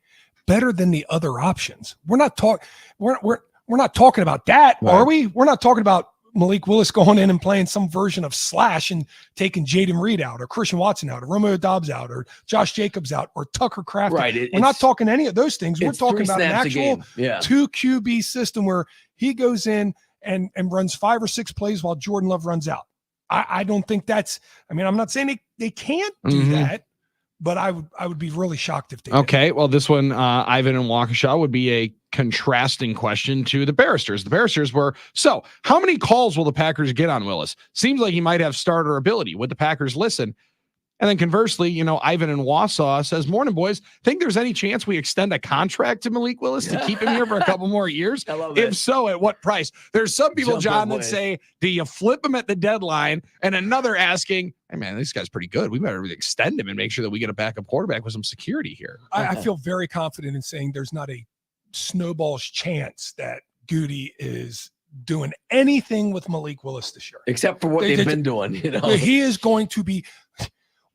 better than the other options. We're not talking about that, right? Are we? We're not talking about Malik Willis going in and playing some version of slash and taking Jaden Reed out, or Christian Watson out, or Romeo Doubs out, or Josh Jacobs out, or Tucker Kraft. Right. We're not talking any of those things. We're talking about an actual 2 QB system where he goes in and runs 5 or 6 plays while Jordan Love runs out. I don't think that's. I'm not saying they can't do that, but I would be really shocked if they did. Okay, well, this one, Ivan and Waukesha would be a contrasting question to the barristers. The barristers were, so how many calls will the Packers get on Willis? Seems like he might have starter ability. Would the Packers listen? And then conversely, Ivan in Wausau says, morning, boys. Think there's any chance we extend a contract to Malik Willis to keep him here for a couple more years? I love If it. so, at what price? There's some people, John, that say, do you flip him at the deadline? And another asking, hey, man, this guy's pretty good. We better extend him and make sure that we get a backup quarterback with some security here. I feel very confident in saying there's not a snowball's chance that Goody is doing anything with Malik Willis this year. Except for what they've been doing, He is going to be...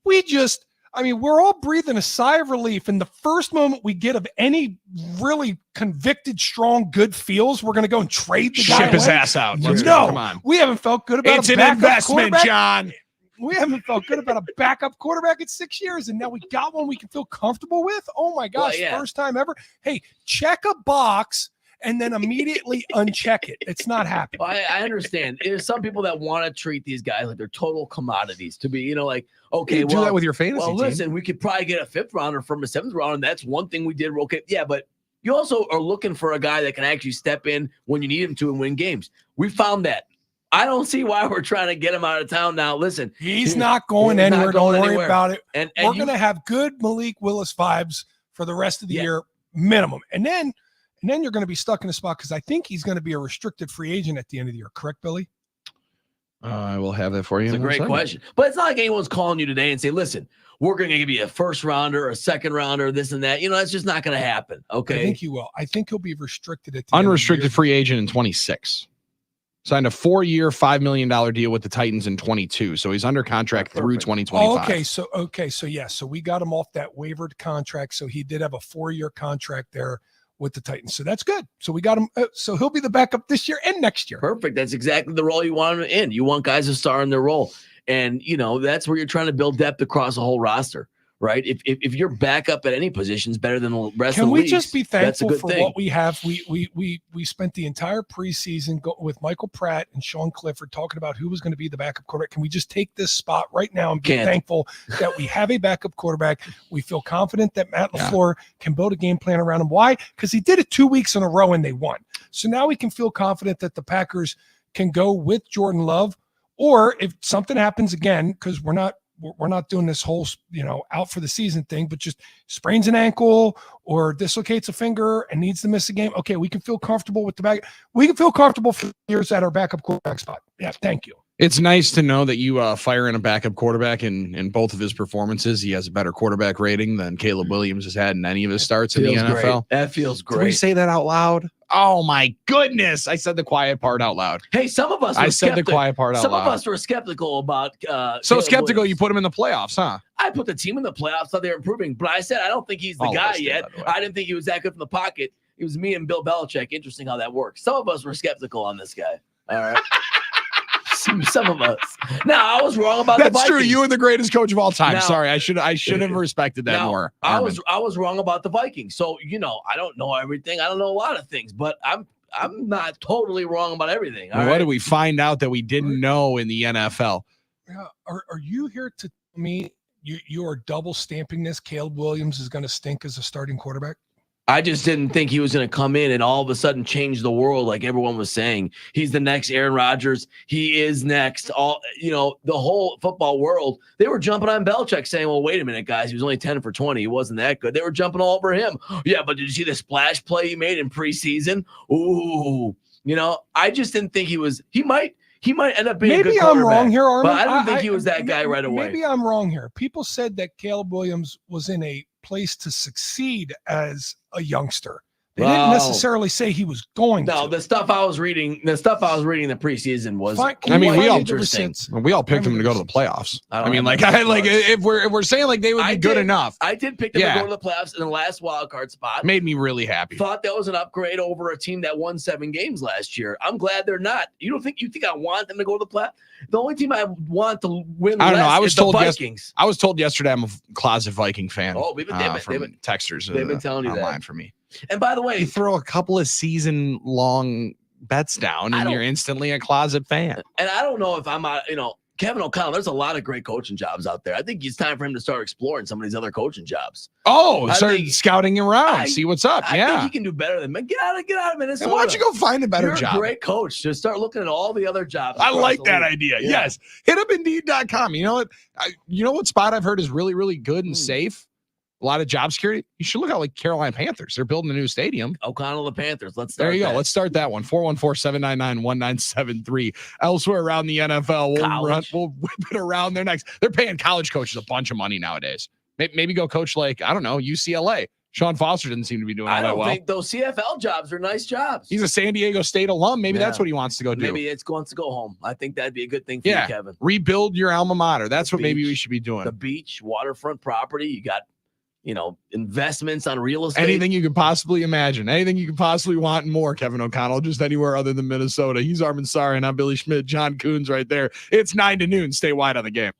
we're all breathing a sigh of relief. And the first moment we get of any really convicted, strong, good feels, we're going to go and trade the guy. Ship his ass out. Let's go. Come on. We haven't felt good about it's an investment, John. We haven't felt good about a backup quarterback in 6 years. And now we got one we can feel comfortable with. Oh my gosh. First time ever. Hey, check a box and then immediately uncheck it. It's not happening. Well, I understand. There's some people that want to treat these guys like they're total commodities to be, okay, you do that with your fantasy team. Listen, we could probably get a 5th rounder from a 7th rounder. And that's one thing we did. Okay. Yeah. But you also are looking for a guy that can actually step in when you need him to and win games. We found that. I don't see why we're trying to get him out of town now. Listen, he's not going anywhere. Don't worry about it. And we're going to have good Malik Willis vibes for the rest of the year, minimum. And then you're going to be stuck in a spot because I think he's going to be a restricted free agent at the end of the year. Correct, Billy? I will have that for you. It's a great question. But it's not like anyone's calling you today and say, listen, we're going to give you a 1st rounder, a 2nd rounder, this and that. That's just not going to happen. Okay. I think he will. I think he'll be restricted at the unrestricted end of the free agent in 26. Signed a 4-year, $5 million deal with the Titans in 22. So he's under contract through 2025. So we got him off that wavered contract. So he did have a 4-year contract there with the Titans. So that's good. So we got him. So he'll be the backup this year and next year. Perfect. That's exactly the role you want him in. You want guys to star in their role. And, that's where you're trying to build depth across the whole roster, right? If your backup at any position is better than the rest of the league, can we just be thankful for what we have? We spent the entire preseason with Michael Pratt and Sean Clifford talking about who was going to be the backup quarterback. Can we just take this spot right now and be thankful that we have a backup quarterback? We feel confident that Matt LaFleur can build a game plan around him. Why? Because he did it 2 weeks in a row and they won. So now we can feel confident that the Packers can go with Jordan Love, or if something happens again, because we're not doing this whole, out for the season thing, but just sprains an ankle or dislocates a finger and needs to miss a game. Okay, we can feel comfortable with the back. We can feel comfortable for years at our backup quarterback spot. Yeah, thank you. It's nice to know that you fire in a backup quarterback in both of his performances. He has a better quarterback rating than Caleb Williams has had in any of his starts in the NFL. Great. That feels great. Did we say that out loud? Oh my goodness. I said the quiet part out loud. Hey, some of us said the quiet part out loud. Some of us were skeptical about so skeptical you put him in the playoffs, huh? I put the team in the playoffs, thought they were improving, but I said I don't think he's the guy yet. I didn't think he was that good from the pocket. It was me and Bill Belichick. Interesting how that works. Some of us were skeptical on this guy. All right. Some of us. Now I was wrong about the Vikings. That's true. You are the greatest coach of all time. Sorry, I should have respected that more. I was wrong about the Vikings. So I don't know everything. I don't know a lot of things, but I'm not totally wrong about everything. What did we find out that we didn't know in the NFL? Yeah. Are you here to tell me you are double stamping this? Caleb Williams is going to stink as a starting quarterback? I just didn't think he was going to come in and all of a sudden change the world like everyone was saying. He's the next Aaron Rodgers. He is next. The whole football world, they were jumping on Belichick saying, well, wait a minute, guys. He was only 10 for 20. He wasn't that good. They were jumping all over him. Yeah, but did you see the splash play he made in preseason? Ooh, I just didn't think he might end up being a good quarterback. Maybe I'm wrong here, Armin. But I don't think he was that guy right away. Maybe I'm wrong here. People said that Caleb Williams was in a place to succeed as a youngster. They didn't necessarily say he was going to. No, the stuff I was reading in the preseason was we all picked him to go to the playoffs. If we're saying like they would be good enough. I did pick them to go to the playoffs in the last wild card spot. Made me really happy. Thought that was an upgrade over a team that won 7 games last year. I'm glad they're not. You think I want them to go to the playoffs? The only team I want to win I don't know. is the Vikings. I was told yesterday I'm a closet Viking fan. Oh, they've been texters. They've been telling you online that for me. And by the way, you throw a couple of season-long bets down, and you're instantly a closet fan. And I don't know if I'm Kevin O'Connell, there's a lot of great coaching jobs out there. I think it's time for him to start exploring some of these other coaching jobs. Start scouting around, see what's up. I think he can do better than get out of Minnesota. And why don't you go find a better job? You're a great coach. Just start looking at all the other jobs. I like that idea. Yeah. Yes. Hit up Indeed.com. You know what? What spot I've heard is really, really good and safe? A lot of job security. You should look out like Carolina Panthers. They're building a new stadium. O'Connell, the Panthers. Let's start. There you go. Let's start that one. 414-799-1973. Elsewhere around the NFL, we'll whip it around there next. They're paying college coaches a bunch of money nowadays. Maybe go coach like, I don't know, UCLA. Sean Foster didn't seem to be doing all that well. I don't think those CFL jobs are nice jobs. He's a San Diego State alum. Maybe that's what he wants to go do. Maybe it's going to go home. I think that'd be a good thing for you, Kevin. Rebuild your alma mater. That's what maybe we should be doing. The beach, waterfront property. You got investments on real estate. Anything you could possibly imagine. Anything you could possibly want and more, Kevin O'Connell. Just anywhere other than Minnesota. He's Armin Sari, and I'm Billy Schmidt. John Coons right there. It's 9 to noon. Stay wide on the game.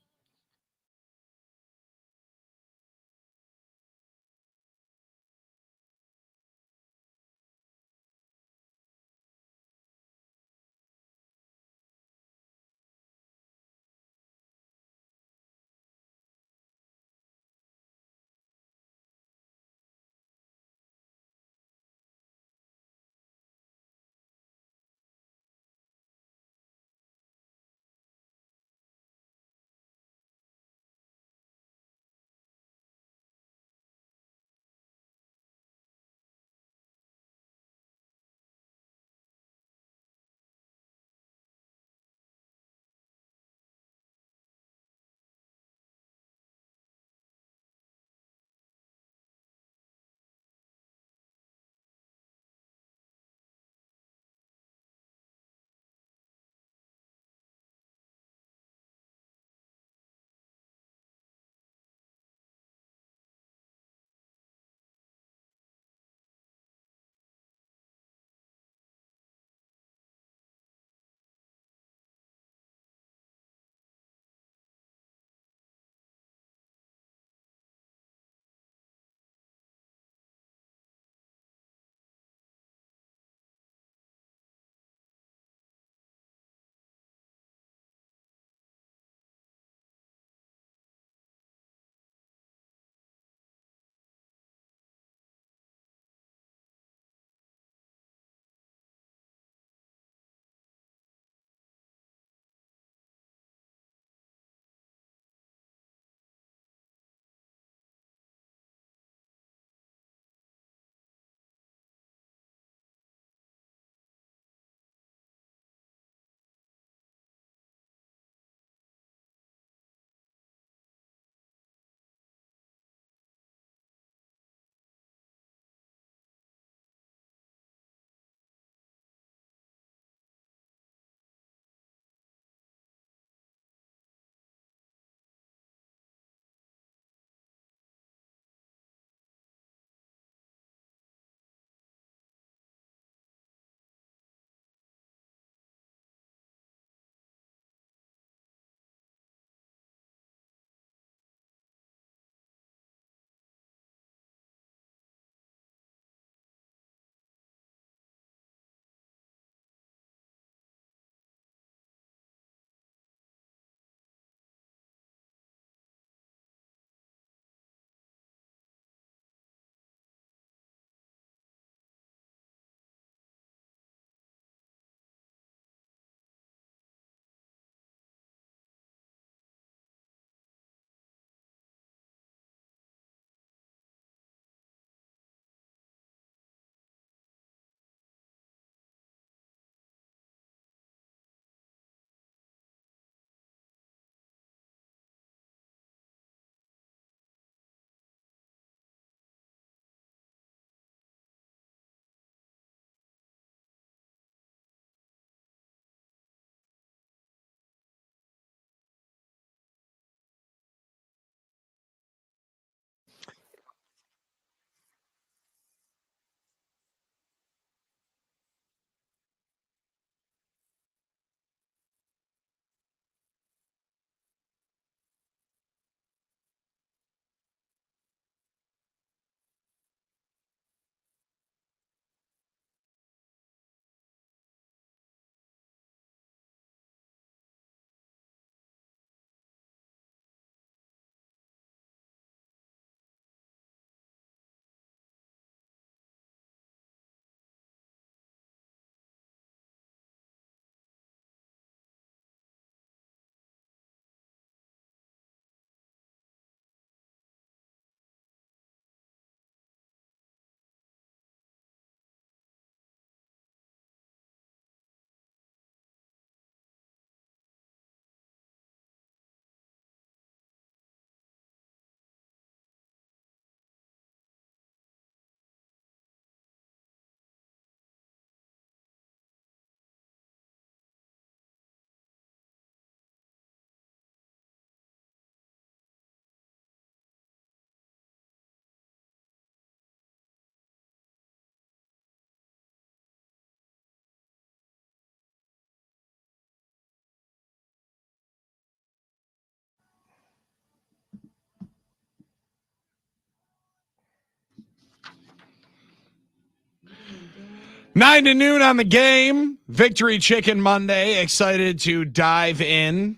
9 to noon on the game. Victory Chicken Monday. Excited to dive in.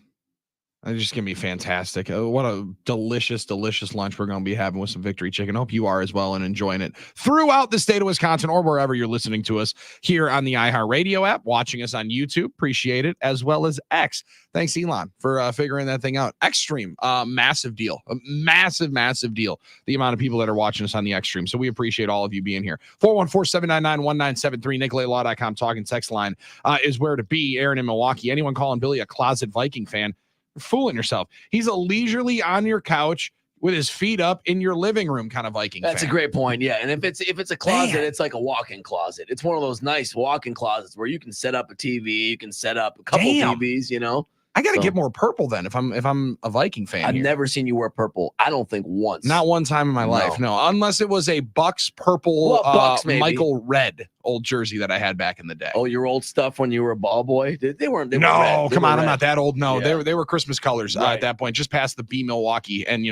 It's just going to be fantastic. What a delicious, delicious lunch we're going to be having with some Victory Chicken. Hope you are as well and enjoying it throughout the state of Wisconsin or wherever you're listening to us here on the iHeartRadio app, watching us on YouTube. Appreciate it, as well as X. Thanks, Elon, for figuring that thing out. Xstream, massive deal. A massive, massive deal. The amount of people that are watching us on the Xstream. So we appreciate all of you being here. 414-799-1973, NicoletLaw.com talking text line is where to be. Aaron in Milwaukee. Anyone calling Billy a closet Viking fan? You're fooling yourself. He's a leisurely on your couch with his feet up in your living room kind of Viking That's fan. a great point. Yeah. And if it's a closet, Man. it's like a walk-in closet. It's one of those nice walk-in closets where you can set up a TV, you can set up a couple TVs, you know. I got to get more purple then if I'm a Viking fan. I've never seen you wear purple. I don't think once. Not one time in my life. No, unless it was a Bucks purple, Bucks, Michael Red old jersey that I had back in the day. Oh, your old stuff when you were a ball boy? They weren't. They no, were red. come on, red. I'm not that old. No, Yeah. they were Christmas colors Right. at that point, just past the B Milwaukee and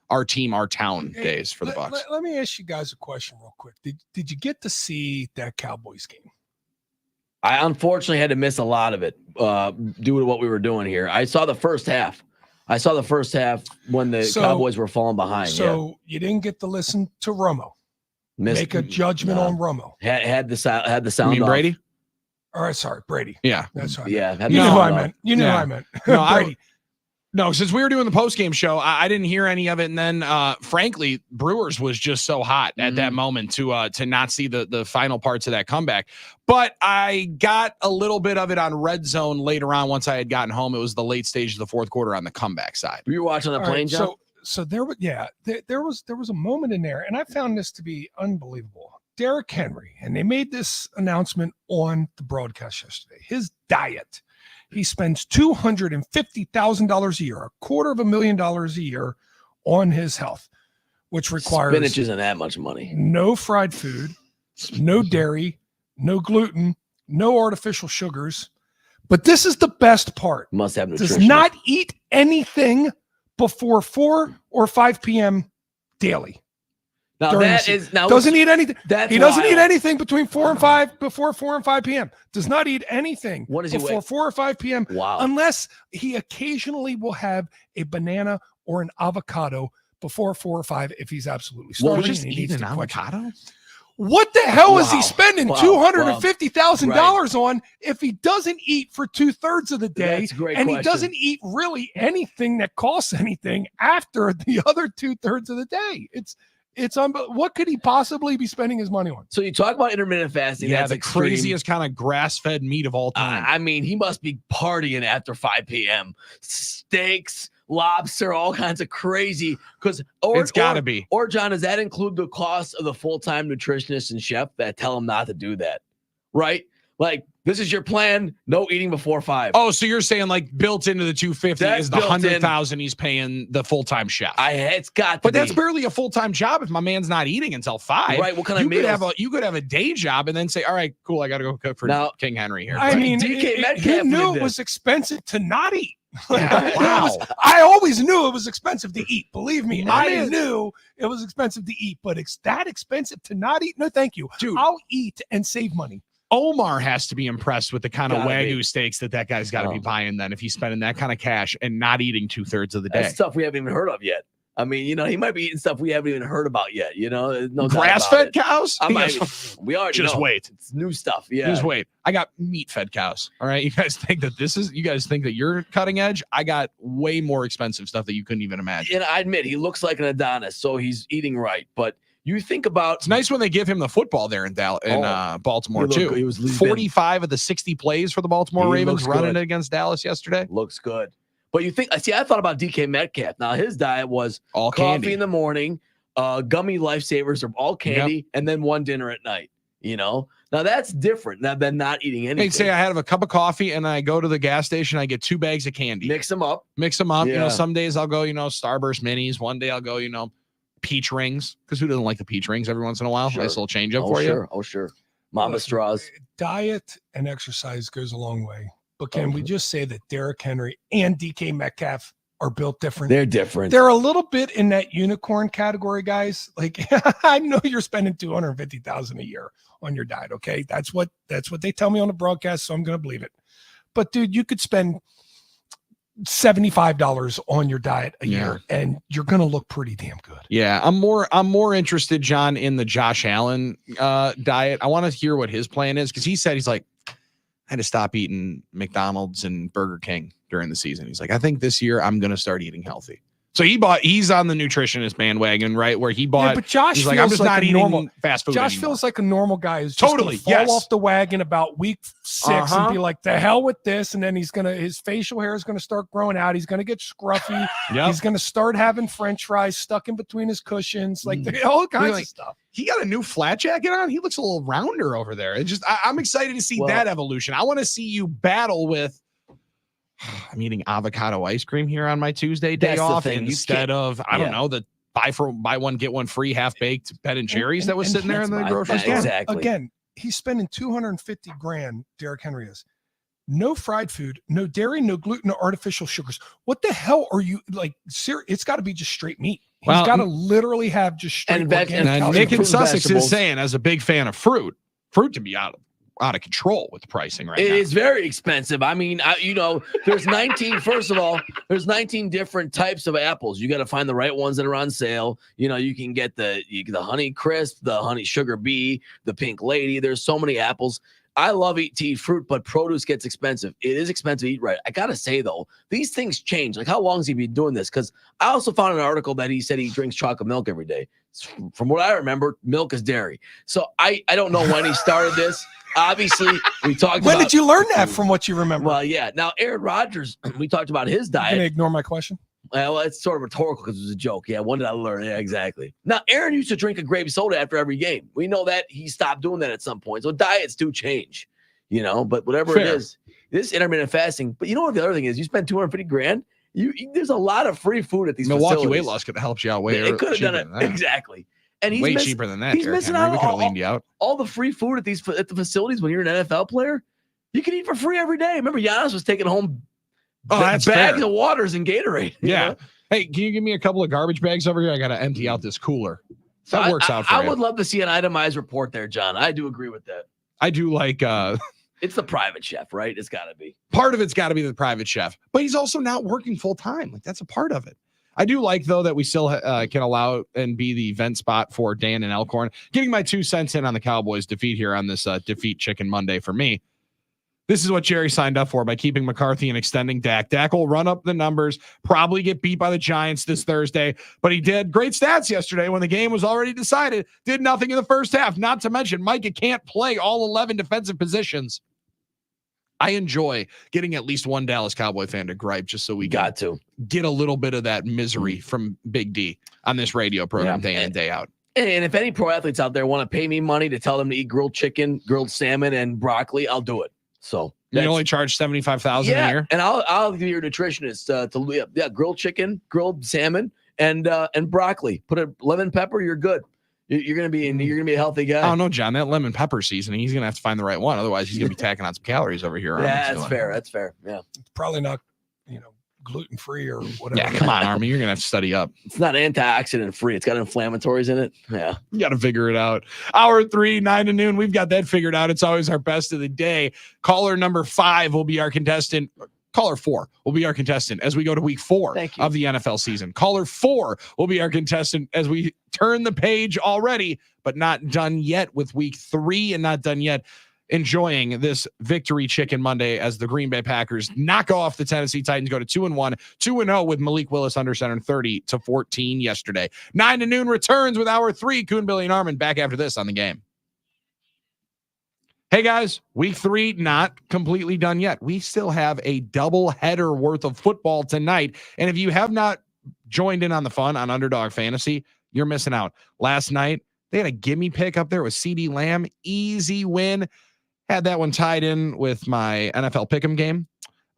our team, our town days for the Bucks. Let me ask you guys a question real quick. Did you get to see that Cowboys game? I unfortunately had to miss a lot of it due to what we were doing here. I saw the first half. When the Cowboys were falling behind. So you didn't get to listen to Romo. Make a judgment on Romo. Had the sound. You mean off. Brady? All right, sorry, Brady. Yeah. That's right. Yeah. You know who I meant. You know who I meant. No, Brady. No, since we were doing the post-game show, I didn't hear any of it. And then, frankly, Brewers was just so hot at that moment to not see the final parts of that comeback. But I got a little bit of it on Red Zone later on once I had gotten home. It was the late stage of the fourth quarter on the comeback side. Were you watching the All plane, right, John? So there was a moment in there, and I found this to be unbelievable. Derrick Henry, and they made this announcement on the broadcast yesterday. His diet. He spends $250,000 a year, $250,000 a year on his health, which requires Spinach isn't that much money. no fried food, no dairy, no gluten, no artificial sugars. But this is the best part. Must have nutrition. Does not eat anything before 4 or 5 p.m. daily. Now during that the is now doesn't eat anything. That's He doesn't eat wild. anything between 4 and 5 before 4 and 5 p.m. Does not eat anything What does he before weigh? 4 or 5 p.m. Wow. unless he occasionally will have a banana or an avocado before 4 or 5 if he's absolutely starving. Just and he needs eat an to quench it. avocado? What the hell is he Wow. spending Wow. $250,000 on if he doesn't eat for 2/3 of the day? That's a great and question. he doesn't eat really anything that costs anything after the other 2/3 of the day. What could he possibly be spending his money on? So you talk about intermittent fasting. Yeah, That's the extreme. craziest kind of grass-fed meat of all time. I mean, he must be partying after 5 p.m. Steaks, lobster, all kinds of crazy. It's got to be. Or John, does that include the cost of the full-time nutritionist and chef that tell him not to do that? Right? Like, this is your plan. No eating before 5. Oh, so you're saying like built into the 250 That's is the built in. 100,000 he's paying the full-time chef. It's got to But be. that's barely a full-time job if my man's not eating until 5. Right, what kind of you meals? you could have a day job and then say, all right, cool, I got to go cook for Now- King Henry here. I mean, DK Metcalf he did knew this. it was expensive to not eat. Yeah, wow. I always knew it was expensive to eat. Believe me, My I man- knew it was expensive to eat, but it's that expensive to not eat? No, thank you. Dude. I'll eat and save money. Omar has to be impressed with the kind of Gotta Wagyu be. steaks that guy's got to be Oh. buying then if he's spending that kind of cash and not eating 2/3 of the day. That's stuff we haven't even heard of yet. I mean, he might be eating stuff we haven't even heard about yet. No doubt about Grass-fed it. cows? I He might, goes, we already just know. wait. It's new stuff. Yeah. Just wait. I got meat-fed cows. All right. You guys think that you're cutting edge? I got way more expensive stuff that you couldn't even imagine. And I admit he looks like an Adonis, so he's eating right. But you think about It's nice when they give him the football there in Baltimore he looked- too. he was leading. 45 of the 60 plays for the Baltimore He Ravens looks running good. it against Dallas yesterday. looks good. But you think? See, I thought about DK Metcalf. Now his diet was All coffee candy. in the morning, gummy lifesavers are all candy, and then one dinner at night. Now that's different than not eating anything. They'd say I have a cup of coffee and I go to the gas station. I get 2 bags of candy. Mix them up. Mix them up. Yeah. Some days I'll go, Starburst minis. One day I'll go, peach rings. Because who doesn't like the peach rings every once in a while? Sure. Nice little change up Oh for sure. Oh sure. Mama Listen, straws. Diet and exercise goes a long way. But can we just say that Derrick Henry and DK Metcalf are built different. They're different. They're a little bit in that unicorn category, guys. Like, I know you're spending $250,000 a year on your diet. Okay. That's what they tell me on the broadcast. So I'm going to believe it. But dude, you could spend $75 on your diet a year and you're going to look pretty damn good. Yeah. I'm more interested, John, in the Josh Allen diet. I want to hear what his plan is. Cause he said, he's like, I had to stop eating McDonald's and Burger King during the season. He's like, I think this year I'm going to start eating healthy. So he's on the nutritionist bandwagon, right? Where he bought, but Josh feels like, I'm just like not a eating normal fast food. Josh anymore. feels like a normal guy who's just Totally fall off the wagon about week 6 and be like, the hell with this. And then his facial hair is going to start growing out. He's going to get scruffy. He's going to start having French fries stuck in between his cushions, like all kinds of stuff. He got a new flat jacket on. He looks a little rounder over there. It just, I'm excited to see that evolution. I want to see you battle with, I'm eating avocado ice cream here on my Tuesday day off instead of, I don't know, the buy one, get one free half-baked Ben and Jerry's that was sitting there in the grocery store. Exactly. Again, he's spending $250,000, Derrick Henry is. No fried food, no dairy, no gluten, no artificial sugars. What the hell are you, like, it's got to be just straight meat. He's got to literally have just straight organic. And Nick in Sussex is saying, as a big fan of fruit to be out of control with the pricing right now. It is very expensive. I mean, there's 19, first of all, there's 19 different types of apples. You got to find the right ones that are on sale. You can get the Honey Crisp, the Honey Sugar Bee, the Pink Lady. There's so many apples. I love to eat fruit, but produce gets expensive. It is expensive to eat right. I got to say, though, these things change. Like, how long has he been doing this? Because I also found an article that he said he drinks chocolate milk every day. From what I remember, milk is dairy. So I don't know when he started this. Obviously, we talked When did you learn that from what you remember? Well, yeah. Now, Aaron Rodgers, we talked about his diet. You're going to ignore my question? Well, it's sort of rhetorical because it was a joke. Yeah, when did I learn? Yeah, exactly. Now, Aaron used to drink a grape soda after every game. We know that he stopped doing that at some point. So diets do change, but whatever it is, this intermittent fasting. But you know what the other thing is? You spend $250,000. There's a lot of free food at these Milwaukee facilities. Weight Loss could have helped you out way. It could have done it exactly. And he's way cheaper than that. He's missing out on all the free food at the facilities. When you're an NFL player, you can eat for free every day. Remember, Giannis was taking home bags of waters and Gatorade. Yeah. Hey, can you give me a couple of garbage bags over here? I got to empty out this cooler. That works out for you. I would love to see an itemized report there, John. I do agree with that. I do like. It's the private chef, right? It's got to be. Part of it's got to be the private chef, but he's also not working full time. Like, that's a part of it. I do like, though, that we still can allow and be the event spot for Dan and Elkhorn. Getting my 2 cents in on the Cowboys' defeat here on this defeat Chicken Monday for me. This is what Jerry signed up for by keeping McCarthy and extending Dak. Dak will run up the numbers, probably get beat by the Giants this Thursday, but he did great stats yesterday when the game was already decided. Did nothing in the first half. Not to mention, Micah can't play all 11 defensive positions. I enjoy getting at least one Dallas Cowboy fan to gripe just so we get a little bit of that misery from Big D on this radio program day in and day out. And if any pro athletes out there want to pay me money to tell them to eat grilled chicken, grilled salmon, and broccoli, I'll do it. So you only charge $75,000 a year, and I'll give your nutritionist to grilled chicken, grilled salmon, and broccoli. Put a lemon pepper. You're good. You're gonna be a healthy guy. I don't know, John. That lemon pepper seasoning, he's gonna have to find the right one. Otherwise, he's gonna be tacking on some calories over here. Yeah, that's fair. That's fair. Yeah, it's probably not, gluten free or whatever. Yeah, come on, Army. You're gonna have to study up. It's not antioxidant free. It's got inflammatories in it. Yeah, you got to figure it out. Hour 3, 9 to noon. We've got that figured out. It's always our best of the day. Caller number 5 will be our contestant. Caller 4 will be our contestant as we go to week 4 of the NFL season. Caller 4 will be our contestant as we turn the page already, but not done yet with week 3 and not done yet enjoying this victory Chicken Monday as the Green Bay Packers knock off the Tennessee Titans, go to 2-1, 2-0 with Malik Willis under center 30-14 yesterday. 9 to noon returns with hour 3. Coon, Billy, and Armin back after this on the game. Hey guys, week 3 not completely done yet. We still have a double header worth of football tonight. And if you have not joined in on the fun on Underdog Fantasy, you're missing out. Last night, they had a gimme pick up there with CeeDee Lamb. Easy win. Had that one tied in with my NFL Pick'em game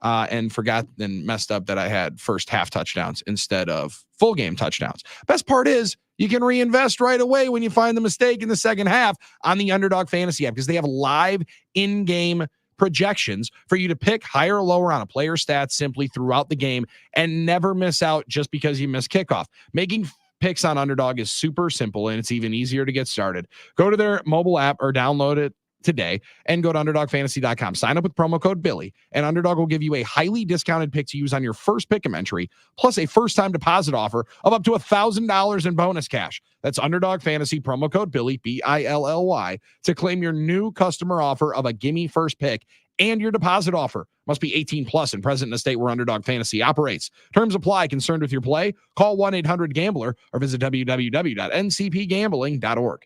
and forgot and messed up that I had first half touchdowns instead of full game touchdowns. Best part is you can reinvest right away when you find the mistake in the second half on the Underdog Fantasy app because they have live in-game projections for you to pick higher or lower on a player stats simply throughout the game and never miss out just because you miss kickoff. Making picks on Underdog is super simple, and it's even easier to get started. Go to their mobile app or download it today and go to underdogfantasy.com. Sign up with promo code Billy, and Underdog will give you a highly discounted pick to use on your first pick'em entry, plus a first-time deposit offer of up to $1,000 in bonus cash. That's Underdog Fantasy, promo code Billy, Billy, to claim your new customer offer of a gimme first pick and your deposit offer. Must be 18 plus and present in a state where Underdog Fantasy operates. Terms apply. Concerned with your play? Call 1-800-GAMBLER or visit www.ncpgambling.org.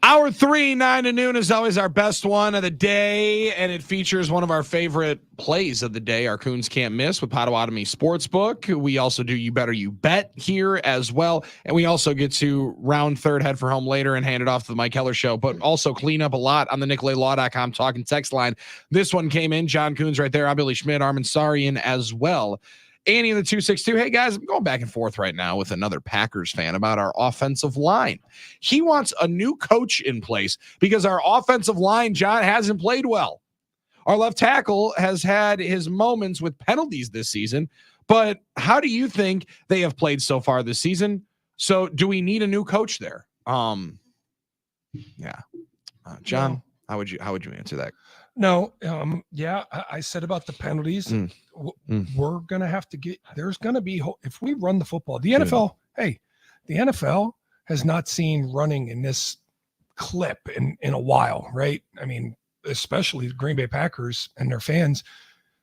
Hour 3, 9 to noon is always our best one of the day, and it features one of our favorite plays of the day, our Coons Can't Miss with Potawatomi Sportsbook. We also do You Better You Bet here as well, and we also get to round third, head for home later, and hand it off to the Mike Keller Show, but also clean up a lot on the NicoletLaw.com talking text line. This one came in, John Coons right there, I'm Billy Schmidt, Armin Sarian as well. Annie in the 262. Hey guys, I'm going back and forth right now with another Packers fan about our offensive line. He wants a new coach in place because our offensive line, John, hasn't played well. Our left tackle has had his moments with penalties this season, but how do you think they have played so far this season? So do we need a new coach there? John, how would you answer that? No, I said about the penalties. We're going to have to there's going to be, if we run the football, the NFL, the NFL has not seen running in this clip in a while, right? I mean, especially the Green Bay Packers and their fans.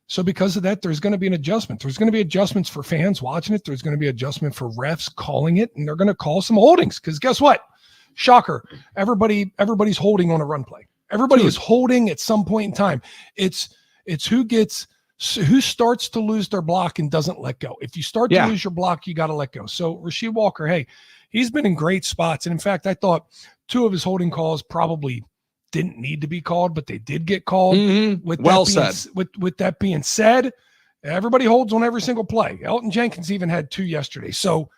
So because of that, there's going to be an adjustment. There's going to be adjustments for fans watching it. There's going to be adjustment for refs calling it, and they're going to call some holdings because guess what? Shocker. Everybody's holding on a run play. Everybody is holding at some point in time. It's who starts to lose their block and doesn't let go. If you start to lose your block, you got to let go. So Rasheed Walker, he's been in great spots. And in fact, I thought 2 of his holding calls probably didn't need to be called, but they did get called. With that being said, everybody holds on every single play. Elton Jenkins even had 2 yesterday. So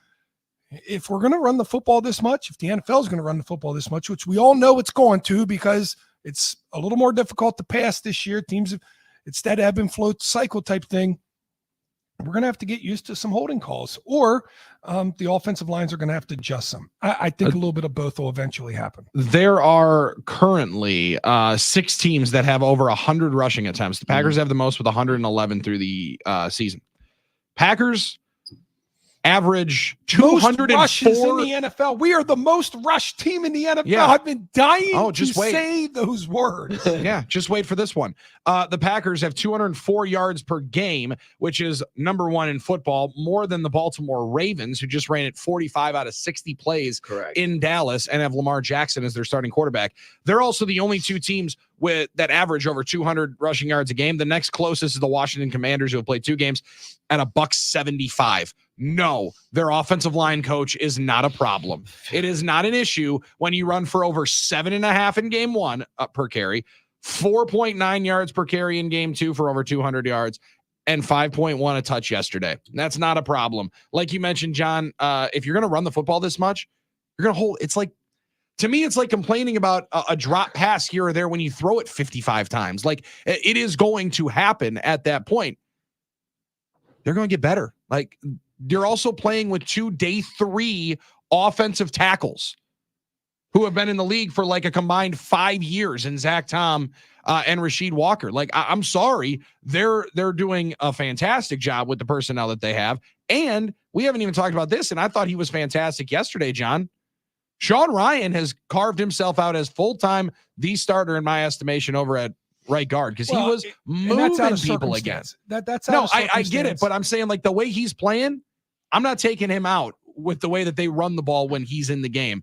if we're going to run the football this much, if the NFL is going to run the football this much, which we all know it's going to because it's a little more difficult to pass this year. Teams, it's that ebb and flow cycle type thing. We're going to have to get used to some holding calls, or the offensive lines are going to have to adjust some. I think a little bit of both will eventually happen. There are currently 6 teams that have over 100 rushing attempts. The Packers have the most with 111 through the season. Packers average 204 rushes in the NFL. We are the most rushed team in the NFL. Yeah. I've been dying to say those words. Just wait for this one. The Packers have 204 yards per game, which is number 1 in football, more than the Baltimore Ravens, who just ran it 45 out of 60 plays in Dallas and have Lamar Jackson as their starting quarterback. They're also the only 2 teams that average over 200 rushing yards a game. The next closest is the Washington Commanders, who have played 2 games at $175. No, their offensive line coach is not a problem. It is not an issue when you run for over 7.5 in game 1 per carry, 4.9 yards per carry in game 2 for over 200 yards, and 5.1 a touch yesterday. That's not a problem. Like you mentioned, John, if you're going to run the football this much, you're going to hold. It's like, to me, it's like complaining about a drop pass here or there when you throw it 55 times. Like, it is going to happen at that point. They're going to get better. Like, they're also playing with 2 day 3 offensive tackles who have been in the league for like a combined 5 years in Zach Tom and Rasheed Walker. Like, I'm sorry. They're doing a fantastic job with the personnel that they have. And we haven't even talked about this, and I thought he was fantastic yesterday, John. Sean Ryan has carved himself out as full-time the starter in my estimation over at right guard because he was moving people again. That's no, I get it, but I'm saying like the way he's playing, I'm not taking him out with the way that they run the ball when he's in the game.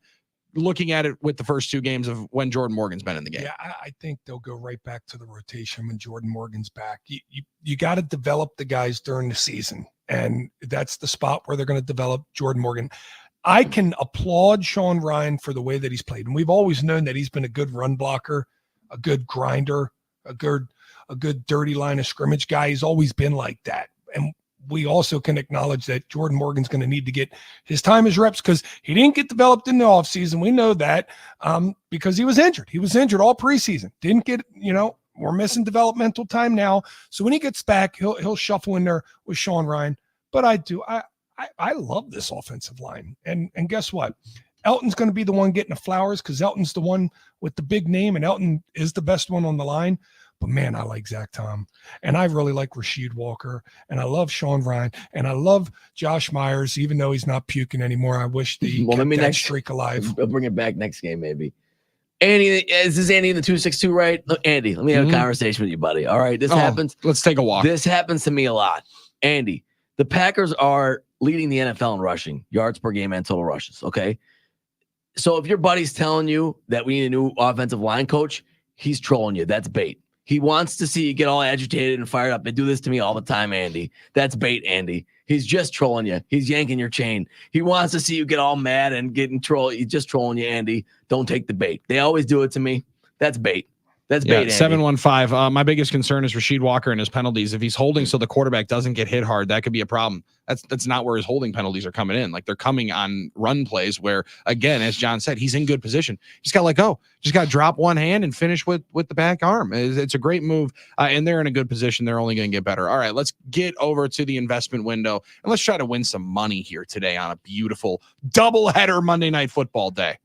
Looking at it with the first 2 games of when Jordan Morgan's been in the game. Yeah, I think they'll go right back to the rotation when Jordan Morgan's back. You got to develop the guys during the season, and that's the spot where they're going to develop Jordan Morgan. I can applaud Sean Ryan for the way that he's played. And we've always known that he's been a good run blocker, a good grinder, a good dirty line of scrimmage guy. He's always been like that. And we also can acknowledge that Jordan Morgan's going to need to get his time as reps because he didn't get developed in the offseason. We know that because he was injured. He was injured all preseason. Didn't get, we're missing developmental time now. So when he gets back, he'll shuffle in there with Sean Ryan. But I love this offensive line. And guess what? Elton's going to be the one getting the flowers because Elton's the one with the big name, and Elton is the best one on the line. But, man, I like Zach Tom, and I really like Rasheed Walker, and I love Sean Ryan, and I love Josh Myers, even though he's not puking anymore. I wish he kept that streak alive. I'll bring it back next game maybe. Andy, is this Andy in the 262, right? Look, Andy, let me have a conversation with you, buddy. All right, this happens. Let's take a walk. This happens to me a lot. Andy, the Packers are leading the NFL in rushing, yards per game and total rushes, okay? So if your buddy's telling you that we need a new offensive line coach, he's trolling you. That's bait. He wants to see you get all agitated and fired up. They do this to me all the time, Andy. That's bait, Andy. He's just trolling you. He's yanking your chain. He wants to see you get all mad and get in troll. He's just trolling you, Andy. Don't take the bait. They always do it to me. That's bait. That's bait, Andy. 715. My biggest concern is Rasheed Walker and his penalties. If he's holding so the quarterback doesn't get hit hard, that could be a problem. That's not where his holding penalties are coming in. Like, they're coming on run plays where, again, as John said, he's in good position. Just got to let go. Just got to drop one hand and finish with the back arm. It's a great move, and they're in a good position. They're only going to get better. All right, let's get over to the investment window, and let's try to win some money here today on a beautiful doubleheader Monday Night Football day.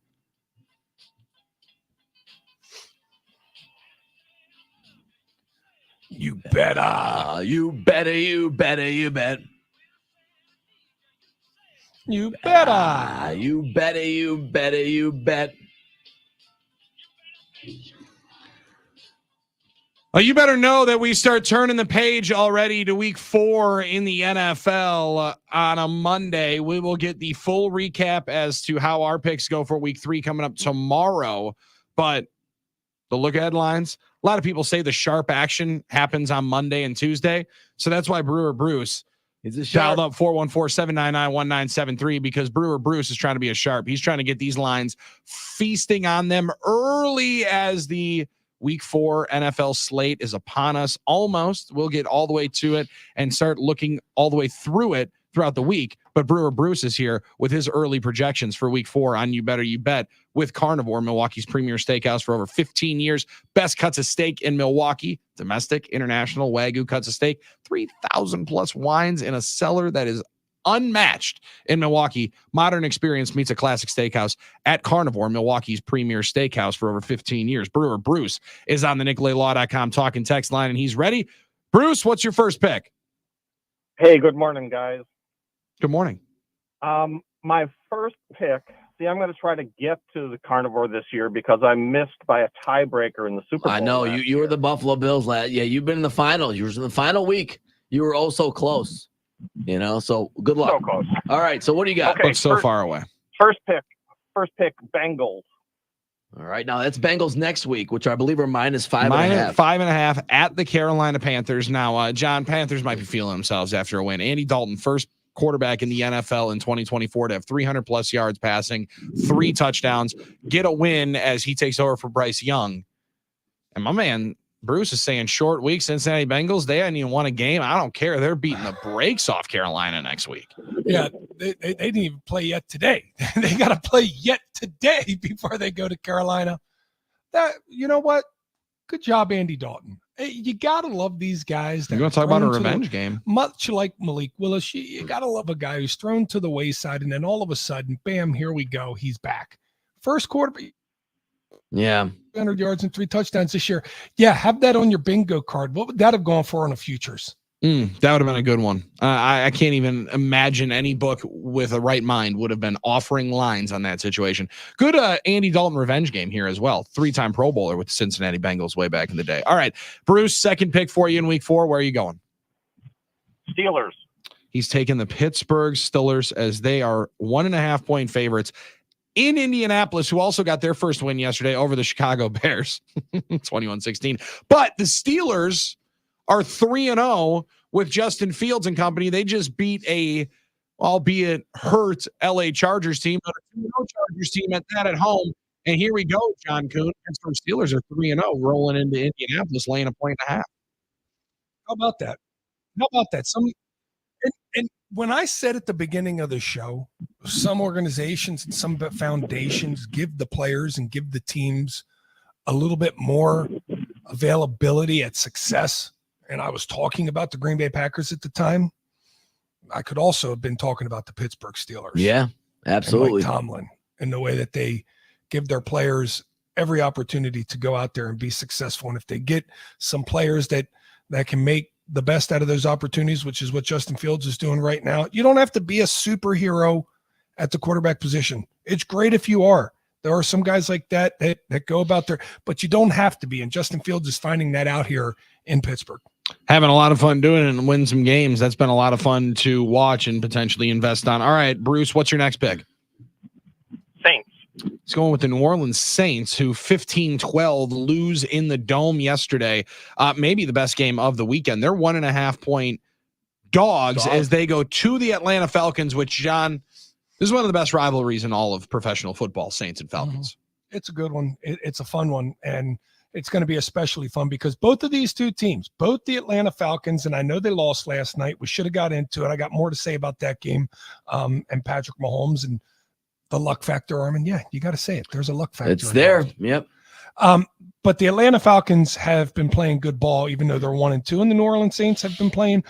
You better. You better. You better. You bet. You better. You better. You better. You bet. Well, you better know that we start turning the page already to week 4 in the NFL on a Monday. We will get the full recap as to how our picks go for week 3 coming up tomorrow. But the look headlines, a lot of people say the sharp action happens on Monday and Tuesday. So that's why Brewer Bruce is dialed up 414-799-1973, because Brewer Bruce is trying to be a sharp. He's trying to get these lines feasting on them early as the week 4 NFL slate is upon us. Almost. We'll get all the way to it and start looking all the way through it throughout the week. But Brewer Bruce is here with his early projections for week 4 on You Better You Bet with Carnivore, Milwaukee's premier steakhouse for over 15 years. Best cuts of steak in Milwaukee, domestic, international, Wagyu cuts of steak, 3,000 plus wines in a cellar that is unmatched in Milwaukee. Modern experience meets a classic steakhouse at Carnivore, Milwaukee's premier steakhouse for over 15 years. Brewer Bruce is on the NicolaLaw.com talking text line, and he's ready. Bruce, what's your first pick? Hey, good morning, guys. Good morning. My first pick, I'm going to try to get to the Carnivore this year because I missed by a tiebreaker in the Super Bowl. I know you were the Buffalo Bills last. Yeah, you've been in the final. You were in the final week. You were oh so close. You know, so good luck. So close. All right. So what do you got? Okay, But so far away. First pick, Bengals. All right. Now that's Bengals next week, which I believe are minus 5.5. Minus 5.5 at the Carolina Panthers. Now, John, Panthers might be feeling themselves after a win. Andy Dalton, first quarterback in the NFL in 2024 to have 300 plus yards passing, 3 touchdowns, get a win as he takes over for Bryce Young. And my man Bruce is saying short week, Cincinnati Bengals, they hadn't even won a game. I don't care. They're beating the brakes off Carolina next week. Yeah, they didn't even play yet today. They got to play yet today before they go to Carolina. You know what? Good job, Andy Dalton. Hey, you got to love these guys. You're going to talk about a revenge game. Much like Malik Willis, you got to love a guy who's thrown to the wayside, and then all of a sudden, bam, here we go. He's back. First quarter. Yeah. 100 yards and 3 touchdowns this year. Yeah, have that on your bingo card. What would that have gone for on the futures? That would have been a good one. I can't even imagine any book with a right mind would have been offering lines on that situation. Good Andy Dalton revenge game here as well. 3-time Pro Bowler with the Cincinnati Bengals way back in the day. All right, Bruce, second pick for you in week 4. Where are you going? Steelers. He's taking the Pittsburgh Steelers as they are 1.5-point favorites in Indianapolis, who also got their first win yesterday over the Chicago Bears, 21-16. But the Steelers are 3-0 with Justin Fields and company. They just beat a, albeit hurt, LA Chargers team, but a 2-0 Chargers team at that at home. And here we go, John Kuhn. Pittsburgh Steelers are 3-0, rolling into Indianapolis, laying 1.5. How about that? And when I said at the beginning of the show, some organizations and some foundations give the players and give the teams a little bit more availability at success, and I was talking about the Green Bay Packers at the time, I could also have been talking about the Pittsburgh Steelers. Yeah, absolutely. And Mike Tomlin, and the way that they give their players every opportunity to go out there and be successful. And if they get some players that can make the best out of those opportunities, which is what Justin Fields is doing right now, you don't have to be a superhero at the quarterback position. It's great if you are. There are some guys like that go about there, but you don't have to be. And Justin Fields is finding that out here in Pittsburgh. Having a lot of fun doing it and win some games. That's been a lot of fun to watch and potentially invest on. All right, Bruce, what's your next pick? Saints. going with the New Orleans Saints, who 15-12 lose in the Dome yesterday. Maybe the best game of the weekend. They're 1.5-point dogs as they go to the Atlanta Falcons, which, John, this is one of the best rivalries in all of professional football, Saints and Falcons. It's a good one. It's a fun one, and it's going to be especially fun because both of these two teams, both the Atlanta Falcons, and I know they lost last night. We should have got into it. I got more to say about that game and Patrick Mahomes and the luck factor, Armin. Yeah, you got to say it. There's a luck factor. It's there. Yep. But the Atlanta Falcons have been playing good ball, even though they're 1-2, and the New Orleans Saints have been playing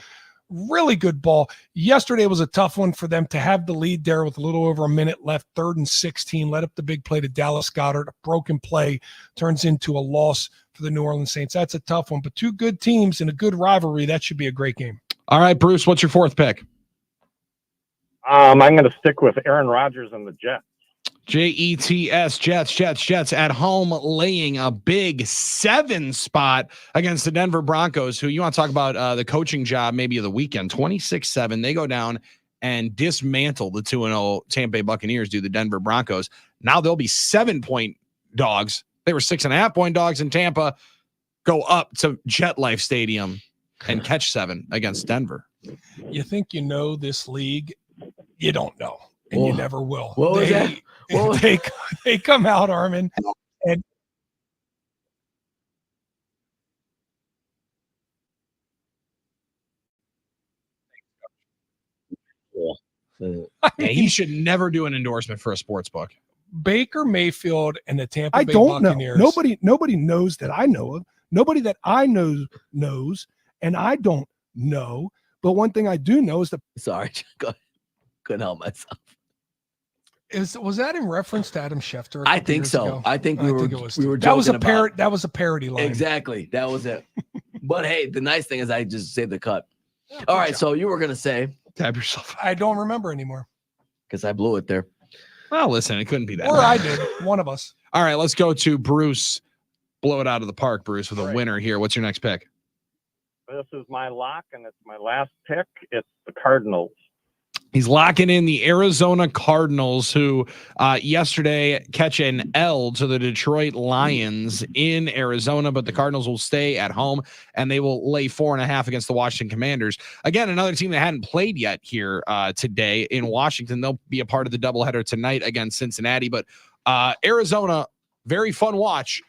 really good ball. Yesterday was a tough one for them to have the lead there with a little over a minute left, 3rd and 16, let up the big play to Dallas Goedert. A broken play turns into a loss for the New Orleans Saints. That's a tough one, but two good teams in a good rivalry. That should be a great game. All right, Bruce, what's your 4th pick? I'm going to stick with Aaron Rodgers and the Jets. Jets, Jets at home, laying a big 7 spot against the Denver Broncos, who you want to talk about the coaching job maybe of the weekend. 26-7. They go down and dismantle the 2-0 Tampa Bay Buccaneers, do the Denver Broncos. Now they'll be 7-point dogs. They were 6.5-point dogs in Tampa. Go up to MetLife Stadium and catch 7 against Denver. You think you know this league? You don't know, and you never will. What was that? They come out, Armin, and He should never do an endorsement for a sports book. Baker Mayfield and the Tampa Bay don't Buccaneers. know. Nobody knows that I know of. Nobody that I knows, and I don't know. But one thing I do know is that. Sorry, couldn't help myself. Was that in reference to Adam Schefter? I think so. Ago? I think we were joking that was a about. That was a parody line. Exactly. That was it. But hey, the nice thing is I just saved the cut. All right. So you were gonna say, Tab yourself. I don't remember anymore because I blew it there. Well, listen, it couldn't be that. Or I did. One of us. All right, let's go to Bruce. Blow it out of the park, Bruce, with a winner here. What's your next pick? This is my lock, and it's my last pick. It's the Cardinals. He's locking in the Arizona Cardinals, who yesterday catch an L to the Detroit Lions in Arizona, but the Cardinals will stay at home and they will lay 4.5 against the Washington Commanders. Again, another team that hadn't played yet here today in Washington. They'll be a part of the doubleheader tonight against Cincinnati, but Arizona, very fun watch,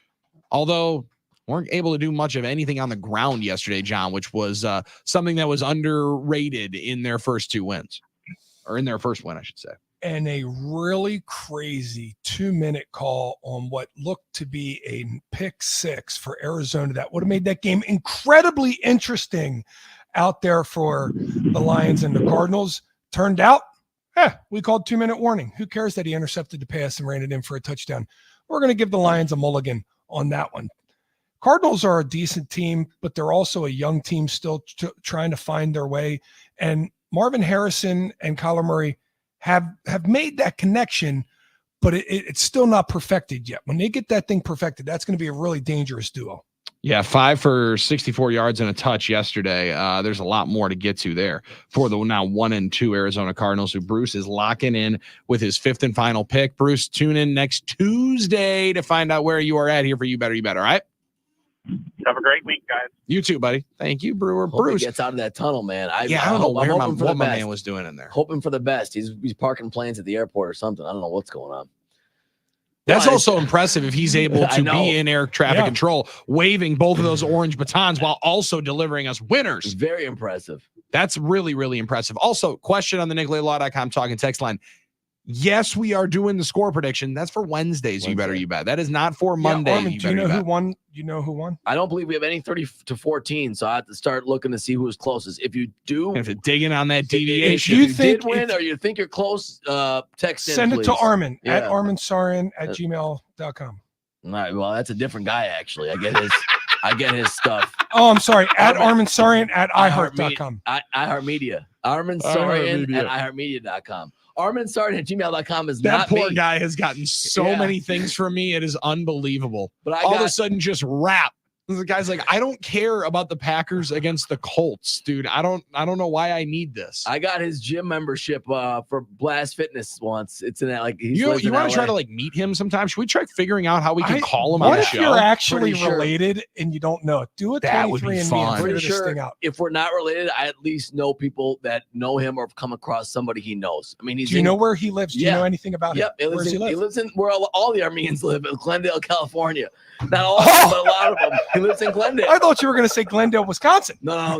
although weren't able to do much of anything on the ground yesterday, John, which was something that was underrated in their first 2 wins. Or in their first win, I should say. And a really crazy 2-minute call on what looked to be a pick 6 for Arizona. That would have made that game incredibly interesting out there for the Lions and the Cardinals. Turned out, we called 2-minute warning. Who cares that he intercepted the pass and ran it in for a touchdown? We're going to give the Lions a mulligan on that one. Cardinals are a decent team, but they're also a young team still trying to find their way. And Marvin Harrison and Kyler Murray have made that connection, but it's still not perfected yet. When they get that thing perfected, that's going to be a really dangerous duo. Yeah, 5 for 64 yards and a touch yesterday. There's a lot more to get to there for the now 1-2 Arizona Cardinals, who Bruce is locking in with his 5th and final pick. Bruce, tune in next Tuesday to find out where you are at here for You Better, You Better. All right? Have a great week, guys. You too, buddy. Thank you, Brewer. Hope Bruce he gets out of that tunnel, man. I don't know what my man was doing in there. Hoping for the best. He's parking planes at the airport or something. I don't know what's going on. That's also impressive if he's able to be in air traffic control, waving both of those orange batons while also delivering us winners. Very impressive. That's really, really impressive. Also, question on the NicolaLaw.com talking text line. Yes, we are doing the score prediction. That's for Wednesdays. You better, you bet. That is not for Monday. Armin, do you know who won? You know who won? I don't believe we have any 30-14, so I have to start looking to see who is closest. If you do, if you're digging on that deviation, if you did win or you think you're close, text in, send it please. to Armin at arminsarian@gmail.com. All right, well, that's a different guy actually. I get his stuff. Oh, I'm sorry. At arminsarian@iheart.com. iHeartMedia. Arminsarian at iHeartMedia.com. ArminSardian@gmail.com is that not poor me. guy has gotten so many things from me. It is unbelievable. But all of a sudden just rap. The guy's like, I don't care about the Packers against the Colts, dude. I don't know why I need this. I got his gym membership for Blast Fitness once. It's in that like you want to try to like meet him sometime? Should we try figuring out how we can call him on what the if show? you're actually Pretty sure. related and you don't know it? Do it. That would be 23andMe fun. and figure Pretty this sure thing out. if we're not related, I at least know people that know him or have come across somebody he knows. I mean, he's Do you know where he lives? Do you Yeah. know anything about Yep, him? Where does he live? he lives in where all the Armenians live in Glendale, California. Not all of them, but a lot of them. He lives in Glendale. I thought you were going to say Glendale, Wisconsin. No.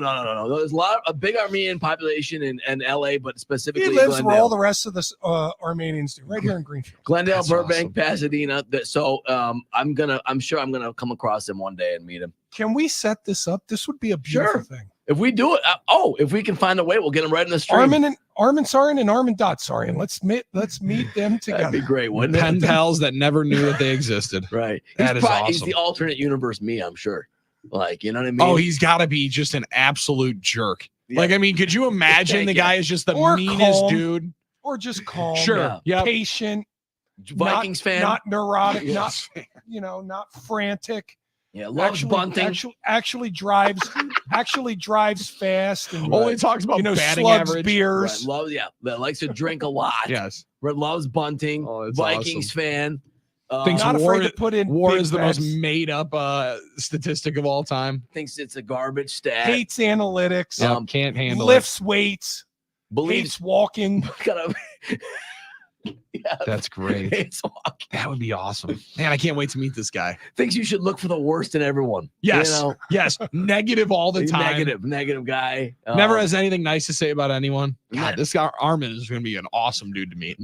There's a big Armenian population in LA, but specifically He lives Glendale. where all the rest of the Armenians do, right here in Greenfield. Glendale, That's Burbank, awesome. Pasadena. So I'm sure I'm gonna come across him one day and meet him. Can we set this up? This would be a beautiful Sure. thing. If we do it, if we can find a way, we'll get him right in the stream. Armin Sarian and Armin Sarian. Let's meet them That'd together. be great, wouldn't it? Pen pals that never knew that they existed. Right. That is He's awesome. the alternate universe me, I'm sure. Like, you know what I mean? Oh, he's got to be just an absolute jerk. Yeah. Like, I mean, could you imagine Thank the you. guy is just the Or meanest calm. dude? Or just calm, Sure. Yeah. patient, Vikings fan. not neurotic, Yes. not frantic. Yeah, loves bunting. Actually drives fast and Only talks about batting slugs average. beers. That likes to drink a lot. Yes. Loves bunting. Oh, that's Vikings fan. Thinks Not war, afraid to put in war big is the bets. most made up statistic of all time. Thinks it's a garbage stat. Hates analytics. Yeah, can't handle Lifts weights. believes Hates walking. gotta, yeah, it. That's great. hates walking. That would be awesome. Man, I can't wait to meet this guy. Thinks you should look for the worst in everyone. Yes. You know? Yes. Negative all the time. Negative guy. Never has anything nice to say about anyone. God, Yeah. this guy Armin is going to be an awesome dude to meet.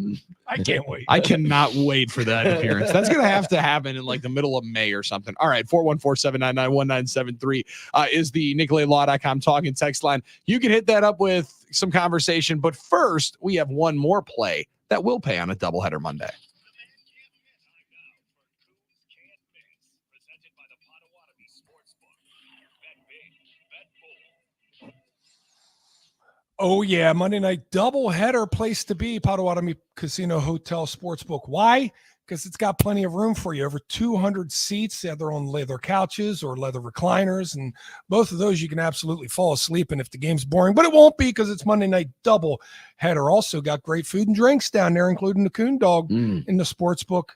I can't wait. I cannot wait for that appearance. That's going to happen in like the middle of May or something. All right. 414-799-1973 is the NicoletLaw.com talking text line. You can hit that up with some conversation. But first, we have one more play that will pay on a doubleheader Monday. Oh, yeah. Monday night doubleheader place to be, Potawatomi Casino Hotel Sportsbook. Why? Because it's got plenty of room for you. Over 200 seats. They have their own leather couches or leather recliners. And both of those you can absolutely fall asleep in if the game's boring. But it won't be because it's Monday night doubleheader. Also got great food and drinks down there, including the Coon Dog in the Sportsbook.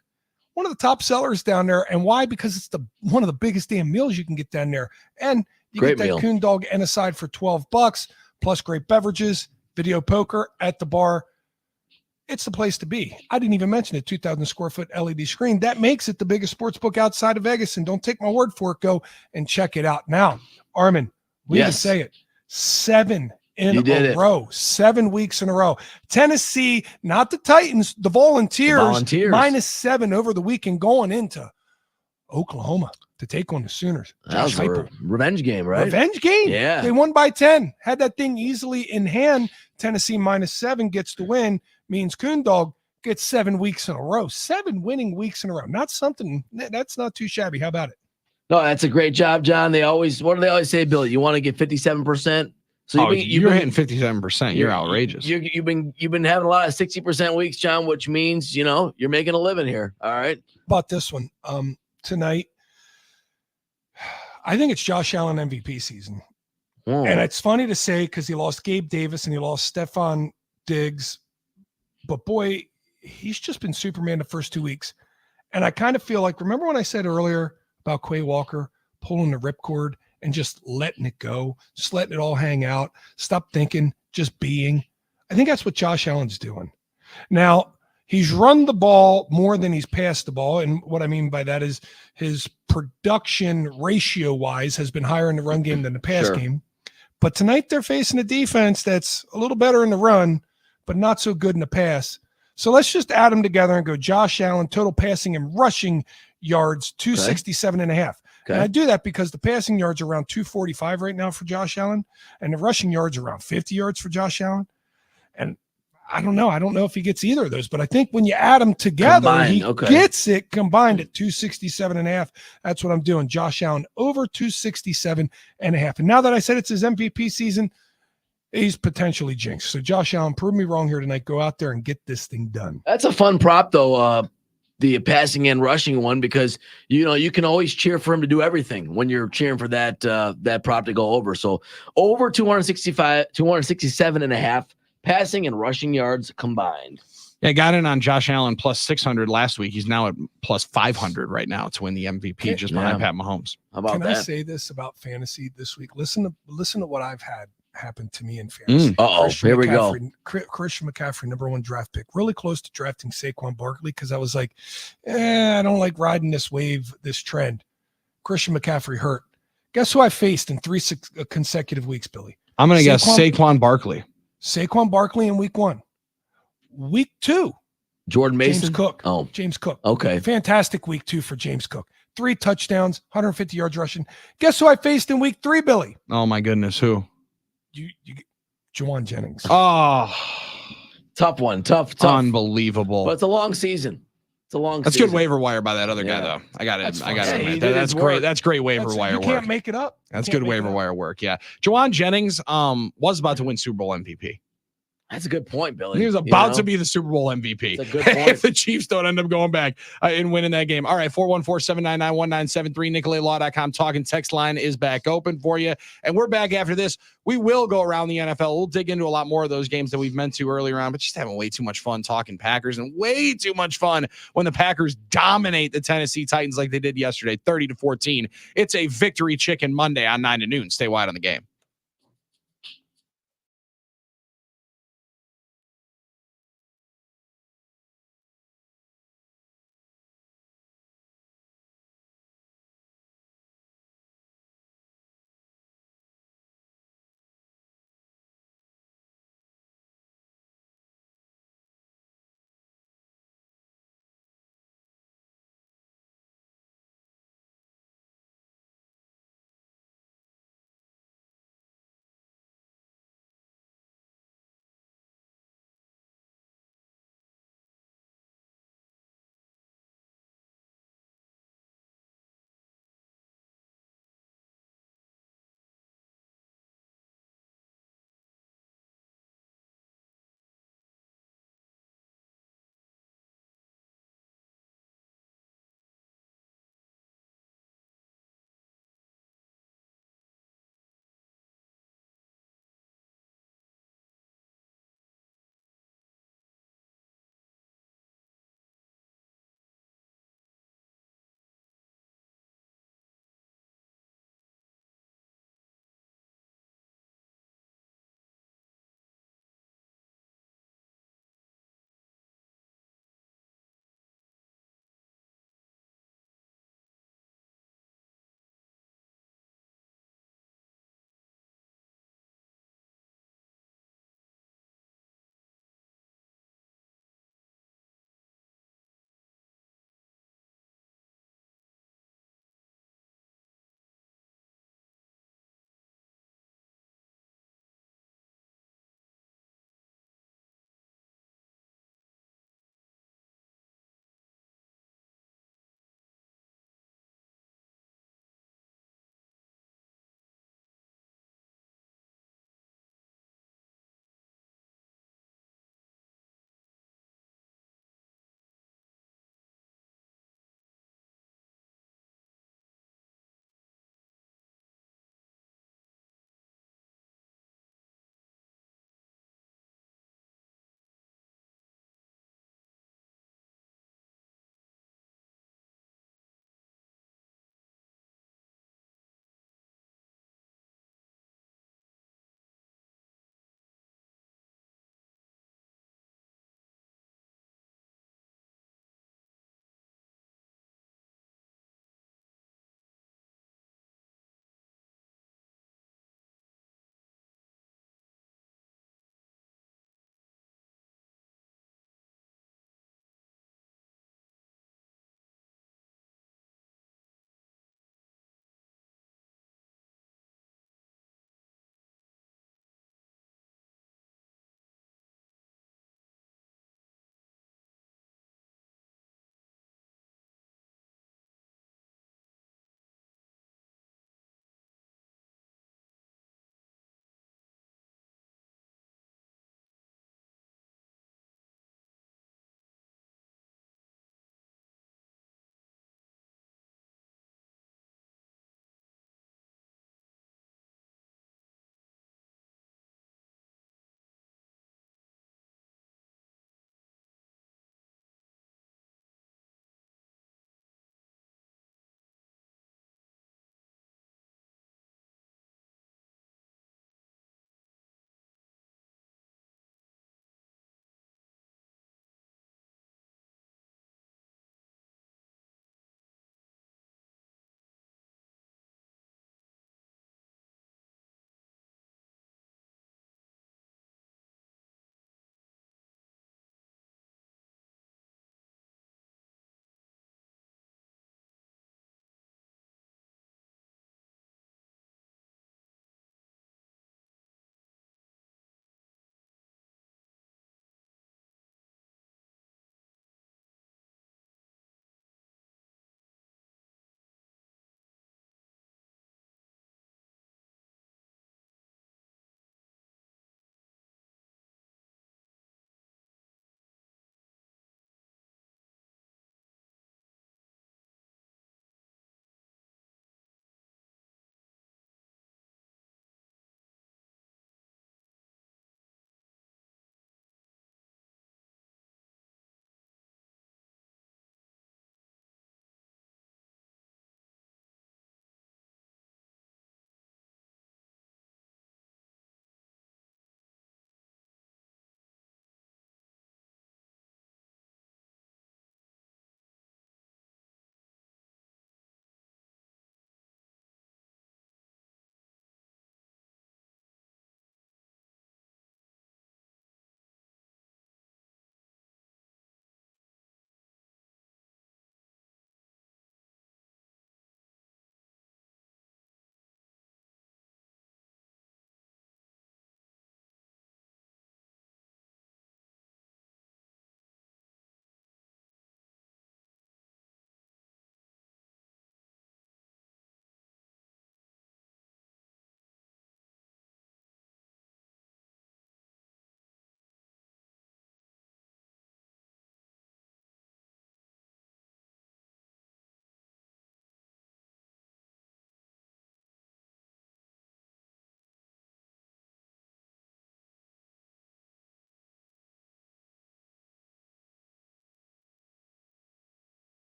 One of the top sellers down there. And why? Because it's one of the biggest damn meals you can get down there. And you Great get that meal. Coon Dog and a side for $12. Plus great beverages, video poker at the bar. It's the place to be. I didn't even mention it. 2,000 square foot LED screen. That makes it the biggest sports book outside of Vegas. And don't take my word for it. Go and check it out. Now, Armin, we can say it. 7 in a row. 7 weeks in a row. Tennessee, not the Titans, the Volunteers. -7 over the weekend going into Oklahoma to take on the Sooners. That was a revenge game, right? Revenge game. Yeah. They won by 10. Had that thing easily in hand. Tennessee -7 gets the win. Means Coon Dog gets 7 weeks in a row. 7 winning weeks in a row. Not something that's not too shabby. How about it? No, that's a great job, John. What do they always say, Billy? You want to get 57%? So you're hitting 57%. You're outrageous. You've been having a lot of 60% weeks, John, which means you're making a living here. All right. About this one. Tonight. I think it's Josh Allen MVP season. And it's funny to say because he lost Gabe Davis and he lost Stephon Diggs. But boy, he's just been Superman the first 2 weeks. And I kind of feel like, remember when I said earlier about Quay Walker pulling the ripcord and just letting it go, just letting it all hang out, stop thinking, just being. I think that's what Josh Allen's doing. Now, he's run the ball more than he's passed the ball. And what I mean by that is his production ratio-wise has been higher in the run game than the pass game. But tonight they're facing a defense that's a little better in the run, but not so good in the pass. So let's just add them together and go Josh Allen, total passing and rushing yards, 267.5. Okay. And I do that because the passing yards are around 245 right now for Josh Allen, and the rushing yards are around 50 yards for Josh Allen. And I don't know. I don't know if he gets either of those, but I think when you add them together, he gets it combined at 267.5. That's what I'm doing. Josh Allen over 267.5. And now that I said it's his MVP season, he's potentially jinxed. So Josh Allen, prove me wrong here tonight. Go out there and get this thing done. That's a fun prop, though. the passing and rushing one because you can always cheer for him to do everything when you're cheering for that prop to go over. So over 267 and a half passing and rushing yards combined. Yeah, got in on Josh Allen plus 600 last week. He's now at plus 500 right now to win the MVP, just behind Pat Mahomes. How about that? I say this about fantasy this week? Listen to what I've had happen to me in fantasy. Here we go. Christian McCaffrey, number 1 draft pick, really close to drafting Saquon Barkley because I was like, I don't like riding this wave, this trend. Christian McCaffrey hurt. Guess who I faced in 3 consecutive weeks, Billy? I'm going to guess Saquon Barkley. Saquon Barkley in week 1. Week 2, Jordan Mason. James Cook. Oh, James Cook. Okay. Fantastic week 2 for James Cook. 3 touchdowns, 150 yards rushing. Guess who I faced in week 3, Billy? Oh my goodness, who? Juwan Jennings. Oh, tough one. Tough. Unbelievable. But it's a long season. That's good waiver wire by that other guy, though. I got it. Admit that's great. That's great waiver wire work. You can't make it up. That's good waiver wire work. Yeah. Juwan Jennings was about to win Super Bowl MVP. That's a good point, Billy. He was about to be the Super Bowl MVP. That's a good point. If the Chiefs don't end up going back and winning that game. All right, 414-799-1973, NicoletLaw.com. Talking text line is back open for you. And we're back after this. We will go around the NFL. We'll dig into a lot more of those games that we've meant to earlier on, but just having way too much fun talking Packers and way too much fun when the Packers dominate the Tennessee Titans like they did yesterday, 30-14. It's a victory chicken Monday on 9 to noon. Stay wide on the game.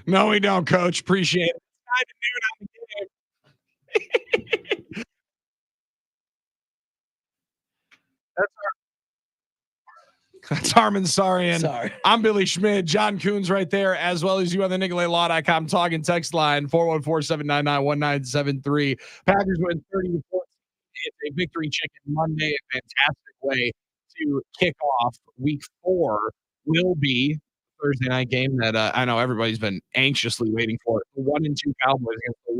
No, we don't, Coach. Appreciate it. That's Harmon Sarian. Sorry. I'm Billy Schmidt. John Coons right there, as well as you on the NicoletLaw.com talking text line 414-799-1973. Packers win 30-14. It's a victory chicken Monday. A fantastic way to kick off week 4 will be Thursday night game that I know everybody's been anxiously waiting for. The 1-2 Cowboys against the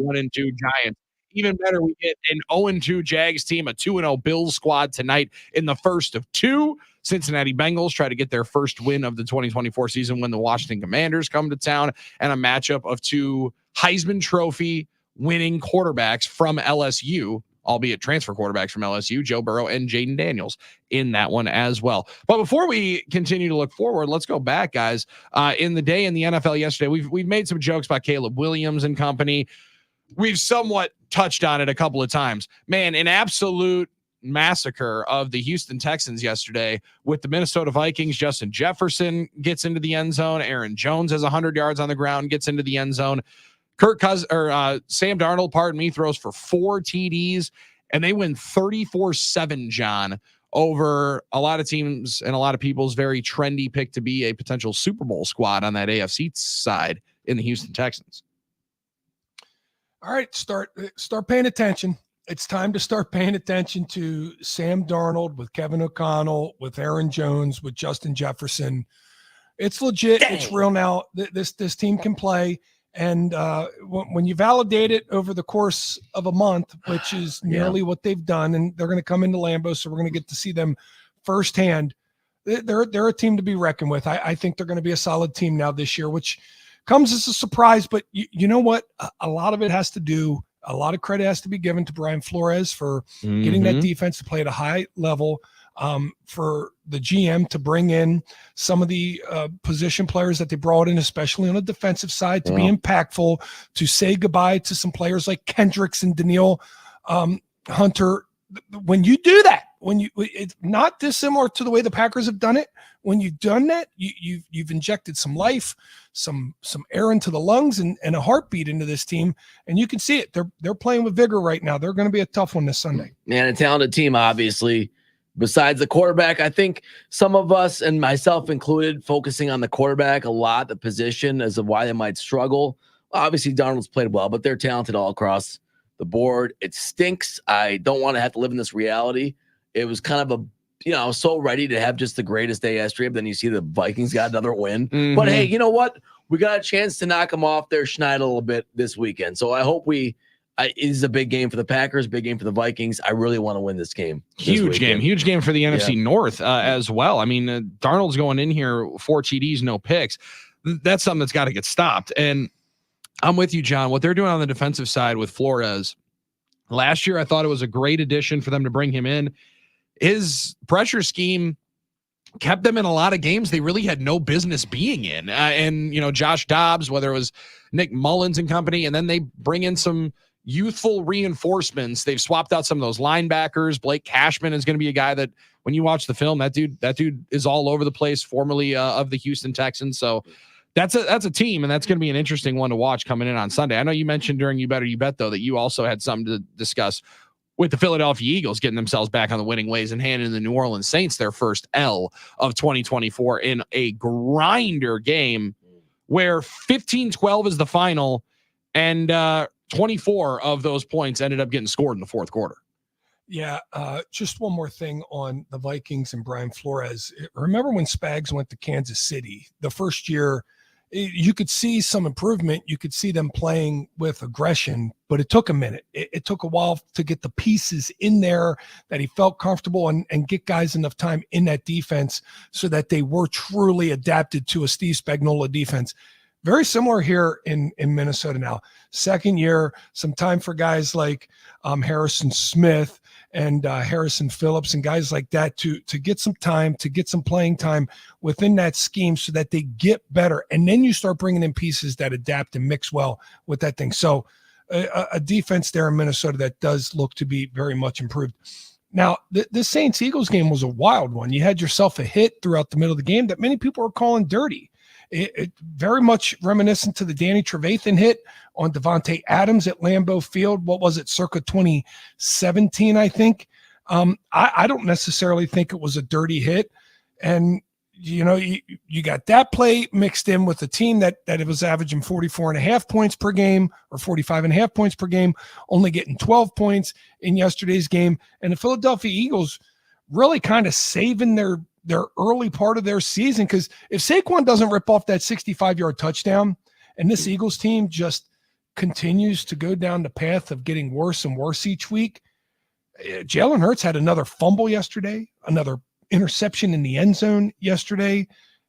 1-2 Giants. Even better, we get an 0-2 Jags team, a 2-0 Bills squad tonight in the first of 2. Cincinnati Bengals try to get their first win of the 2024 season when the Washington Commanders come to town, and a matchup of 2 Heisman Trophy winning quarterbacks from LSU, albeit transfer quarterbacks from LSU, Joe Burrow and Jaden Daniels in that one as well. But before we continue to look forward, let's go back, guys. In the day in the NFL yesterday, we've made some jokes about Caleb Williams and company. We've somewhat touched on it a couple of times. Man, an absolute massacre of the Houston Texans yesterday with the Minnesota Vikings. Justin Jefferson gets into the end zone. Aaron Jones has 100 yards on the ground, gets into the end zone. Sam Darnold, throws for 4 TDs, and they win 34-7, John, over a lot of teams and a lot of people's very trendy pick to be a potential Super Bowl squad on that AFC side in the Houston Texans. All right, start paying attention. It's time to start paying attention to Sam Darnold with Kevin O'Connell, with Aaron Jones, with Justin Jefferson. It's legit. Dang. It's real now. This team can play. And when you validate it over the course of a month, which is nearly what they've done, and they're going to come into Lambeau, so we're going to get to see them firsthand. They're a team to be reckoned with. I think they're going to be a solid team now this year, which comes as a surprise. But you know what? A lot of it has to do, a lot of credit has to be given to Brian Flores for getting that defense to play at a high level, for the GM to bring in some of the position players that they brought in, especially on the defensive side, to be impactful, to say goodbye to some players like Kendricks and Daniil Hunter. When you do that, it's not dissimilar to the way the Packers have done it. When you've done that, you've injected some life, some air into the lungs, and a heartbeat into this team, and you can see it. They're playing with vigor right now. They're going to be a tough one this Sunday. Man, a talented team, obviously. Besides the quarterback, I think some of us, and myself included, focusing on the quarterback a lot, the position, as of why they might struggle. Obviously, Darnold's played well, but they're talented all across the board. It stinks. I don't want to have to live in this reality. It was kind of I was so ready to have just the greatest day yesterday, but then you see the Vikings got another win. But hey, you know what? We got a chance to knock them off their schneid a little bit this weekend. So I hope it is a big game for the Packers, big game for the Vikings. I really want to win this game. Huge game for the NFC North as well. I mean, Darnold's going in here 4 TDs, no picks. That's something that's got to get stopped. And I'm with you, John. What they're doing on the defensive side with Flores, last year I thought it was a great addition for them to bring him in. His pressure scheme kept them in a lot of games they really had no business being in. And, Josh Dobbs, whether it was Nick Mullins and company, and then they bring in some youthful reinforcements. They've swapped out some of those linebackers. Blake Cashman is going to be a guy that when you watch the film, that dude is all over the place, formerly of the Houston Texans. So that's a team, and that's going to be an interesting one to watch coming in on Sunday. I know you mentioned during You Better You Bet, though, that you also had something to discuss with the Philadelphia Eagles getting themselves back on the winning ways and handing the New Orleans Saints their first L of 2024 in a grinder game where 15-12 is the final, and 24 of those points ended up getting scored in the fourth quarter. Yeah, just one more thing on the Vikings and Brian Flores. Remember when Spags went to Kansas City the first year? You could see some improvement. You could see them playing with aggression, but it took a minute. It took a while to get the pieces in there that he felt comfortable and get guys enough time in that defense so that they were truly adapted to a Steve Spagnuolo defense. Very similar here in Minnesota now. Second year, some time for guys like Harrison Smith and Harrison Phillips and guys like that to get some time, to get some playing time within that scheme so that they get better. And then you start bringing in pieces that adapt and mix well with that thing. So a defense there in Minnesota that does look to be very much improved. Now, the Saints-Eagles game was a wild one. You had yourself a hit throughout the middle of the game that many people are calling dirty. It very much reminiscent to the Danny Trevathan hit on Devontae Adams at Lambeau Field. What was it, circa 2017, I think. I don't necessarily think it was a dirty hit. And, you got that play mixed in with a team that it was averaging 44.5 points per game or 45.5 points per game, only getting 12 points in yesterday's game. And the Philadelphia Eagles really kind of saving their early part of their season, because if Saquon doesn't rip off that 65-yard touchdown and this Eagles team just continues to go down the path of getting worse and worse each week. Jalen Hurts had another fumble yesterday, another interception in the end zone yesterday.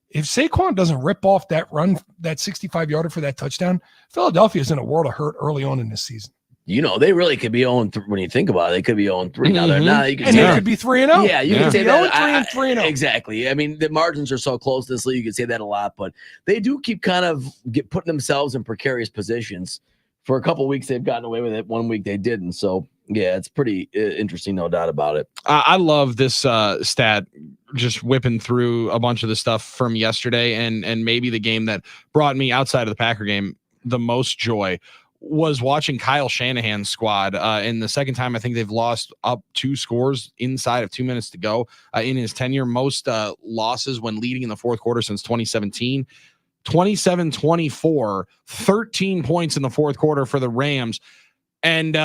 If Saquon doesn't rip off that run, that 65-yarder for that touchdown, Philadelphia is in a world of hurt early on in this season. They really could be 0-3 when you think about it. They could be 0-3 now. They're not. You can And say they that. could be 3-0. Yeah, you can say that. 0-3 and 3-0. Exactly. I mean, the margins are so close this league. You can say that a lot, but they do keep kind of putting themselves in precarious positions. For a couple of weeks, they've gotten away with it. 1 week, they didn't. So, yeah, it's pretty interesting, no doubt about it. I love this stat, just whipping through a bunch of the stuff from yesterday, and maybe the game that brought me outside of the Packer game the most joy was watching Kyle Shanahan's squad. In the second time, I think they've lost up 2 scores inside of 2 minutes to go in his tenure. Most losses when leading in the fourth quarter since 2017. 27-24, 13 points in the fourth quarter for the Rams. And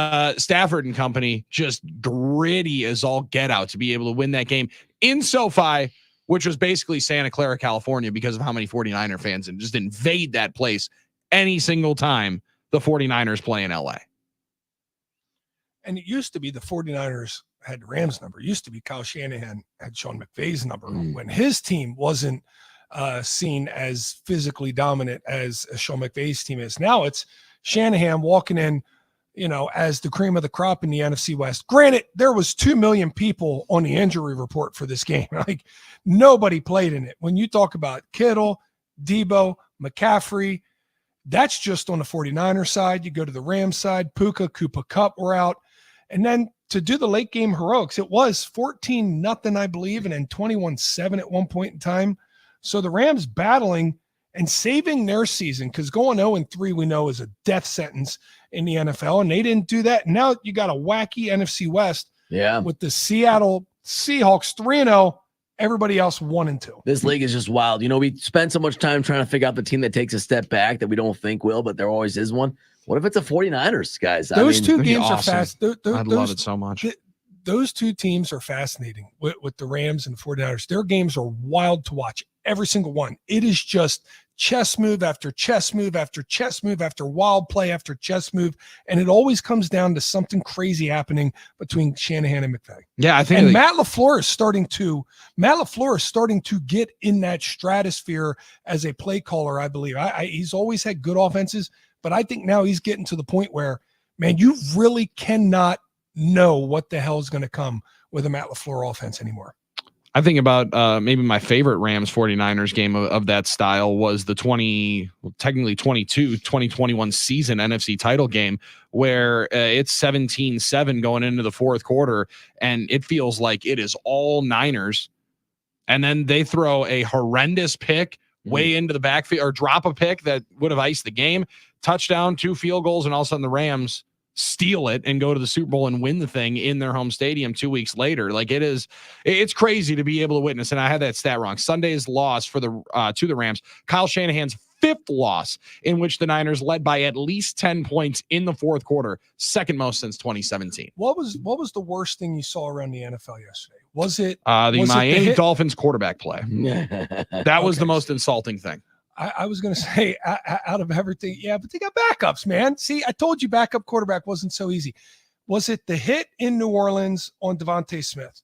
Stafford and company just gritty as all get out to be able to win that game in SoFi, which was basically Santa Clara, California, because of how many 49er fans and just invade that place any single time the 49ers play in LA. And it used to be the 49ers had Rams number. It used to be Kyle Shanahan had Sean McVay's number when his team wasn't seen as physically dominant as Sean McVay's team is. Now it's Shanahan walking in, as the cream of the crop in the NFC West. Granted, there was 2 million people on the injury report for this game. Like, nobody played in it. When you talk about Kittle, Debo, McCaffrey, that's just on the 49ers side. You go to the Rams side, Puka, Cooper Kupp were out. And then to do the late game heroics, it was 14-0, I believe, and then 21-7 at one point in time. So the Rams battling and saving their season, because going 0-3 we know is a death sentence in the NFL, and they didn't do that. Now you got a wacky NFC West with the Seattle Seahawks 3-0, everybody else 1-2. This league is just wild. We spend so much time trying to figure out the team that takes a step back that we don't think will, but there always is one. What if it's a 49ers, guys? Those two games are fast. I'd love it so much. Those two teams are fascinating with the Rams and the 49ers. Their games are wild to watch. Every single one. It is just chess move after chess move after chess move after wild play after chess move. And it always comes down to something crazy happening between Shanahan and McVay. Yeah, I think Matt LaFleur is starting to get in that stratosphere as a play caller, I believe. He's always had good offenses, but I think now he's getting to the point where, man, you really cannot know what the hell is going to come with a Matt LaFleur offense anymore. I think about maybe my favorite Rams 49ers game of that style was the 2021 season NFC title game, where it's 17-7 going into the fourth quarter, and it feels like it is all Niners. And then they throw a horrendous pick way into the backfield, or drop a pick that would have iced the game, touchdown, 2 field goals, and all of a sudden the Rams steal it and go to the Super Bowl and win the thing in their home stadium 2 weeks later. Like, it's crazy to be able to witness. And I had that stat wrong. Sunday's loss for the to the Rams, Kyle Shanahan's 5th loss in which the Niners led by at least 10 points in the fourth quarter, second most since 2017. What was the worst thing you saw around the NFL yesterday? Was it the Miami Dolphins quarterback play? That was the most insulting thing. I was going to say, out of everything, yeah, but they got backups, man. See, I told you backup quarterback wasn't so easy. Was it the hit in New Orleans on Devontae Smith?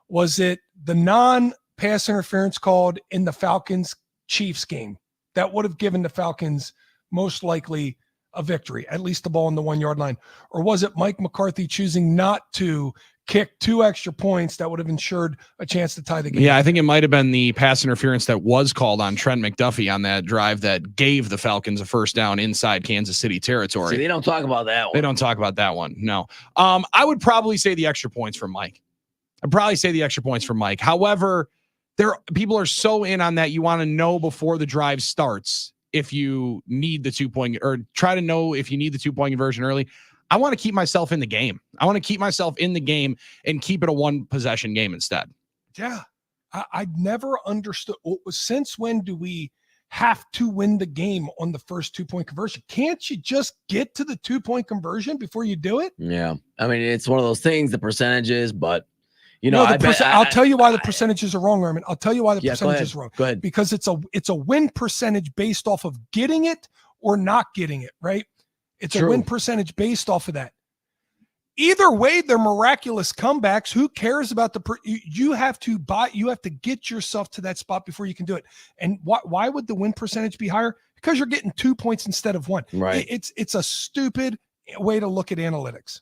Was it the non-pass interference called in the Falcons-Chiefs game that would have given the Falcons most likely a victory, at least the ball on the 1-yard line? Or was it Mike McCarthy choosing not to kick 2 extra points that would have ensured a chance to tie the game? Yeah, I think it might have been the pass interference that was called on Trent McDuffie on that drive that gave the Falcons a first down inside Kansas City territory. See, they don't talk about that one. They don't talk about that one. No. I would probably say the extra points from Mike. However, people are so in on that. You want to know before the drive starts if you need the 2-point, or try to know if you need the 2-point conversion early. I want to keep myself in the game. I want to keep myself in the game and keep it a 1-possession game instead. Yeah. I never understood. Since when do we have to win the game on the first 2-point conversion? Can't you just get to the 2-point conversion before you do it? Yeah. I mean, it's one of those things, the percentages, but you know, I'll tell you why the percentages are wrong, Erman. I'll tell you why the percentages are wrong. Go ahead. Because it's a win percentage based off of getting it or not getting it, right? It's a win percentage based off of that. Either way, they're miraculous comebacks. Who cares about you have to get yourself to that spot before you can do it. And why would the win percentage be higher? Because you're getting 2 points instead of 1. Right. It's a stupid way to look at analytics.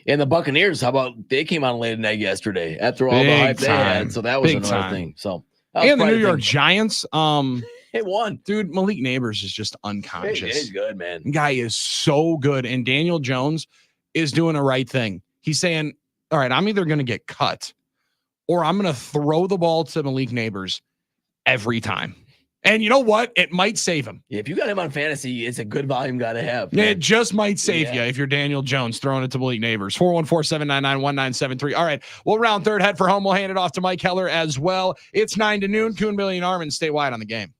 And the Buccaneers, how about they came on late night yesterday after all the hype they had? So that was another thing. So and the New York Giants, it won. Dude, Malik Neighbors is just unconscious. He's good, man. Guy is so good. And Daniel Jones is doing the right thing. He's saying, all right, I'm either going to get cut or I'm going to throw the ball to Malik Neighbors every time. And you know what? It might save him. Yeah, if you got him on fantasy, it's a good volume guy to have. Yeah, it just might save you if you're Daniel Jones throwing it to Malik Neighbors. 414-799-1973. All right, we'll round third, head for home. We'll hand it off to Mike Heller as well. It's 9 to noon. Kuhn, Billy, and Armin stay wide on the game.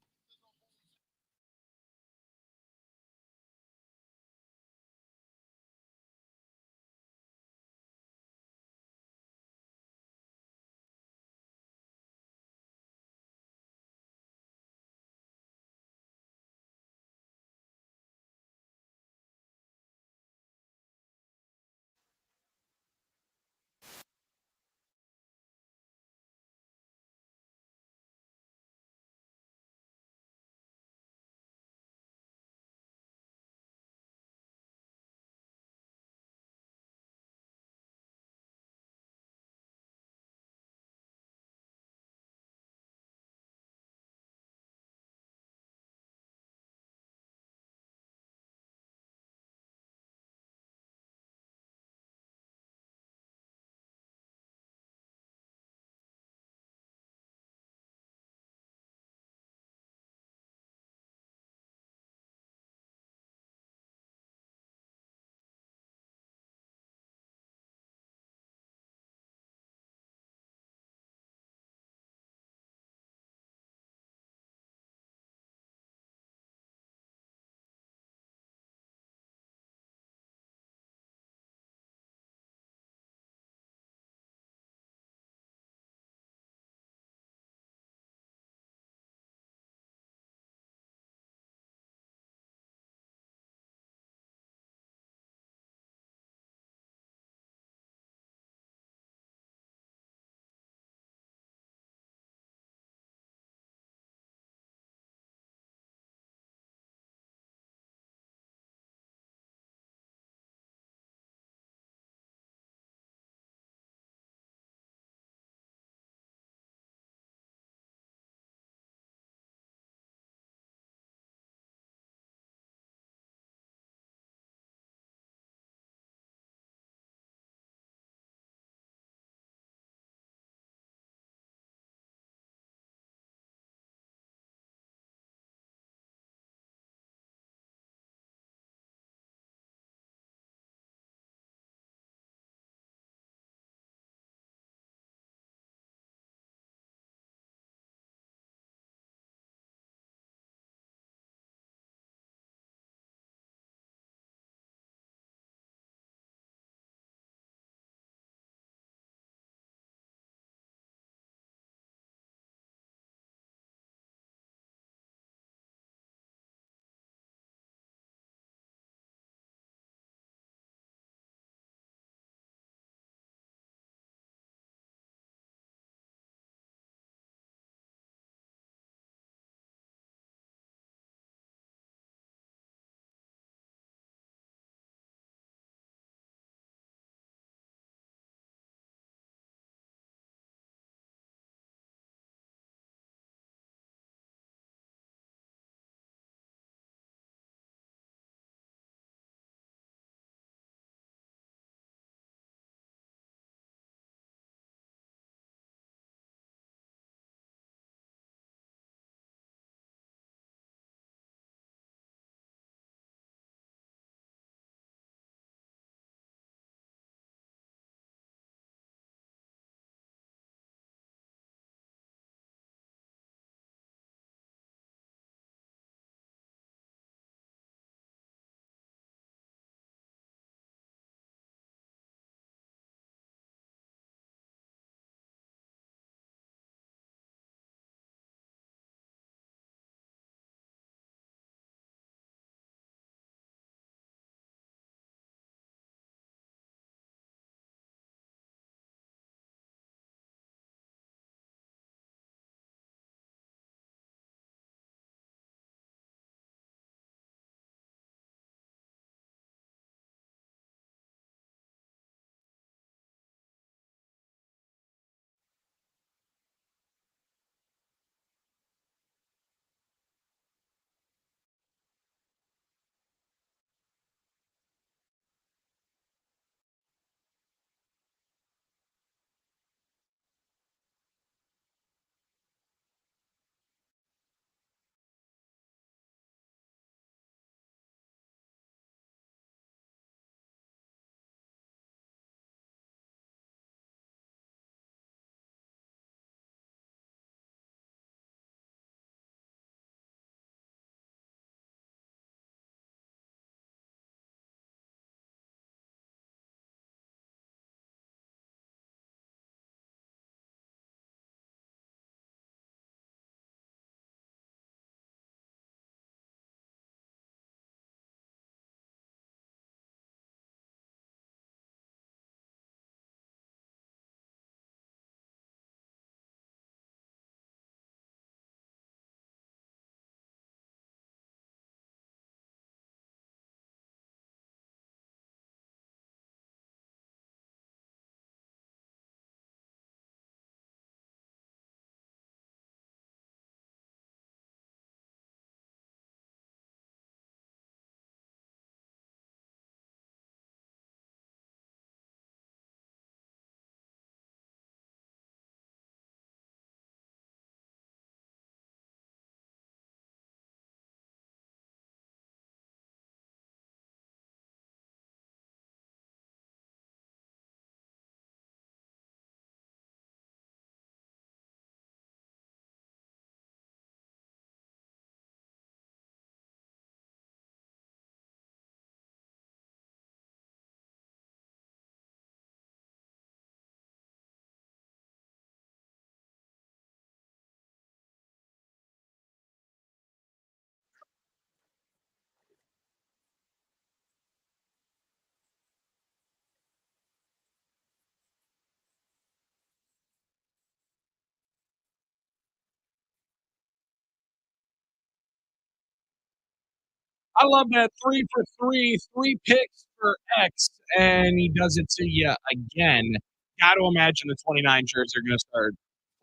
I love that 3 for 3, 3 picks for X, and he does it to you again. Got to imagine the 29 shirts are going to start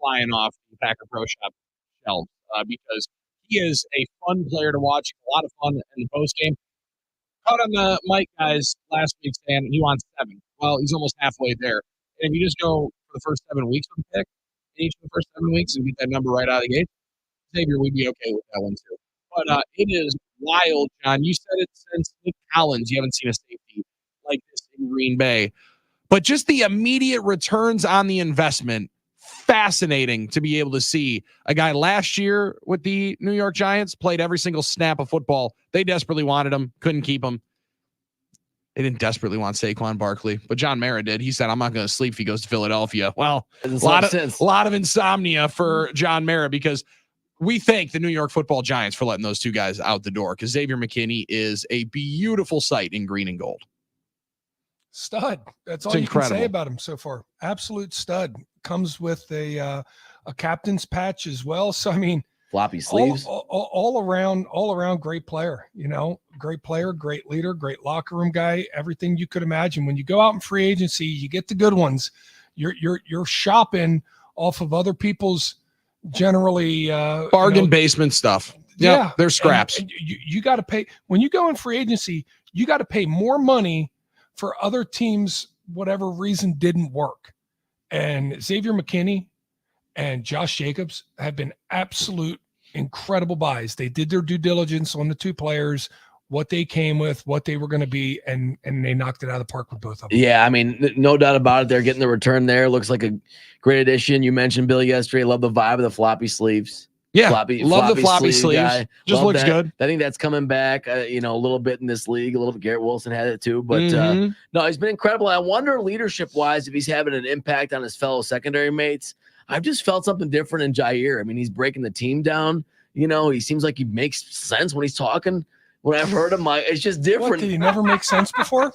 flying off the Packer Pro Shop shelves because he is a fun player to watch. A lot of fun in the post game. Caught on the mic, guys, last week saying he wants 7. Well, he's almost halfway there. And if you just go for the first 7 weeks of the pick, each of the first 7 weeks, and get that number right out of the gate, Xavier, we'd be okay with that one too. But it is wild, John. You said it since Nick Collins. You haven't seen a safety like this in Green Bay. But just the immediate returns on the investment, fascinating to be able to see. A guy last year with the New York Giants played every single snap of football. They desperately wanted him, couldn't keep him. They didn't desperately want Saquon Barkley, but John Mara did. He said, I'm not going to sleep if he goes to Philadelphia. Well, a lot of insomnia for John Mara because we thank the New York Football Giants for letting those two guys out the door because Xavier McKinney is a beautiful sight in green and gold. Stud. That's all you can say about him so far. Absolute stud. Comes with a captain's patch as well. So, I mean, floppy sleeves, all around great player, great player, great leader, great locker room guy, everything you could imagine. When you go out in free agency, you get the good ones. You're shopping off of other people's generally bargain basement stuff. Yeah, they're scraps. And you got to pay when you go in free agency, you got to pay more money for other teams, whatever reason didn't work. And Xavier McKinney and Josh Jacobs have been absolute incredible buys. They did their due diligence on the two players, what they came with, what they were going to be, and they knocked it out of the park with both of them. Yeah, I mean, no doubt about it. They're getting the return there. Looks like a great addition. You mentioned Bill yesterday. Love the vibe of the floppy sleeves. Yeah, love the floppy sleeves. Guy. Just love looks that. good. I think that's coming back, a little bit in this league. A little bit. Garrett Wilson had it too. But no, he's been incredible. I wonder leadership-wise if he's having an impact on his fellow secondary mates. I've just felt something different in Jair. I mean, he's breaking the team down. He seems like he makes sense when he's talking. When I've heard him, it's just different. What, did he never make sense before?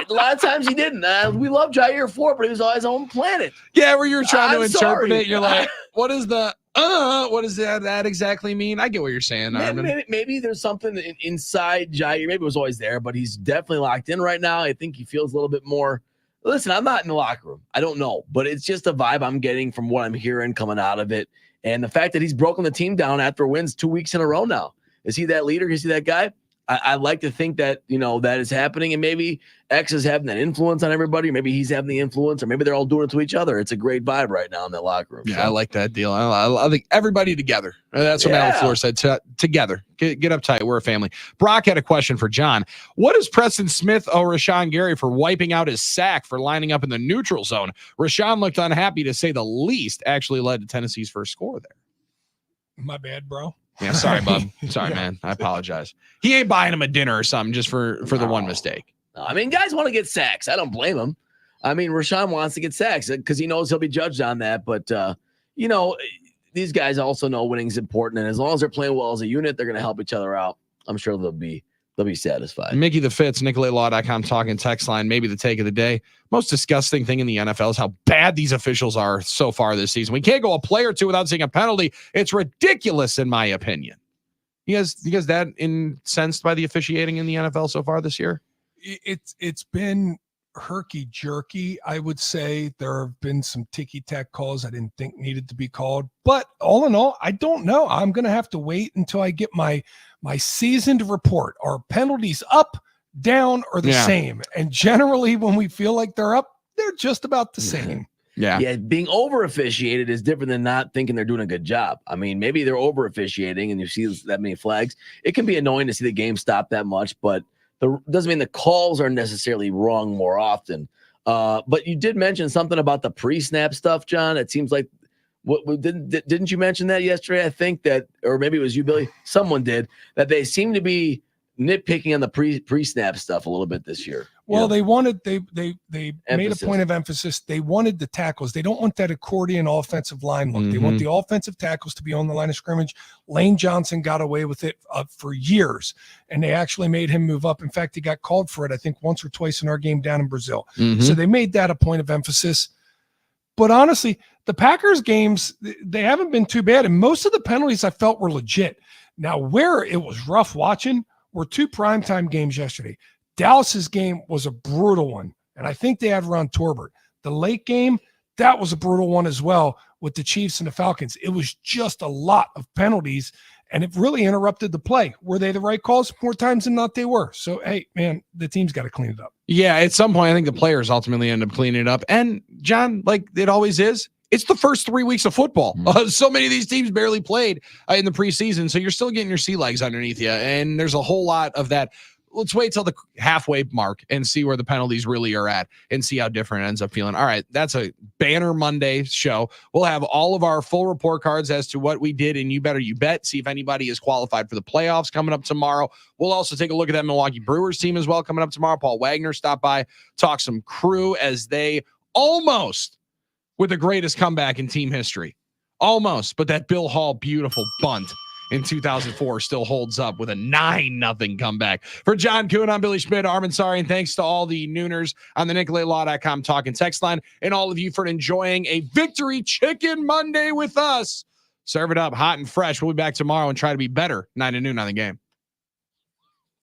A lot of times he didn't. We love Jair for it, but he was on his own planet. Yeah, where you're trying to interpret it, you're like, what is the what does that exactly mean? I get what you're saying, Armin. Maybe there's something inside Jair. Maybe it was always there, but he's definitely locked in right now. I think he feels a little bit more. Listen, I'm not in the locker room. I don't know, but it's just a vibe I'm getting from what I'm hearing coming out of it. And the fact that he's broken the team down after wins 2 weeks in a row now. Is he that leader? Is he that guy? I like to think that, that is happening, and maybe X is having that influence on everybody. Maybe he's having the influence, or maybe they're all doing it to each other. It's a great vibe right now in that locker room. Yeah, so. I like that deal. I think everybody together. That's what Matt LaFleur said. Together. Get uptight. We're a family. Brock had a question for John. What is Preston Smith owe Rashawn Gary for wiping out his sack for lining up in the neutral zone? Rashawn looked unhappy, to say the least, actually led to Tennessee's first score there. My bad, bro. Yeah, sorry, bub. Sorry, man. I apologize. He ain't buying him a dinner or something just for the one mistake. No, I mean, guys want to get sacks. I don't blame him. I mean, Rashawn wants to get sacks because he knows he'll be judged on that. But, these guys also know winning's important. And as long as they're playing well as a unit, they're going to help each other out. I'm sure they'll be satisfied. Mickey the Fitz, NicolaLaw.com talking text line, maybe the take of the day. Most disgusting thing in the NFL is how bad these officials are so far this season. We can't go a play or two without seeing a penalty. It's ridiculous, in my opinion. You guys that incensed by the officiating in the NFL so far this year? It's been herky-jerky. I would say there have been some ticky-tack calls I didn't think needed to be called. But all in all, I don't know. I'm going to have to wait until I get my seasoned report. Are penalties up, down, or the same? And generally, when we feel like they're up, they're just about the same. Yeah. Being over officiated is different than not thinking they're doing a good job. I mean, maybe they're over officiating and you see that many flags. It can be annoying to see the game stop that much, but doesn't mean the calls are necessarily wrong more often. But you did mention something about the pre-snap stuff, John. It seems like didn't you mention that yesterday? I think that, or maybe it was you, Billy. Someone did that. They seem to be nitpicking on the pre-snap stuff a little bit this year. Well, they made a point of emphasis. They wanted the tackles. They don't want that accordion offensive line look. They want the offensive tackles to be on the line of scrimmage. Lane Johnson got away with it for years, and they actually made him move up. In fact, he got called for it, I think, once or twice in our game down in Brazil. So they made that a point of emphasis. But honestly, the Packers games, they haven't been too bad. And most of the penalties I felt were legit. Now, where it was rough watching were 2 primetime games yesterday. Dallas's game was a brutal one, and I think they had Ron Torbert. The late game, that was a brutal one as well with the Chiefs and the Falcons. It was just a lot of penalties, and it really interrupted the play. Were they the right calls? More times than not, they were. So, hey, man, the team's got to clean it up. Yeah, at some point, I think the players ultimately end up cleaning it up. And, John, like it always is, it's the first 3 weeks of football. So many of these teams barely played in the preseason, so you're still getting your sea legs underneath you, and there's a whole lot of that. Let's wait till the halfway mark and see where the penalties really are at and see how different it ends up feeling. All right, that's a banner Monday show. We'll have all of our full report cards as to what we did in You Better You Bet, see if anybody is qualified for the playoffs coming up tomorrow. We'll also take a look at that Milwaukee Brewers team as well coming up tomorrow. Paul Wagner stopped by, talk some Crew as they almost with the greatest comeback in team history. Almost, but that Bill Hall beautiful bunt in 2004 still holds up with a 9-0 comeback. For John Kuhn, I'm Billy Schmidt, Armin Sari, and thanks to all the Nooners on the NicolateLaw.com talk and text line, and all of you for enjoying a Victory Chicken Monday with us. Serve it up hot and fresh. We'll be back tomorrow and try to be better 9 to noon on the game.